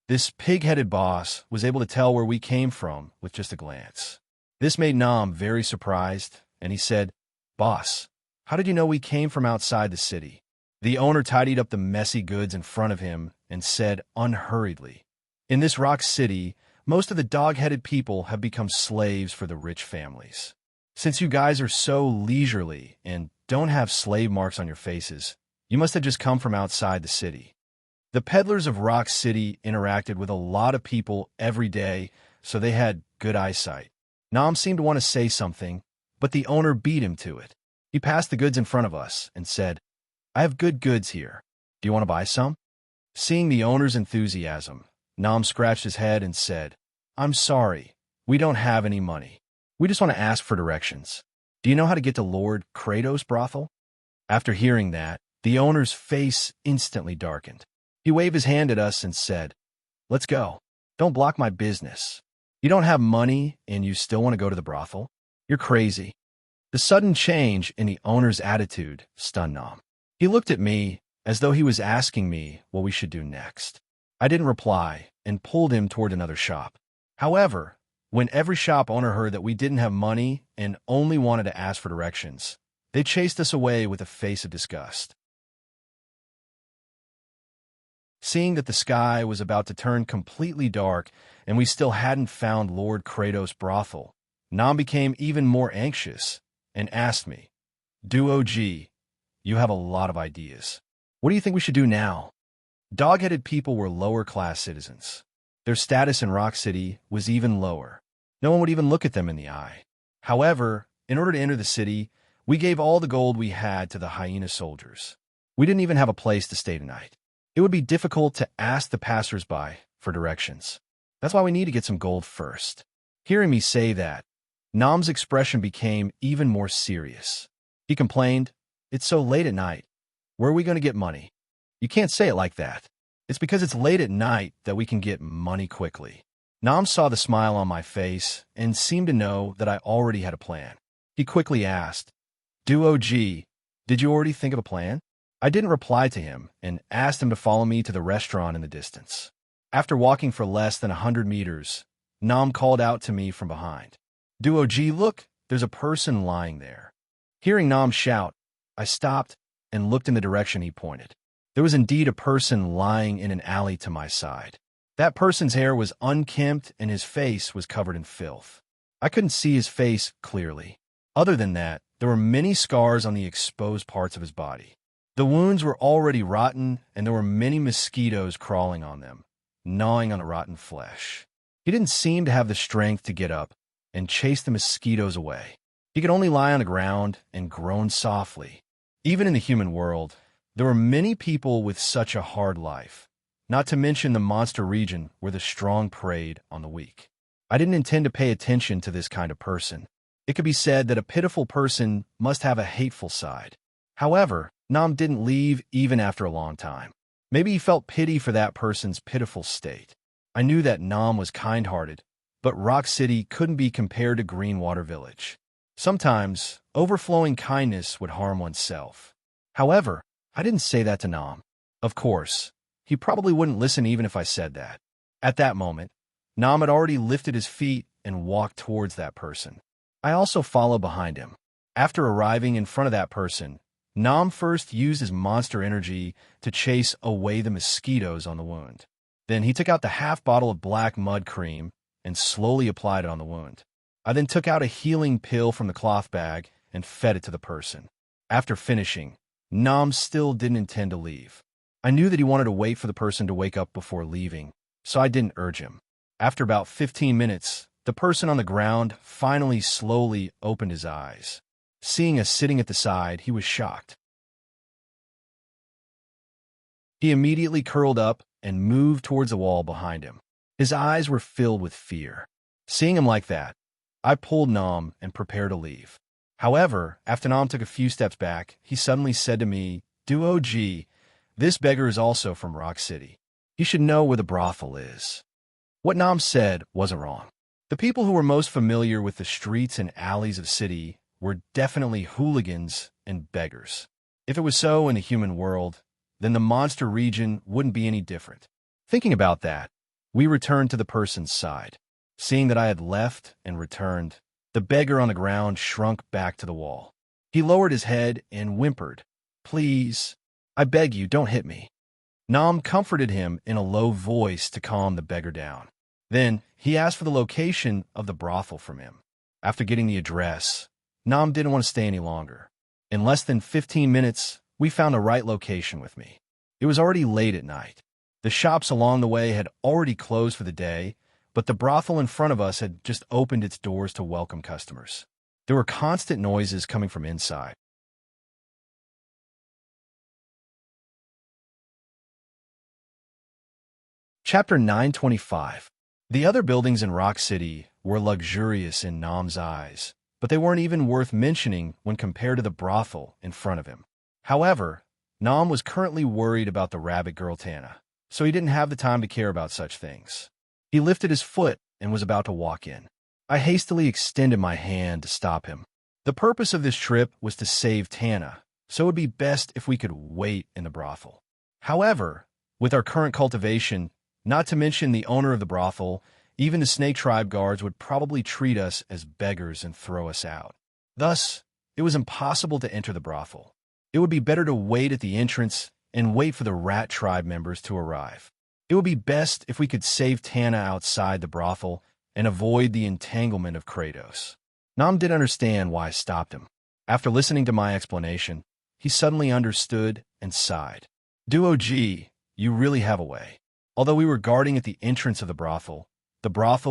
This pig-headed boss was able to tell where we came from with just a glance. This made Nam very surprised, and he said, "Boss, how did you know we came from outside the city?" The owner tidied up the messy goods in front of him and said unhurriedly, "In this rock city, most of the dog-headed people have become slaves for the rich families. Since you guys are so leisurely and don't have slave marks on your faces, you must have just come from outside the city." The peddlers of Rock City interacted with a lot of people every day, so they had good eyesight. Nam seemed to want to say something, but the owner beat him to it. He passed the goods in front of us and said, "I have good goods here. Do you want to buy some?" Seeing the owner's enthusiasm, Nam scratched his head and said, "I'm sorry, we don't have any money. We just want to ask for directions. Do you know how to get to Lord Kratos' brothel?" After hearing that, the owner's face instantly darkened. He waved his hand at us and said, "Let's go. Don't block my business. You don't have money and you still want to go to the brothel? You're crazy." The sudden change in the owner's attitude stunned Nam. He looked at me as though he was asking me what we should do next. I didn't reply and pulled him toward another shop. However, when every shop owner heard that we didn't have money and only wanted to ask for directions, they chased us away with a face of disgust. Seeing that the sky was about to turn completely dark and we still hadn't found Lord Kratos' brothel, Nam became even more anxious and asked me, "Duog, you have a lot of ideas. What do you think we should do now?" Dog-headed people were lower-class citizens. Their status in Rock City was even lower. No one would even look at them in the eye. However, in order to enter the city, we gave all the gold we had to the hyena soldiers. We didn't even have a place to stay tonight. It would be difficult to ask the passers-by for directions. That's why we need to get some gold first. Hearing me say that, Nam's expression became even more serious. He complained, "It's so late at night. Where are we going to get money?" "You can't say it like that. It's because it's late at night that we can get money quickly." Nam saw the smile on my face and seemed to know that I already had a plan. He quickly asked, "Duog, did you already think of a plan?" I didn't reply to him and asked him to follow me to the restaurant in the distance. After walking for less than 100 meters, Nam called out to me from behind, "Duog, look, there's a person lying there." Hearing Nam shout, I stopped and looked in the direction he pointed. There was indeed a person lying in an alley to my side. That person's hair was unkempt and his face was covered in filth. I couldn't see his face clearly. Other than that, there were many scars on the exposed parts of his body. The wounds were already rotten, and there were many mosquitoes crawling on them, gnawing on the rotten flesh. He didn't seem to have the strength to get up and chase the mosquitoes away. He could only lie on the ground and groan softly. Even in the human world, there were many people with such a hard life, not to mention the monster region where the strong preyed on the weak. I didn't intend to pay attention to this kind of person. It could be said that a pitiful person must have a hateful side. However, Nam didn't leave even after a long time. Maybe he felt pity for that person's pitiful state. I knew that Nam was kind-hearted, but Rock City couldn't be compared to Greenwater Village. Sometimes, overflowing kindness would harm oneself. However, I didn't say that to Nam. Of course, he probably wouldn't listen even if I said that. At that moment, Nam had already lifted his feet and walked towards that person. I also followed behind him. After arriving in front of that person, Nam first used his monster energy to chase away the mosquitoes on the wound. Then he took out the half bottle of black mud cream and slowly applied it on the wound. I then took out a healing pill from the cloth bag and fed it to the person. After finishing, Nam still didn't intend to leave. I knew that he wanted to wait for the person to wake up before leaving, so I didn't urge him. After about 15 minutes, the person on the ground finally slowly opened his eyes. Seeing us sitting at the side, he was shocked. He immediately curled up and moved towards the wall behind him. His eyes were filled with fear. Seeing him like that, I pulled Nam and prepared to leave. However, after Nam took a few steps back, he suddenly said to me, "Duog, this beggar is also from Rock City. He should know where the brothel is." What Nam said wasn't wrong. The people who were most familiar with the streets and alleys of the city were definitely hooligans and beggars. If it was so in the human world, then the monster region wouldn't be any different. Thinking about that, we returned to the person's side. Seeing that I had left and returned, the beggar on the ground shrunk back to the wall. He lowered his head and whimpered, "Please, I beg you, don't hit me." Nam comforted him in a low voice to calm the beggar down. Then he asked for the location of the brothel from him. After getting the address, Nam didn't want to stay any longer. In less than 15 minutes, we found the right location with me. It was already late at night. The shops along the way had already closed for the day, but the brothel in front of us had just opened its doors to welcome customers. There were constant noises coming from inside. Chapter 925. The other buildings in Rock City were luxurious in Nam's eyes, but they weren't even worth mentioning when compared to the brothel in front of him. However, Nam was currently worried about the rabbit girl Tana, so he didn't have the time to care about such things. He lifted his foot and was about to walk in. I hastily extended my hand to stop him. The purpose of this trip was to save Tana, so it would be best if we could wait in the brothel. However, with our current cultivation, not to mention the owner of the brothel, even the Snake Tribe guards would probably treat us as beggars and throw us out. Thus, it was impossible to enter the brothel. It would be better to wait at the entrance and wait for the Rat Tribe members to arrive. It would be best if we could save Tana outside the brothel and avoid the entanglement of Kratos. Nam didn't understand why I stopped him. After listening to my explanation, he suddenly understood and sighed. Duo G, you really have a way. Although we were guarding at the entrance of the brothel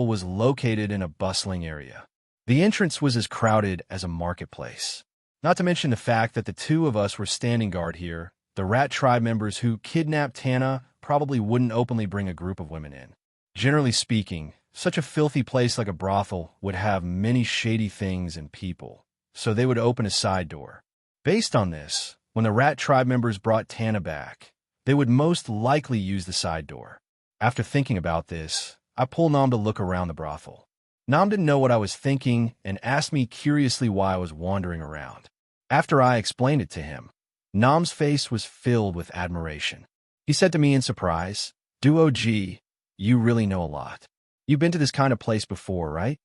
was located in a bustling area. The entrance was as crowded as a marketplace. Not to mention the fact that the two of us were standing guard here, the Rat Tribe members who kidnapped Tana probably wouldn't openly bring a group of women in. Generally speaking, such a filthy place like a brothel would have many shady things and people, so they would open a side door. Based on this, when the Rat Tribe members brought Tana back, they would most likely use the side door. After thinking about this, I pulled Nam to look around the brothel. Nam didn't know what I was thinking and asked me curiously why I was wandering around. After I explained it to him, Nam's face was filled with admiration. He said to me in surprise, Duo G, you really know a lot. You've been to this kind of place before, right?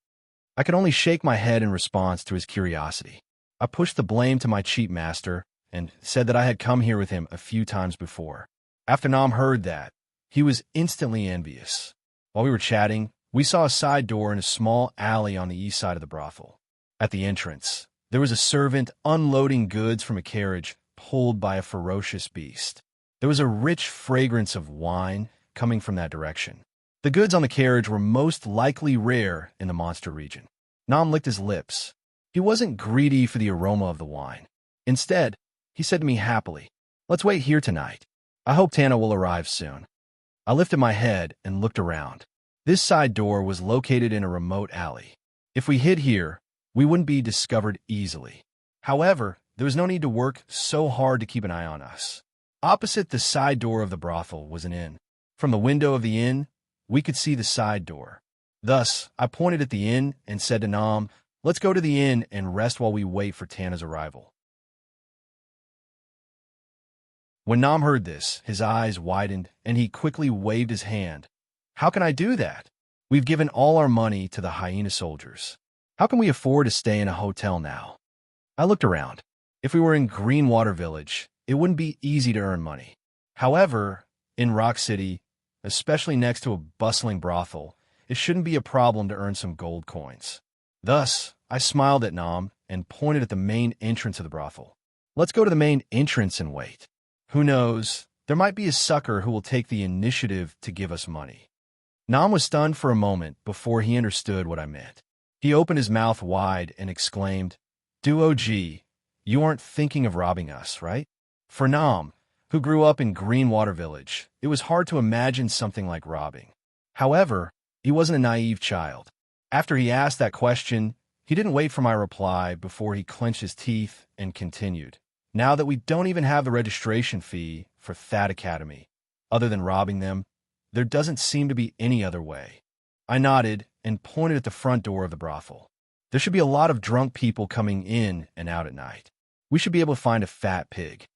I could only shake my head in response to his curiosity. I pushed the blame to my cheap master and said that I had come here with him a few times before. After Nam heard that, he was instantly envious. While we were chatting, we saw a side door in a small alley on the east side of the brothel. At the entrance, there was a servant unloading goods from a carriage pulled by a ferocious beast. There was a rich fragrance of wine coming from that direction. The goods on the carriage were most likely rare in the monster region. Nam licked his lips. He wasn't greedy for the aroma of the wine. Instead, he said to me happily, let's wait here tonight. I hope Tana will arrive soon. I lifted my head and looked around. This side door was located in a remote alley. If we hid here, we wouldn't be discovered easily. However, there was no need to work so hard to keep an eye on us. Opposite the side door of the brothel was an inn. From the window of the inn, we could see the side door. Thus, I pointed at the inn and said to Nam, let's go to the inn and rest while we wait for Tana's arrival. When Nam heard this, his eyes widened and he quickly waved his hand. How can I do that? We've given all our money to the hyena soldiers. How can we afford to stay in a hotel now? I looked around. If we were in Greenwater Village, it wouldn't be easy to earn money. However, in Rock City, especially next to a bustling brothel, it shouldn't be a problem to earn some gold coins. Thus, I smiled at Nam and pointed at the main entrance of the brothel. Let's go to the main entrance and wait. Who knows, there might be a sucker who will take the initiative to give us money. Nam was stunned for a moment before he understood what I meant. He opened his mouth wide and exclaimed, Duo G, you aren't thinking of robbing us, right? For Nam, who grew up in Greenwater Village, it was hard to imagine something like robbing. However, he wasn't a naive child. After he asked that question, he didn't wait for my reply before he clenched his teeth and continued. Now that we don't even have the registration fee for That Academy, other than robbing them, there doesn't seem to be any other way. I nodded and pointed at the front door of the brothel. There should be a lot of drunk people coming in and out at night. We should be able to find a fat pig.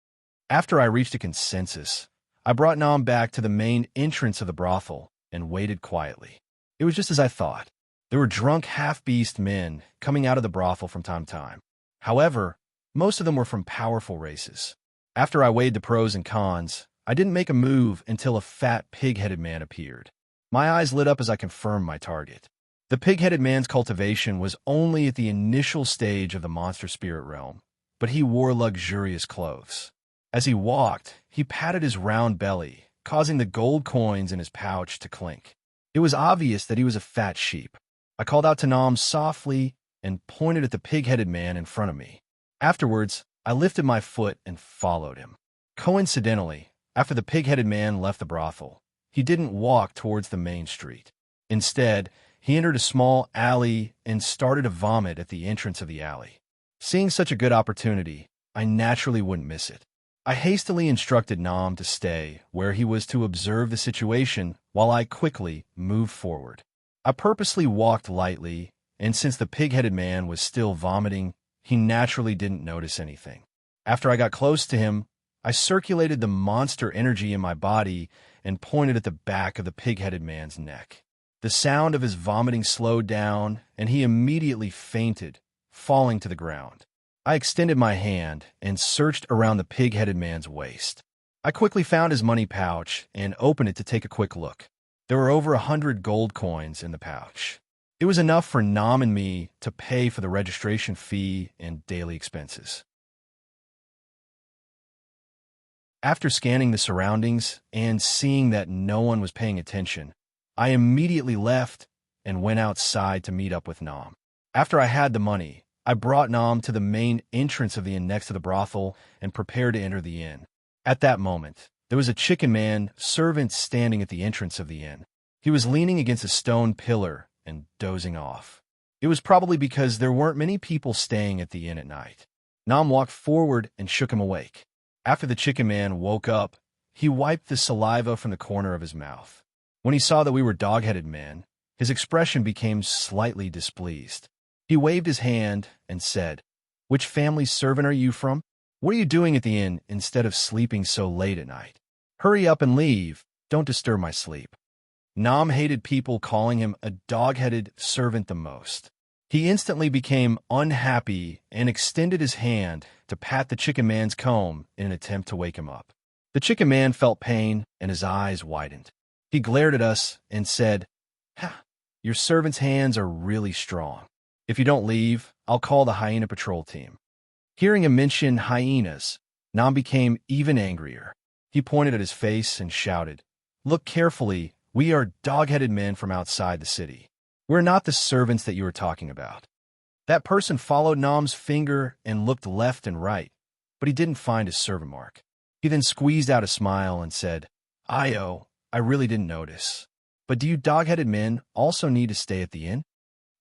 After I reached a consensus, I brought Nam back to the main entrance of the brothel and waited quietly. It was just as I thought. There were drunk half-beast men coming out of the brothel from time to time. However, most of them were from powerful races. After I weighed the pros and cons, I didn't make a move until a fat pig-headed man appeared. My eyes lit up as I confirmed my target. The pig-headed man's cultivation was only at the initial stage of the monster spirit realm, but he wore luxurious clothes. As he walked, he patted his round belly, causing the gold coins in his pouch to clink. It was obvious that he was a fat sheep. I called out to Nam softly and pointed at the pig-headed man in front of me. Afterwards, I lifted my foot and followed him. Coincidentally, after the pig-headed man left the brothel, he didn't walk towards the main street. Instead, he entered a small alley and started to vomit at the entrance of the alley. Seeing such a good opportunity, I naturally wouldn't miss it. I hastily instructed Nam to stay where he was to observe the situation while I quickly moved forward. I purposely walked lightly, and since the pig-headed man was still vomiting, he naturally didn't notice anything. After I got close to him, I circulated the monster energy in my body and pointed at the back of the pig-headed man's neck. The sound of his vomiting slowed down, and he immediately fainted, falling to the ground. I extended my hand and searched around the pig-headed man's waist. I quickly found his money pouch and opened it to take a quick look. There were over 100 gold coins in the pouch. It was enough for Nam and me to pay for the registration fee and daily expenses. After scanning the surroundings and seeing that no one was paying attention, I immediately left and went outside to meet up with Nam. After I had the money, I brought Nam to the main entrance of the inn next to the brothel and prepared to enter the inn. At that moment, there was a chicken man servant standing at the entrance of the inn. He was leaning against a stone pillar and dozing off. It was probably because there weren't many people staying at the inn at night. Nam walked forward and shook him awake. After the chicken man woke up, he wiped the saliva from the corner of his mouth. When he saw that we were dog-headed men, his expression became slightly displeased. He waved his hand and said, "Which family's servant are you from? What are you doing at the inn instead of sleeping so late at night? Hurry up and leave. Don't disturb my sleep." Nam hated people calling him a dog-headed servant the most. He instantly became unhappy and extended his hand to pat the chicken man's comb in an attempt to wake him up. The chicken man felt pain and his eyes widened. He glared at us and said, "Ha, your servant's hands are really strong. If you don't leave, I'll call the hyena patrol team." Hearing him mention hyenas, Nam became even angrier. He pointed at his face and shouted, "Look carefully, we are dog-headed men from outside the city. We're not the servants that you were talking about." That person followed Nam's finger and looked left and right, but he didn't find his servant mark. He then squeezed out a smile and said, "I really didn't notice. But do you dog-headed men also need to stay at the inn?"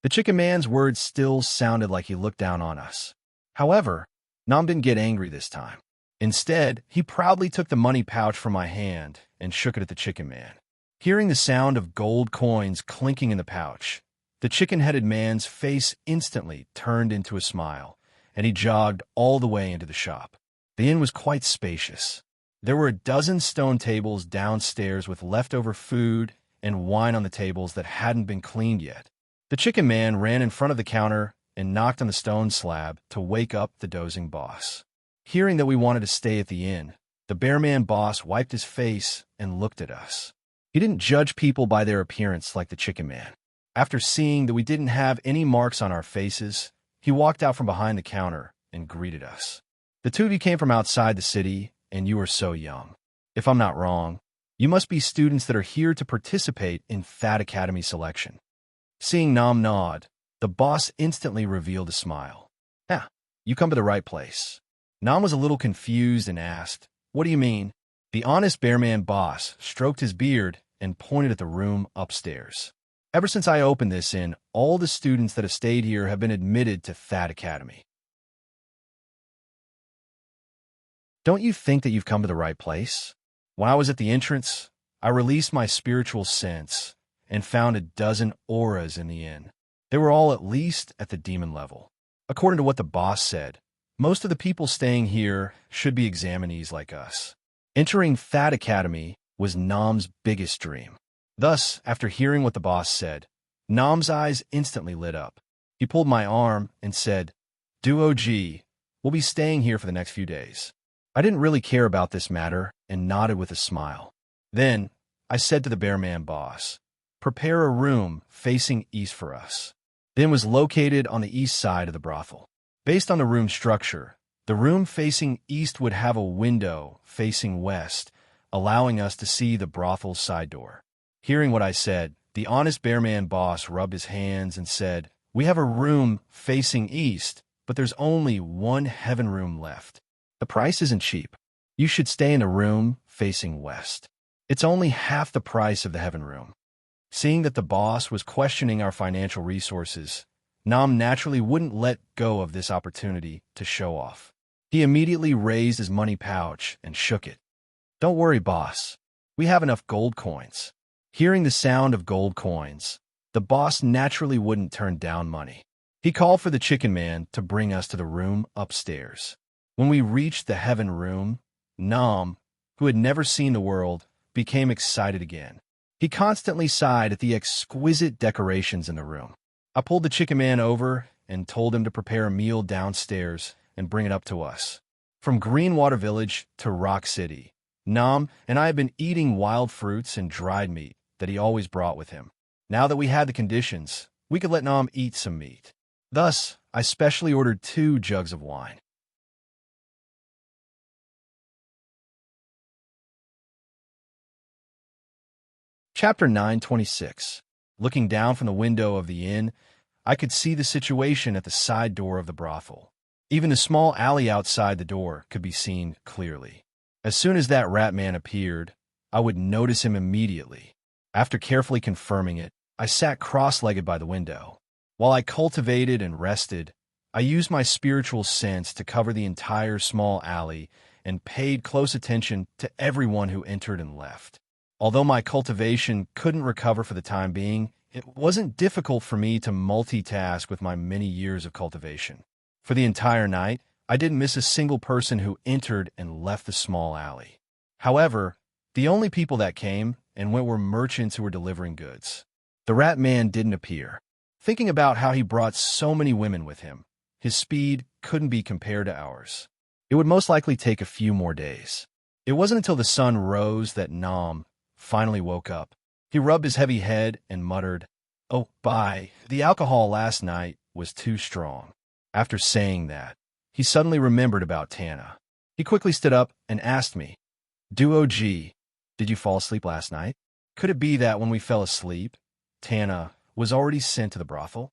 The chicken man's words still sounded like he looked down on us. However, Nam didn't get angry this time. Instead, he proudly took the money pouch from my hand and shook it at the chicken man. Hearing the sound of gold coins clinking in the pouch, the chicken-headed man's face instantly turned into a smile, and he jogged all the way into the shop. The inn was quite spacious. There were a dozen stone tables downstairs with leftover food and wine on the tables that hadn't been cleaned yet. The chicken man ran in front of the counter and knocked on the stone slab to wake up the dozing boss. Hearing that we wanted to stay at the inn, the bear man boss wiped his face and looked at us. He didn't judge people by their appearance like the chicken man. After seeing that we didn't have any marks on our faces, he walked out from behind the counter and greeted us. "The two of you came from outside the city, and you are so young. If I'm not wrong, you must be students that are here to participate in Fat Academy selection." Seeing Nam nod, the boss instantly revealed a smile. "Yeah, you come to the right place." Nam was a little confused and asked, "What do you mean?" The honest bearman boss stroked his beard and pointed at the room upstairs. "Ever since I opened this inn, all the students that have stayed here have been admitted to Fat Academy. Don't you think that you've come to the right place?" When I was at the entrance, I released my spiritual sense and found a dozen auras in the inn. They were all at least at the demon level. According to what the boss said, most of the people staying here should be examinees like us. Entering Fat Academy was Nam's biggest dream. Thus, after hearing what the boss said, Nam's eyes instantly lit up. He pulled my arm and said, "Duo G, we'll be staying here for the next few days." I didn't really care about this matter and nodded with a smile. Then, I said to the bearman boss, "Prepare a room facing east for us." The inn was located on the east side of the brothel. Based on the room structure, the room facing east would have a window facing west, allowing us to see the brothel's side door. Hearing what I said, The honest bearman boss rubbed his hands and said, "We have a room facing east, but there's only one heaven room left. The price isn't cheap. You should stay in a room facing west. It's only half the price of the heaven room." Seeing that the boss was questioning our financial resources, Nam naturally wouldn't let go of this opportunity to show off. He immediately raised his money pouch and shook it. "Don't worry, boss. We have enough gold coins." Hearing the sound of gold coins, the boss naturally wouldn't turn down money. He called for the chicken man to bring us to the room upstairs. When we reached the heaven room, Nam, who had never seen the world, became excited again. He constantly sighed at the exquisite decorations in the room. I pulled the chicken man over and told him to prepare a meal downstairs and bring it up to us. From Greenwater Village to Rock City, Nam and I had been eating wild fruits and dried meat that he always brought with him. Now that we had the conditions, we could let Nam eat some meat. Thus, I specially ordered 2 jugs of wine. Chapter 926. Looking down from the window of the inn, I could see the situation at the side door of the brothel. Even the small alley outside the door could be seen clearly. As soon as that rat man appeared, I would notice him immediately. After carefully confirming it, I sat cross-legged by the window. While I cultivated and rested, I used my spiritual sense to cover the entire small alley and paid close attention to everyone who entered and left. Although my cultivation couldn't recover for the time being, it wasn't difficult for me to multitask with my many years of cultivation. For the entire night, I didn't miss a single person who entered and left the small alley. However, the only people that came and went were merchants who were delivering goods. The rat man didn't appear. Thinking about how he brought so many women with him, his speed couldn't be compared to ours. It would most likely take a few more days. It wasn't until the sun rose that Nam finally woke up. He rubbed his heavy head and muttered, "Oh, the alcohol last night was too strong." After saying that, he suddenly remembered about Tana. He quickly stood up and asked me, "Duog, did you fall asleep last night? Could it be that when we fell asleep, Tana was already sent to the brothel?"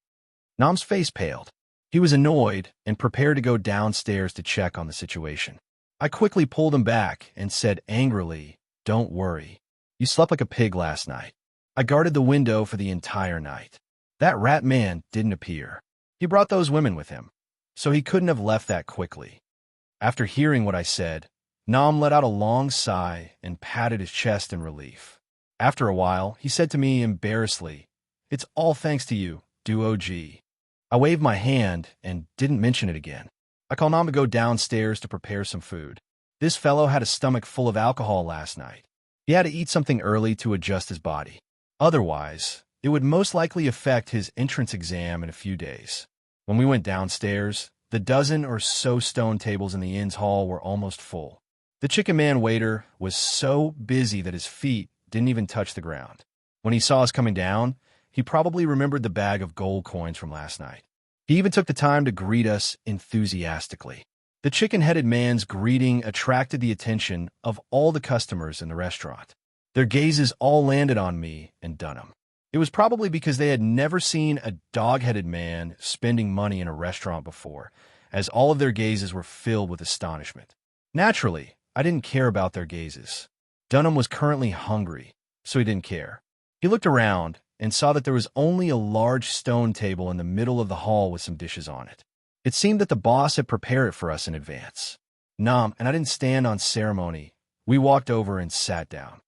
Nam's face paled. He was annoyed and prepared to go downstairs to check on the situation. I quickly pulled him back and said angrily, "Don't worry. You slept like a pig last night. I guarded the window for the entire night. That rat man didn't appear. He brought those women with him, so he couldn't have left that quickly." After hearing what I said, Nam let out a long sigh and patted his chest in relief. After a while, he said to me embarrassedly, "It's all thanks to you, Duog." I waved my hand and didn't mention it again. I called Nam to go downstairs to prepare some food. This fellow had a stomach full of alcohol last night. He had to eat something early to adjust his body. Otherwise, it would most likely affect his entrance exam in a few days. When we went downstairs, the dozen or so stone tables in the inn's hall were almost full. The chicken man waiter was so busy that his feet didn't even touch the ground. When he saw us coming down, he probably remembered the bag of gold coins from last night. He even took the time to greet us enthusiastically. The chicken-headed man's greeting attracted the attention of all the customers in the restaurant. Their gazes all landed on me and Dunham. It was probably because they had never seen a dog-headed man spending money in a restaurant before, as all of their gazes were filled with astonishment. Naturally, I didn't care about their gazes. Dunham was currently hungry, so he didn't care. He looked around and saw that there was only a large stone table in the middle of the hall with some dishes on it. It seemed that the boss had prepared it for us in advance. Nam and I didn't stand on ceremony. We walked over and sat down.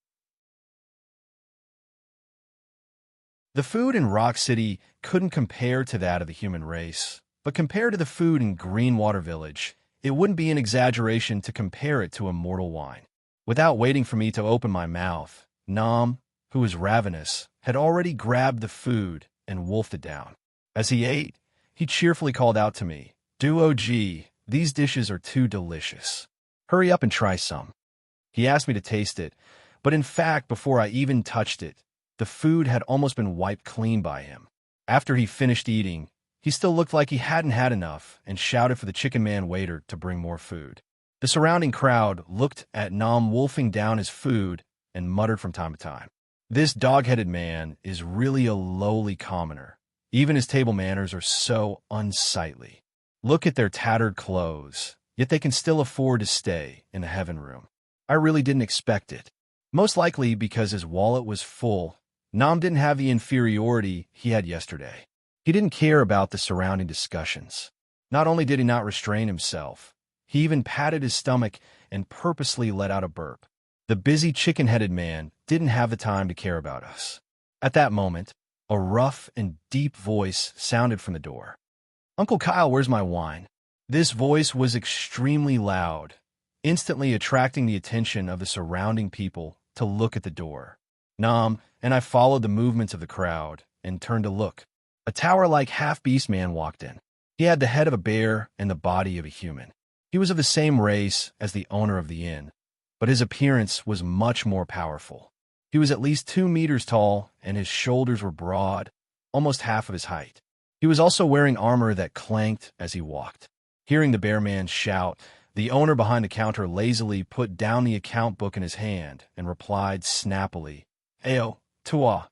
The food in Rock City couldn't compare to that of the human race, but compared to the food in Greenwater Village, it wouldn't be an exaggeration to compare it to a mortal wine. Without waiting for me to open my mouth, Nam, who was ravenous, had already grabbed the food and wolfed it down. As he ate, he cheerfully called out to me, "Duog, these dishes are too delicious. Hurry up and try some." He asked me to taste it, but in fact, before I even touched it, the food had almost been wiped clean by him. After he finished eating, he still looked like he hadn't had enough and shouted for the chicken man waiter to bring more food. The surrounding crowd looked at Nam wolfing down his food and muttered from time to time. This dog-headed man is really a lowly commoner. Even his table manners are so unsightly. Look at their tattered clothes, yet they can still afford to stay in the heaven room. I really didn't expect it. Most likely because his wallet was full, Nam didn't have the inferiority he had yesterday. He didn't care about the surrounding discussions. Not only did he not restrain himself, he even patted his stomach and purposely let out a burp. The busy chicken-headed man didn't have the time to care about us. At that moment, a rough and deep voice sounded from the door. "Uncle Kyle, where's my wine?" This voice was extremely loud, instantly attracting the attention of the surrounding people to look at the door. Nam and I followed the movements of the crowd and turned to look. A tower-like half-beast man walked in. He had the head of a bear and the body of a human. He was of the same race as the owner of the inn, but his appearance was much more powerful. He was at least 2 meters tall, and his shoulders were broad, almost half of his height. He was also wearing armor that clanked as he walked. Hearing the bear man shout, the owner behind the counter lazily put down the account book in his hand and replied snappily, "Ayo, Tua,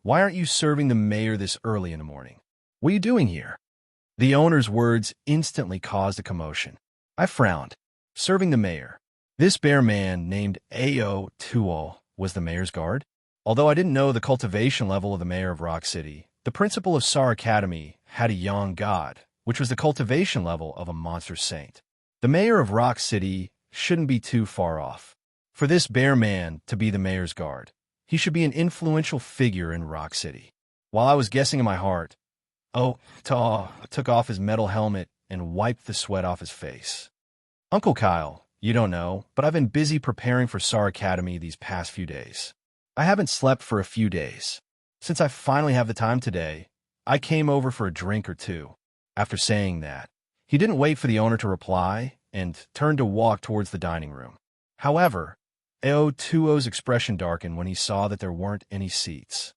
why aren't you serving the mayor this early in the morning? What are you doing here?" The owner's words instantly caused a commotion. I frowned. Serving the mayor. This bear man named Ayo Tua was the mayor's guard. Although I didn't know the cultivation level of the mayor of Rock City, the principal of Sar Academy had a young god, which was the cultivation level of a monster saint. The mayor of Rock City shouldn't be too far off. For this bear man to be the mayor's guard, he should be an influential figure in Rock City. While I was guessing in my heart, Ta took off his metal helmet and wiped the sweat off his face. "Uncle Kyle, you don't know, but I've been busy preparing for SAR Academy these past few days. I haven't slept for a few days. Since I finally have the time today, I came over for a drink or two." After saying that, he didn't wait for the owner to reply and turned to walk towards the dining room. However, Tuo's expression darkened when he saw that there weren't any seats.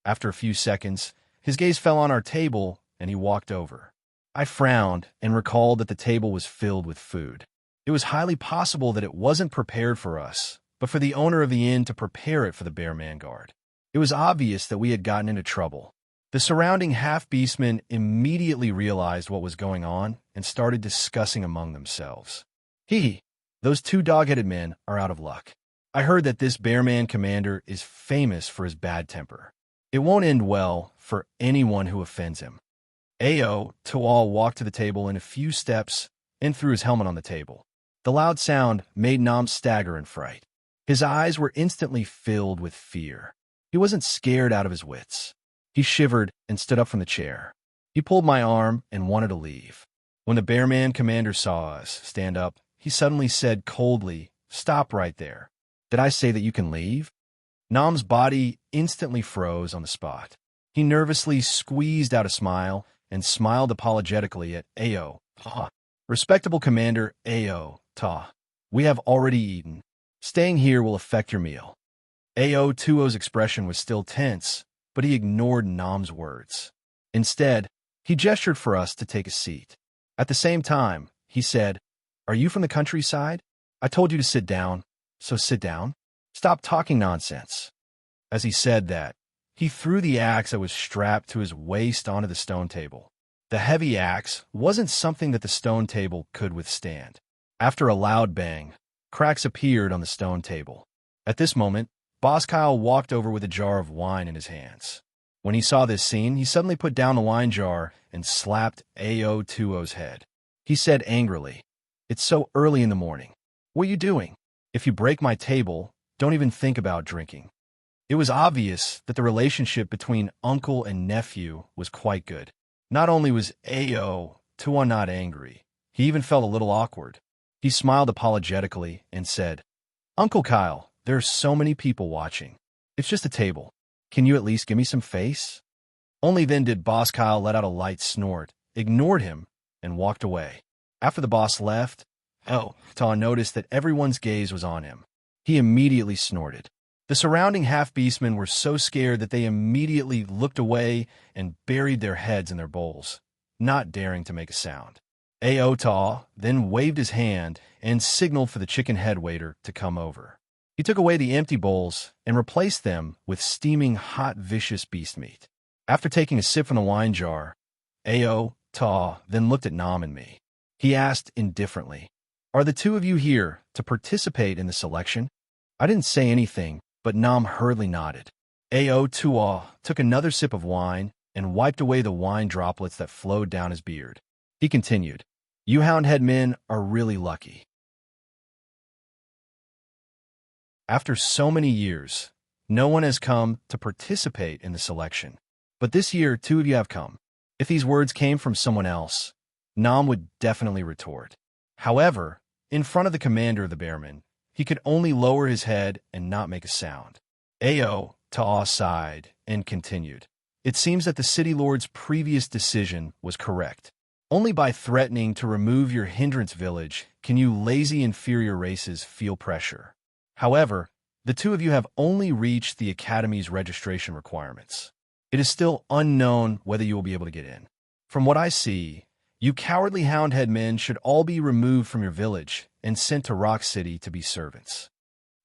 After a few seconds, his gaze fell on our table and he walked over. I frowned and recalled that the table was filled with food. It was highly possible that it wasn't prepared for us, but for the owner of the inn to prepare it for the bear man guard. It was obvious that we had gotten into trouble. The surrounding half-beastmen immediately realized what was going on and started discussing among themselves. Those 2 dog-headed men are out of luck. I heard that this bear man commander is famous for his bad temper. It won't end well for anyone who offends him. Ayo Toal walked to the table in a few steps and threw his helmet on the table. The loud sound made Nam stagger in fright. His eyes were instantly filled with fear. He wasn't scared out of his wits. He shivered and stood up from the chair. He pulled my arm and wanted to leave. When the bear man commander saw us stand up, he suddenly said coldly, "Stop right there. Did I say that you can leave?" Nam's body instantly froze on the spot. He nervously squeezed out a smile and smiled apologetically at Ayo Ta. "Respectable Commander Ayo Ta, we have already eaten. Staying here will affect your meal." Ayo Tuo's expression was still tense, but he ignored Nam's words. Instead, he gestured for us to take a seat. At the same time, he said, "Are you from the countryside? I told you to sit down, so sit down. Stop talking nonsense." As he said that, he threw the axe that was strapped to his waist onto the stone table. The heavy axe wasn't something that the stone table could withstand. After a loud bang, cracks appeared on the stone table. At this moment, Boss Kyle walked over with a jar of wine in his hands. When he saw this scene, he suddenly put down the wine jar and slapped Ayo Tuo's head. He said angrily, "It's so early in the morning. What are you doing? If you break my table, don't even think about drinking." It was obvious that the relationship between uncle and nephew was quite good. Not only was Ayo Tua not angry, he even felt a little awkward. He smiled apologetically and said, "Uncle Kyle, there are so many people watching. It's just a table. Can you at least give me some face?" Only then did Boss Kyle let out a light snort, ignored him, and walked away. After the boss left, Ta noticed that everyone's gaze was on him. He immediately snorted. The surrounding half-beastmen were so scared that they immediately looked away and buried their heads in their bowls, not daring to make a sound. Aota then waved his hand and signaled for the chicken head waiter to come over. He took away the empty bowls and replaced them with steaming hot vicious beast meat. After taking a sip from the wine jar, Ao Ta then looked at Nam and me. He asked indifferently, "Are the two of you here to participate in the selection?" I didn't say anything, but Nam hurriedly nodded. Ao Tua took another sip of wine and wiped away the wine droplets that flowed down his beard. He continued, "You Houndhead men are really lucky. After so many years, no one has come to participate in the selection. But this year, two of you have come." If these words came from someone else, Nam would definitely retort. However, in front of the commander of the Bearmen, he could only lower his head and not make a sound. Ao Ta sighed and continued, "It seems that the city lord's previous decision was correct. Only by threatening to remove your hindrance village can you lazy inferior races feel pressure. However, the two of you have only reached the Academy's registration requirements. It is still unknown whether you will be able to get in. From what I see, you cowardly Houndhead men should all be removed from your village and sent to Rock City to be servants."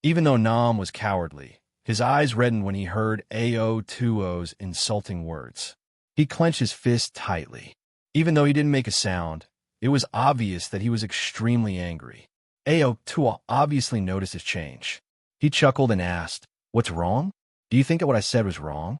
Even though Nam was cowardly, his eyes reddened when he heard Ao Tuo's insulting words. He clenched his fist tightly. Even though he didn't make a sound, it was obvious that he was extremely angry. Ao Tuo obviously noticed his change. He chuckled and asked, "What's wrong? Do you think that what I said was wrong?"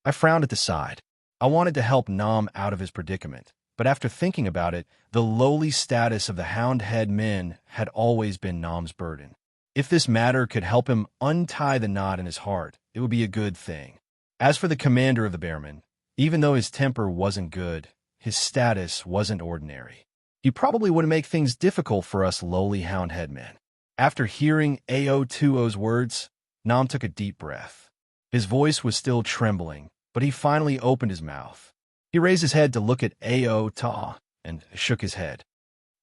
I frowned at the side. I wanted to help Nam out of his predicament, but after thinking about it, the lowly status of the Houndhead men had always been Nam's burden. If this matter could help him untie the knot in his heart, it would be a good thing. As for the commander of the Bearmen, even though his temper wasn't good, his status wasn't ordinary. He probably would make things difficult for us lowly Houndhead men. After hearing Ao Tuo's words, Nam took a deep breath. His voice was still trembling, but he finally opened his mouth. He raised his head to look at Ao Ta and shook his head.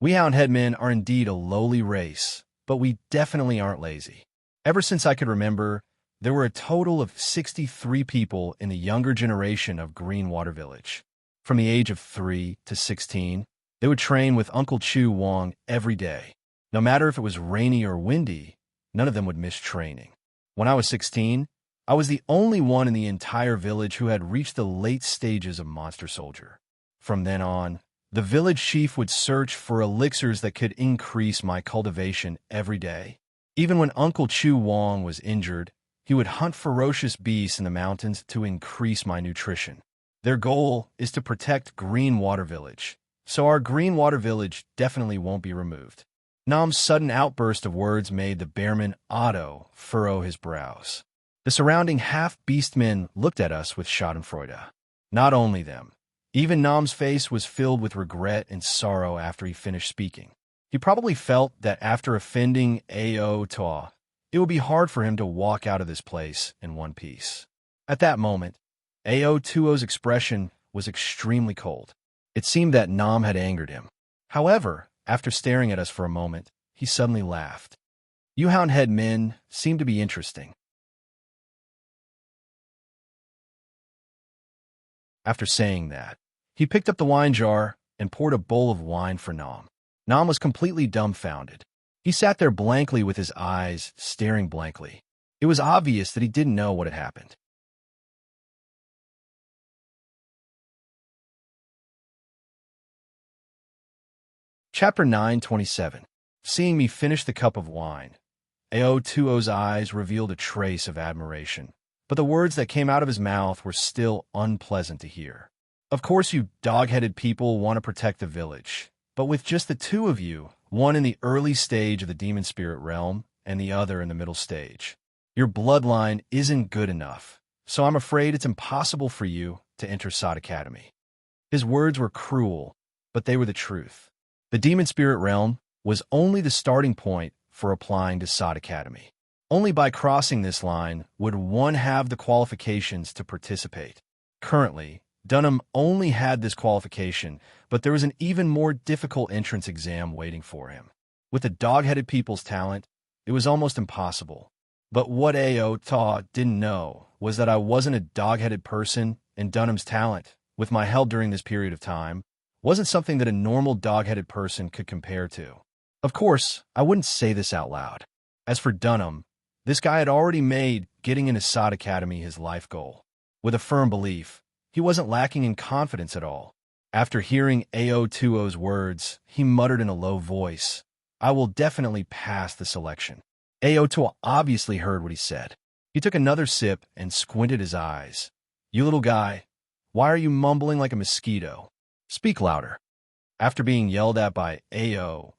"We Houndhead men are indeed a lowly race, but we definitely aren't lazy. Ever since I could remember, there were a total of 63 people in the younger generation of Greenwater Village. From the age of 3 to 16, they would train with Uncle Chu Wong every day. No matter if it was rainy or windy, none of them would miss training. When I was 16, I was the only one in the entire village who had reached the late stages of Monster Soldier. From then on, the village chief would search for elixirs that could increase my cultivation every day. Even when Uncle Chu Wong was injured, he would hunt ferocious beasts in the mountains to increase my nutrition. Their goal is to protect Greenwater Village, so our Greenwater Village definitely won't be removed." Nam's sudden outburst of words made the Bearman Otto furrow his brows. The surrounding half-beast men looked at us with schadenfreude. Not only them. Even Nam's face was filled with regret and sorrow after he finished speaking. He probably felt that after offending Ao Ta, it would be hard for him to walk out of this place in one piece. At that moment, Ao Tuo's expression was extremely cold. It seemed that Nam had angered him. However, after staring at us for a moment, he suddenly laughed. "You Houndhead men seem to be interesting." After saying that, he picked up the wine jar and poured a bowl of wine for Nam. Nam was completely dumbfounded. He sat there blankly with his eyes staring blankly. It was obvious that he didn't know what had happened. Chapter 927. Seeing me finish the cup of wine, Ao Tuo's eyes revealed a trace of admiration, but the words that came out of his mouth were still unpleasant to hear. "Of course you dog-headed people want to protect the village, but with just the two of you, one in the early stage of the demon spirit realm and the other in the middle stage, your bloodline isn't good enough, so I'm afraid it's impossible for you to enter Sod Academy." His words were cruel, but they were the truth. The demon spirit realm was only the starting point for applying to Sod Academy. Only by crossing this line would one have the qualifications to participate. Currently, Dunham only had this qualification, but there was an even more difficult entrance exam waiting for him. With the dog-headed people's talent, it was almost impossible. But what Ao Ta didn't know was that I wasn't a dog-headed person, and Dunham's talent, with my help during this period of time, wasn't something that a normal dog-headed person could compare to. Of course, I wouldn't say this out loud. As for Dunham, This guy had already made getting into Sod Academy his life goal. With a firm belief, he wasn't lacking in confidence at all. After hearing AO20's words, he muttered in a low voice, "I will definitely pass the selection." AO20 obviously heard what he said. He took another sip and squinted his eyes. "You little guy, why are you mumbling like a mosquito? Speak louder." After being yelled at by AO,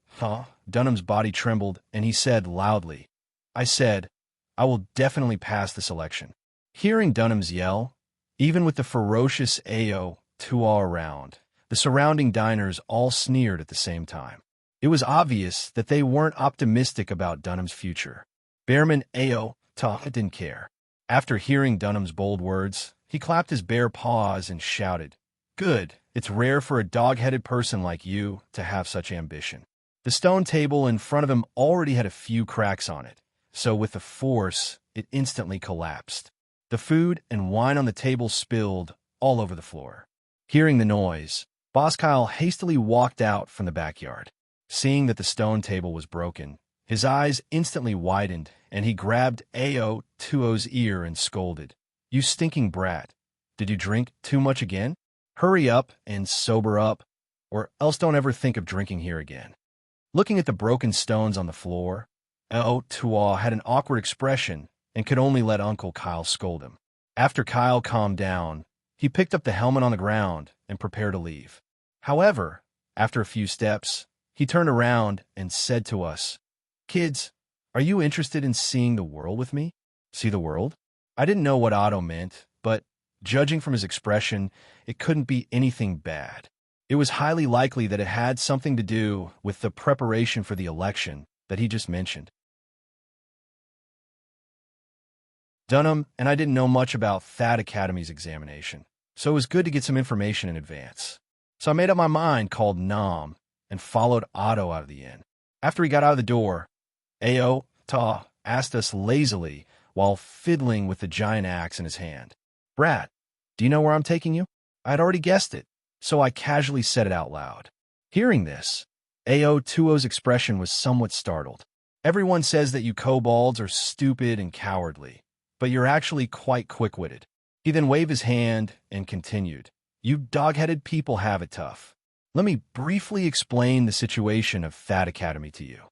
Dunham's body trembled, and he said loudly, "I said, I will definitely pass the selection." Hearing Dunham's yell, even with the ferocious AO20 around, the surrounding diners all sneered at the same time. It was obvious that they weren't optimistic about Dunham's future. Bearman AO20 didn't care. After hearing Dunham's bold words, he clapped his bare paws and shouted, "Good, it's rare for a dog-headed person like you to have such ambition." The stone table in front of him already had a few cracks on it, so with the force, it instantly collapsed. The food and wine on the table spilled all over the floor. Hearing the noise, Boss Kyle hastily walked out from the backyard. Seeing that the stone table was broken, his eyes instantly widened, and he grabbed AO20's ear and scolded, "You stinking brat. Did you drink too much again? Hurry up and sober up, or else don't ever think of drinking here again." Looking at the broken stones on the floor, AO20 had an awkward expression and could only let Uncle Kyle scold him. After Kyle calmed down, he picked up the helmet on the ground and prepared to leave. However, after a few steps, he turned around and said to us, "Kids, are you interested in seeing the world with me?" See the world? I didn't know what Otto meant, but judging from his expression, it couldn't be anything bad. It was highly likely that it had something to do with the preparation for the election that he just mentioned. Dunham and I didn't know much about Thad Academy's examination, so it was good to get some information in advance. So I made up my mind, called Nom, and followed Otto out of the inn. After he got out of the door, AO20 asked us lazily while fiddling with the giant axe in his hand, "Brat, do you know where I'm taking you?" I had already guessed it, so I casually said it out loud. Hearing this, AO20's expression was somewhat startled. "Everyone says that you kobolds are stupid and cowardly, but you're actually quite quick-witted." He then waved his hand and continued, "You dog-headed people have it tough. Let me briefly explain the situation of Thad Academy to you."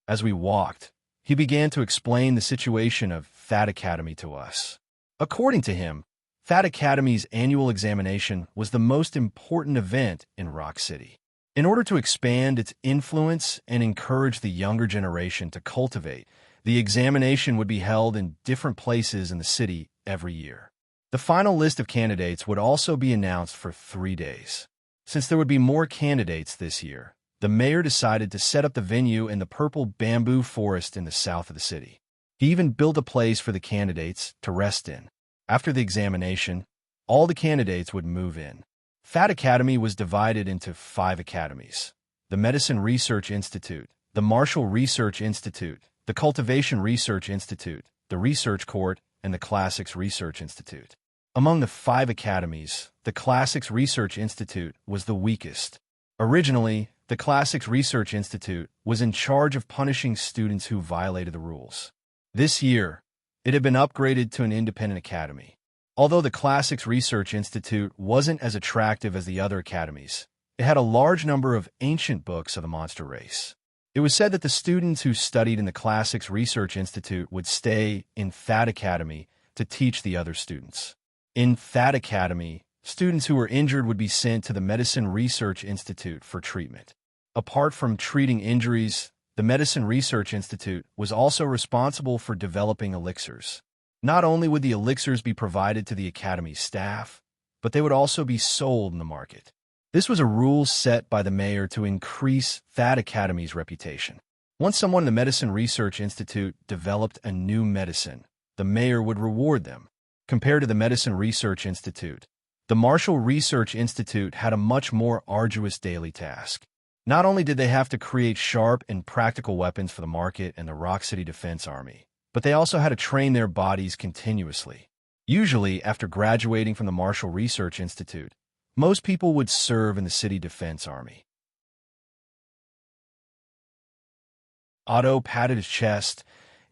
As we walked, he began to explain the situation of Thad Academy to us. According to him, Thad Academy's annual examination was the most important event in Rock City. In order to expand its influence and encourage the younger generation to cultivate, the examination would be held in different places in the city every year. The final list of candidates would also be announced for 3 days. Since there would be more candidates this year, the mayor decided to set up the venue in the purple bamboo forest in the south of the city. He even built a place for the candidates to rest in. After the examination, all the candidates would move in. Thad Academy was divided into 5 academies: the Medicine Research Institute, the Martial Research Institute, the Cultivation Research Institute, the Research Court, and the Classics Research Institute. Among the 5 academies, the Classics Research Institute was the weakest. Originally, the Classics Research Institute was in charge of punishing students who violated the rules. This year, it had been upgraded to an independent academy. Although the Classics Research Institute wasn't as attractive as the other academies, it had a large number of ancient books of the monster race. It was said that the students who studied in the Classics Research Institute would stay in Thad Academy to teach the other students. In Thad Academy, students who were injured would be sent to the Medicine Research Institute for treatment. Apart from treating injuries, the Medicine Research Institute was also responsible for developing elixirs. Not only would the elixirs be provided to the Academy staff, but they would also be sold in the market. This was a rule set by the mayor to increase Thad Academy's reputation. Once someone in the Medicine Research Institute developed a new medicine, the mayor would reward them. Compared to the Medicine Research Institute, the Martial Research Institute had a much more arduous daily task. Not only did they have to create sharp and practical weapons for the market and the Rock City Defense Army, but they also had to train their bodies continuously. Usually, after graduating from the Martial Research Institute, most people would serve in the City Defense Army. Otto patted his chest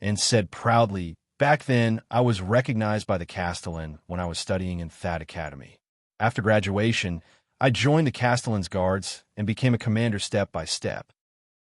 and said proudly, "Back then, I was recognized by the Castellan when I was studying in That Academy. After graduation, I joined the Castellan's guards and became a commander step by step."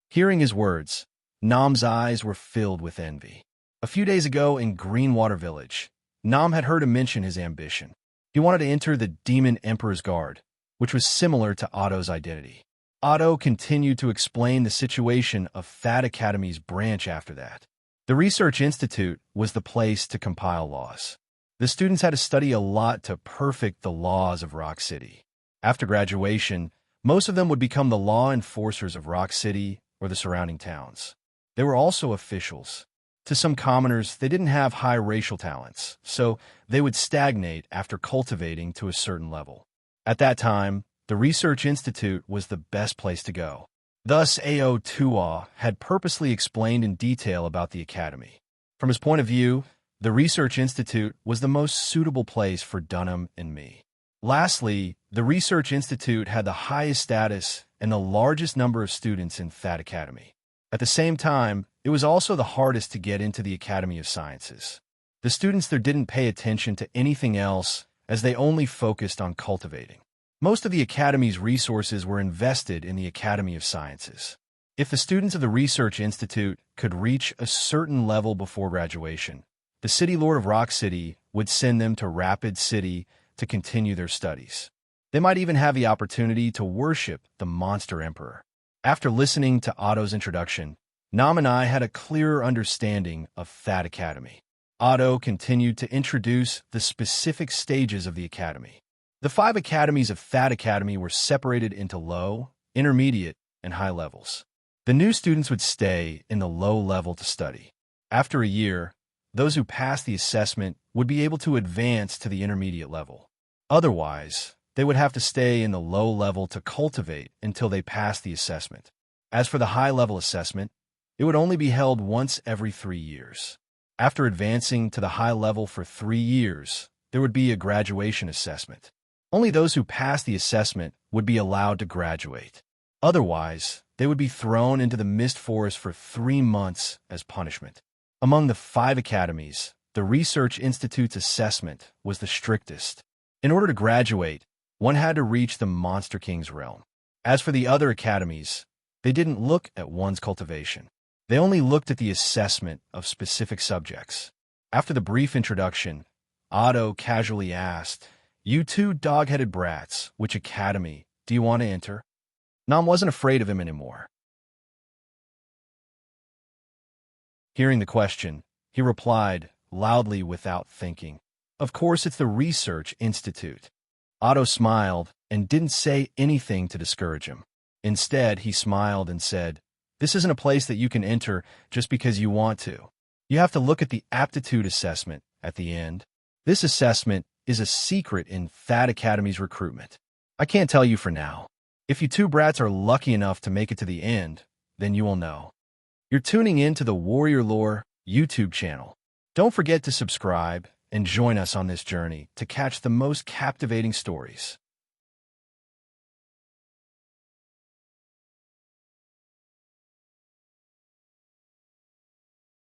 Hearing his words, Nam's eyes were filled with envy. A few days ago in Greenwater Village, Nam had heard him mention his ambition. He wanted to enter the Demon Emperor's Guard, which was similar to Otto's identity. Otto continued to explain the situation of That Academy's branch after that. The Research Institute was the place to compile laws. The students had to study a lot to perfect the laws of Rock City. After graduation, most of them would become the law enforcers of Rock City or the surrounding towns. They were also officials. To some commoners, they didn't have high racial talents, so they would stagnate after cultivating to a certain level. At that time, the Research Institute was the best place to go. Thus, A.O. Tua had purposely explained in detail about the academy. From his point of view, the Research Institute was the most suitable place for Dunham and me. Lastly, the Research Institute had the highest status and the largest number of students in That Academy. At the same time, it was also the hardest to get into the Academy of Sciences. The students there didn't pay attention to anything else as they only focused on cultivating. Most of the Academy's resources were invested in the Academy of Sciences. If the students of the Research Institute could reach a certain level before graduation, the City Lord of Rock City would send them to Rapid City to continue their studies. They might even have the opportunity to worship the Monster Emperor. After listening to Otto's introduction, Nam and I had a clearer understanding of That Academy. Otto continued to introduce the specific stages of the Academy. The 5 academies of That Academy were separated into low, intermediate, and high levels. The new students would stay in the low level to study. After a year, those who passed the assessment would be able to advance to the intermediate level. Otherwise, they would have to stay in the low level to cultivate until they passed the assessment. As for the high-level assessment, it would only be held once every 3 years. After advancing to the high level for 3 years, there would be a graduation assessment. Only those who passed the assessment would be allowed to graduate. Otherwise, they would be thrown into the mist forest for 3 months as punishment. Among the 5 academies, the Research Institute's assessment was the strictest. In order to graduate, one had to reach the Monster King's realm. As for the other academies, they didn't look at one's cultivation. They only looked at the assessment of specific subjects. After the brief introduction, Otto casually asked, "You two dog-headed brats, which academy do you want to enter?" Nam wasn't afraid of him anymore. Hearing the question, he replied, loudly without thinking, "Of course it's the Research Institute." Otto smiled and didn't say anything to discourage him. Instead, he smiled and said, "This isn't a place that you can enter just because you want to. You have to look at the aptitude assessment at the end. This assessment is a secret in That Academy's recruitment. I can't tell you for now. If you two brats are lucky enough to make it to the end, then you will know." You're tuning in to the Warrior Lore YouTube channel. Don't forget to subscribe and join us on this journey to catch the most captivating stories.